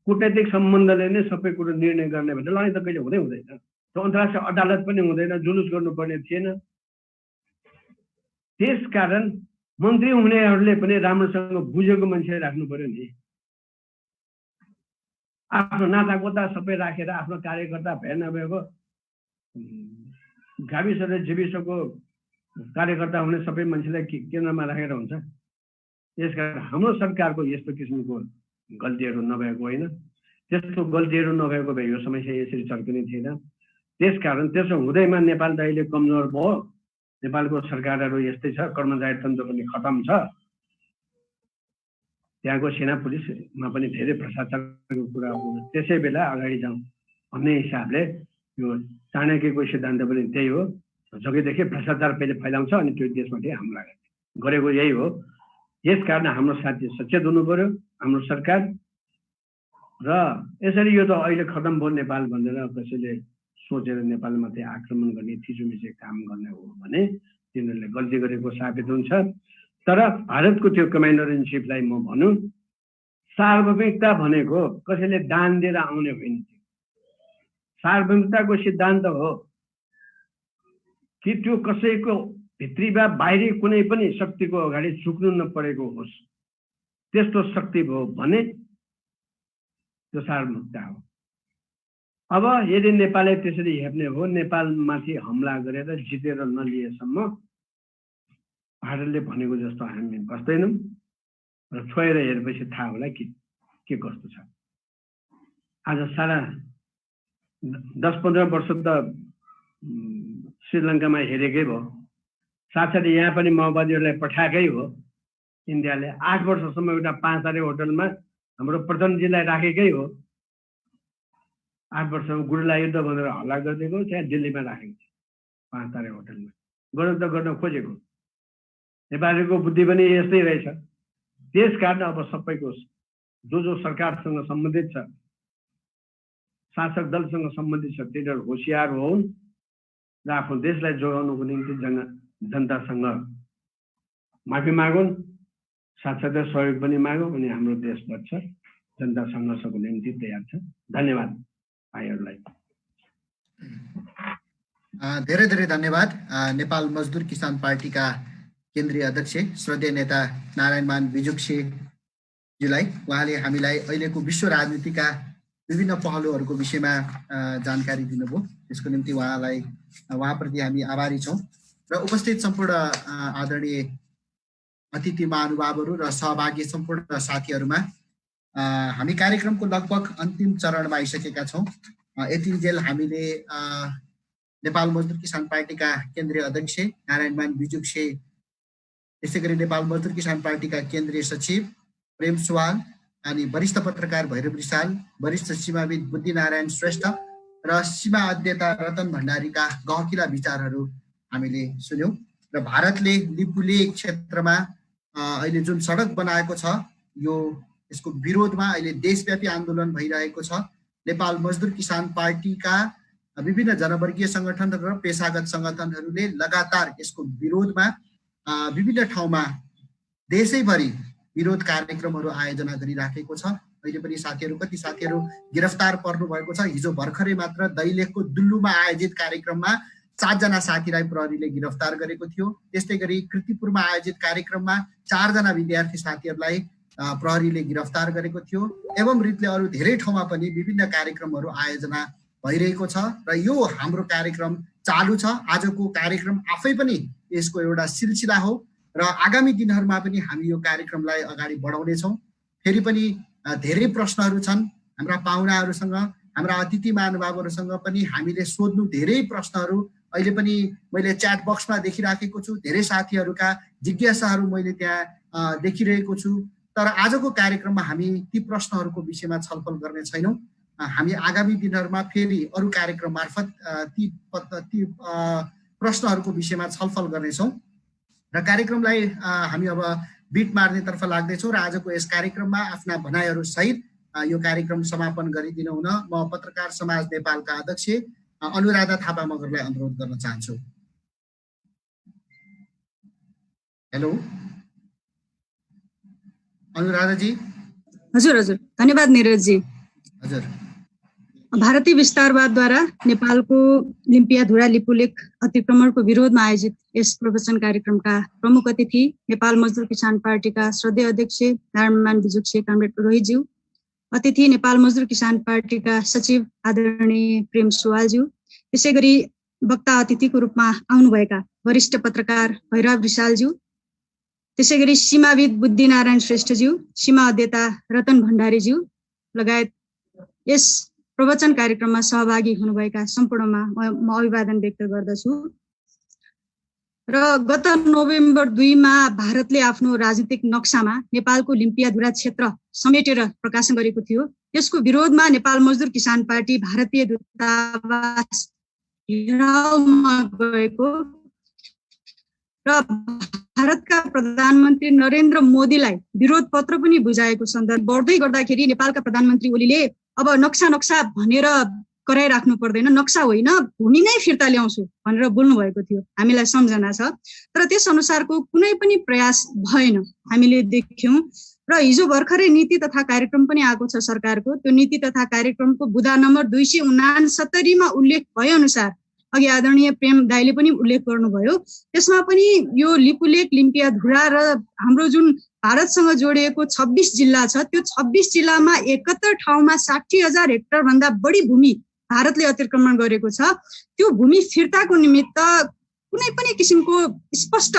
कूटनैतिक सम्बन्धले नै सबै कुरो निर्णय गर्ने भने लडाइँ त कहिले हुँदैन। त्यो अन्तर्राष्ट्रिय अदालत पनि हुँदैन, जुलुस गर्नुपर्ने थिएन। त्यसकारण मन्त्री हुनेहरूले पनि राम्रोसँग बुझेको मान्छे राख्नु पर्यो नि। आफ्नो नातागोता सबै राखेर आफ्नो कार्यकर्ता भए नभएको गाविस र जीविसको कार्यकर्ता हुने सबै मान्छेलाई केन्द्रमा राखेर हुन्छ। यसकारण हाम्रो सरकारको यस्तो किसिमको गल्तीहरू नभएको होइन, त्यस्तो गल्तीहरू नभएको भए यो समस्या यसरी चर्किने थिएन। त्यसकारण त्यसो हुँदैमा नेपाल त अहिले कमजोर भयो, नेपालको सरकारहरू यस्तै छ, कर्मचारी तन्त्र पनि खतम छ, त्यहाँको सेना पुलिसमा पनि धेरै भ्रष्टाचारको कुरा हो। त्यसै बेला अगाडि जाउँ भन्ने हिसाबले यो चाणक्यको सिद्धान्त पनि त्यही हो, जगेदेखि भ्रष्टाचार पहिले फैलाउँछ अनि त्यो देशमाथि हमला गरेको यही हो। यसकारण हाम्रो साथी सचेत हुनु पर्यो, हाम्रो सरकार। र यसरी यो त अहिले खतम भयो नेपाल भनेर कसैले सोचेर नेपालमाथि आक्रमण गर्ने, थिचोमिचो काम गर्ने हो भने तिनीहरूले गल्ती गरेको साबित हुन्छ। तर भारतको त्यो कमान्डर इन चिफलाई म भनौँ, सार्वभौमिकता भनेको कसैले दान दिएर आउने होइन। सार्वभौमिकताको सिद्धान्त हो कि त्यो कसैको भित्री वा बाहिरी कुनै पनि शक्तिको अगाडि झुक्नु नपरेको होस्, त्यस्तो शक्ति भयो भने त्यो सार्वभौमिकता हो। अब यदि नेपालले त्यसरी हेर्ने हो, नेपालमाथि हमला गरेर जितेर नलिएसम्म भारतले भनेको जस्तो हामी बस्दैनौँ र छोएर हेरेपछि थाहा होला के कस्तो छ। आज सारा 10-15 वर्ष त श्रीलङ्कामा हेरेकै भयो, साथसाथै यहाँ पनि माओवादीहरूलाई पठाएकै हो इन्डियाले। 8 वर्षसम्म एउटा 5 तारे होटलमा हाम्रो प्रधानजीलाई राखेकै हो। 8 वर्षमा गुरुला युद्ध भनेर हल्ला गरिदिएको, त्यहाँ दिल्लीमा राखेको थियो 5 तारे होटलमा। गर्न त गर्न खोजेको, नेपालीको बुद्धि पनि यस्तै रहेछ। त्यस कारण अब सबैको जो सरकारसँग सम्बन्धित छ, शासक दलसँग सम्बन्धित छ, तिनीहरू होसियार हुन् र आफ्नो देशलाई जोगाउनुको निम्ति जनतासँग माफी मागुन्, साथसाथै सहयोग पनि मागौँ अनि हाम्रो देश बच्छ। जनता सङ्घर्षको निम्ति तयार छ। धन्यवाद भाइहरूलाई। धेरै धेरै धन्यवाद। नेपाल मजदुर किसान पार्टीका केन्द्रीय अध्यक्ष श्रद्धेय नेता नारायणमान बिजुक्सेजीलाई, उहाँले हामीलाई अहिलेको विश्व राजनीतिका विभिन्न पहलुहरूको विषयमा जानकारी दिनुभयो। त्यसको निम्ति उहाँप्रति हामी आभारी छौँ। र उपस्थित सम्पूर्ण आदरणीय अतिथि महानुभावहरू र सहभागी सम्पूर्ण साथीहरूमा हामी कार्यक्रमको लगभग अन्तिम चरणमा आइसकेका छौँ। यतिन्जेल हामीले नेपाल मजदुर किसान पार्टीका केन्द्रीय अध्यक्ष नारायणमान बिजुक्से, त्यसै गरी नेपाल मजदुर किसान पार्टीका केन्द्रीय सचिव प्रेम सुवाल अनि वरिष्ठ पत्रकार भैरव रिसाल, वरिष्ठ सीमाविद बुद्धिनारायण श्रेष्ठ र सीमा अध्येता रतन भण्डारीका गहकिला विचारहरू हामीले सुन्यौँ। र भारतले लिपुलेक क्षेत्रमा अहिले जुन सडक बनाएको छ, यसको विरोधमा अहिले देशव्यापी आन्दोलन भइरहेको छ। नेपाल मजदुर किसान पार्टीका विभिन्न जनवर्गीय सङ्गठन र पेसागत सङ्गठनहरूले लगातार यसको विरोधमा विभिन्न ठाउँमा देशैभरि विरोध कार्यक्रमहरू आयोजना गरिराखेको छ। अहिले पनि कति साथीहरू गिरफ्तार पर्नु भएको छ। हिजो भर्खरै मात्र दैलेखको दुल्लुमा आयोजित कार्यक्रममा 7 जना साथीलाई प्रहरीले गिरफ्तार गरेको थियो। त्यस्तै गरी कृतिपुरमा आयोजित कार्यक्रममा 4 जना विद्यार्थी साथीहरूलाई प्रहरीले गिरफ्तार गरेको थियो। एवं रीतिले अरू धेरै ठाउँमा पनि विभिन्न कार्यक्रमहरू आयोजना भइरहेको छ र यो हाम्रो कार्यक्रम चालु छ। आजको कार्यक्रम आफै पनि यसको एउटा सिलसिला हो र आगामी दिनहरूमा पनि हामी यो कार्यक्रमलाई अगाडि बढाउनेछौँ। फेरि पनि धेरै प्रश्नहरू छन् हाम्रा पाहुनाहरूसँग, हाम्रा अतिथि महानुभावहरूसँग पनि हामीले सोध्नु धेरै प्रश्नहरू अहिले पनि मैले च्याट बक्समा देखिराखेको छु। धेरै साथीहरूका जिज्ञासाहरू मैले त्यहाँ देखिरहेको छु। तर आजको कार्यक्रममा हामी ती प्रश्नहरूको विषयमा छलफल गर्ने छैनौँ। हामी आगामी दिनहरूमा फेरि अरू कार्यक्रम मार्फत ती प्रश्नहरूको विषयमा छलफल गर्नेछौँ र कार्यक्रमलाई हामी अब बिट मार्नेतर्फ लाग्दैछौँ र आजको यस कार्यक्रममा आफ्ना भनाइहरू सहित यो कार्यक्रम समापन गरिदिनु हुन म पत्रकार समाज नेपालका अध्यक्ष अनुराधा थापा मगरलाई अनुरोध गर्न चाहन्छु। हेलो अनुराधा जी। हजुर हजुर, धन्यवाद निरज जी। हजुर, भारतीय विस्तारवादद्वारा नेपालको लिम्पियाधुरा लिपुलेक अतिक्रमणको विरोधमा आयोजित यस प्रवचन कार्यक्रमका प्रमुख अतिथि नेपाल मजदुर किसान पार्टीका श्रद्धेय अध्यक्ष नारायणमान बिजुक्से कामरेड रोहितज्यू, अतिथि नेपाल मजदुर किसान पार्टीका सचिव आदरणीय प्रेम सुवालज्यू, त्यसै गरी वक्ता अतिथिको रूपमा आउनुभएका वरिष्ठ पत्रकार भैरव रिसालज्यू, त्यसै गरी सीमाविद बुद्धिनारायण श्रेष्ठज्यू, सीमा अध्येता रतन भण्डारीज्यू लगायत यस प्रवचन कार्यक्रममा सहभागी हुनुभएका सम्पूर्णमा म अभिवादन व्यक्त गर्दछु। र गत नोभेम्बर 2 मा भारतले आफ्नो राजनीतिक नक्सामा नेपालको लिम्पियाधुरा क्षेत्र समेटेर प्रकाशन गरेको थियो। यसको विरोधमा नेपाल मजदुर किसान पार्टी भारतीय दूतावास घेराउमा गएको र भारतका प्रधानमन्त्री नरेन्द्र मोदीलाई विरोध पत्र पनि बुझाएको सन्दर्भ बढ्दै गर्दाखेरि नेपालका प्रधानमन्त्री ओलीले अब नक्सा भनेर कराइराख्नु पर्दैन, नक्सा होइन भूमि नै फिर्ता ल्याउँछु भनेर बोल्नु भएको थियो। हामीलाई सम्झना छ, तर त्यस अनुसारको कुनै पनि प्रयास भएन हामीले देख्यौं। र हिजो भर्खरै नीति तथा कार्यक्रम पनि आएको छ सरकारको। त्यो नीति तथा कार्यक्रमको बुँदा नम्बर 269 मा उल्लेख भए अनुसार अघि आदरणीय प्रेम दाइले पनि उल्लेख गर्नुभयो, त्यसमा पनि यो लिपुलेक लिम्पियाधुरा र हाम्रो जुन भारतसँग जोडिएको 26 जिल्ला छ, त्यो 26 जिल्लामा 71 ठाउँमा 60,000 हेक्टर भन्दा बढी भूमि भारतले अतिक्रमण गरेको छ। त्यो भूमि फिर्ताको निमित्त कुनै पनि किसिमको स्पष्ट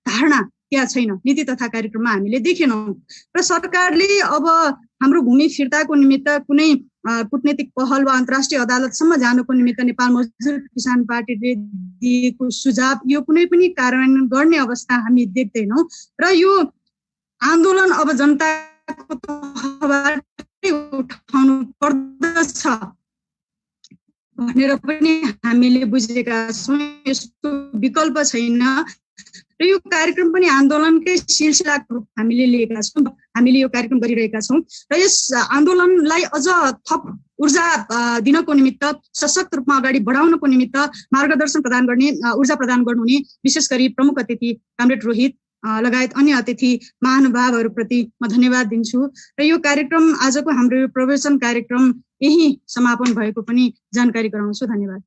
धारणा त्यहाँ छैन, नीति तथा कार्यक्रममा हामीले देखेनौं। र सरकारले अब हाम्रो भूमि फिर्ताको निमित्त कुनै कूटनीतिक पहल वा अन्तर्राष्ट्रिय अदालतसम्म जानुको निमित्त नेपाल मजदुर किसान पार्टीले दिएको सुझाव यो कुनै पनि कार्यान्वयन गर्ने अवस्था हामी देख्दैनौं। र यो आन्दोलन अब जनताको तहबाट उठाउनु पर्दछ भनेर पनि हामीले बुझेका छौँ। यसको विकल्प छैन र यो कार्यक्रम पनि आन्दोलनकै सिलसिलाको रूप हामीले लिएका छौँ। हामीले यो कार्यक्रम गरिरहेका छौँ र यस आन्दोलनलाई अझ थप ऊर्जा दिनको निमित्त, सशक्त रूपमा अगाडि बढाउनको निमित्त मार्गदर्शन प्रदान गर्ने, ऊर्जा प्रदान गर्नुहुने विशेष गरी प्रमुख अतिथि कामरेड रोहित लगायत अन्य अतिथि महानुभावहरूप्रति म धन्यवाद दिन्छु। र यो कार्यक्रम आजको हाम्रो यो प्रवचन कार्यक्रम यही समापन भएको पनि जानकारी गराउँछु। धन्यवाद।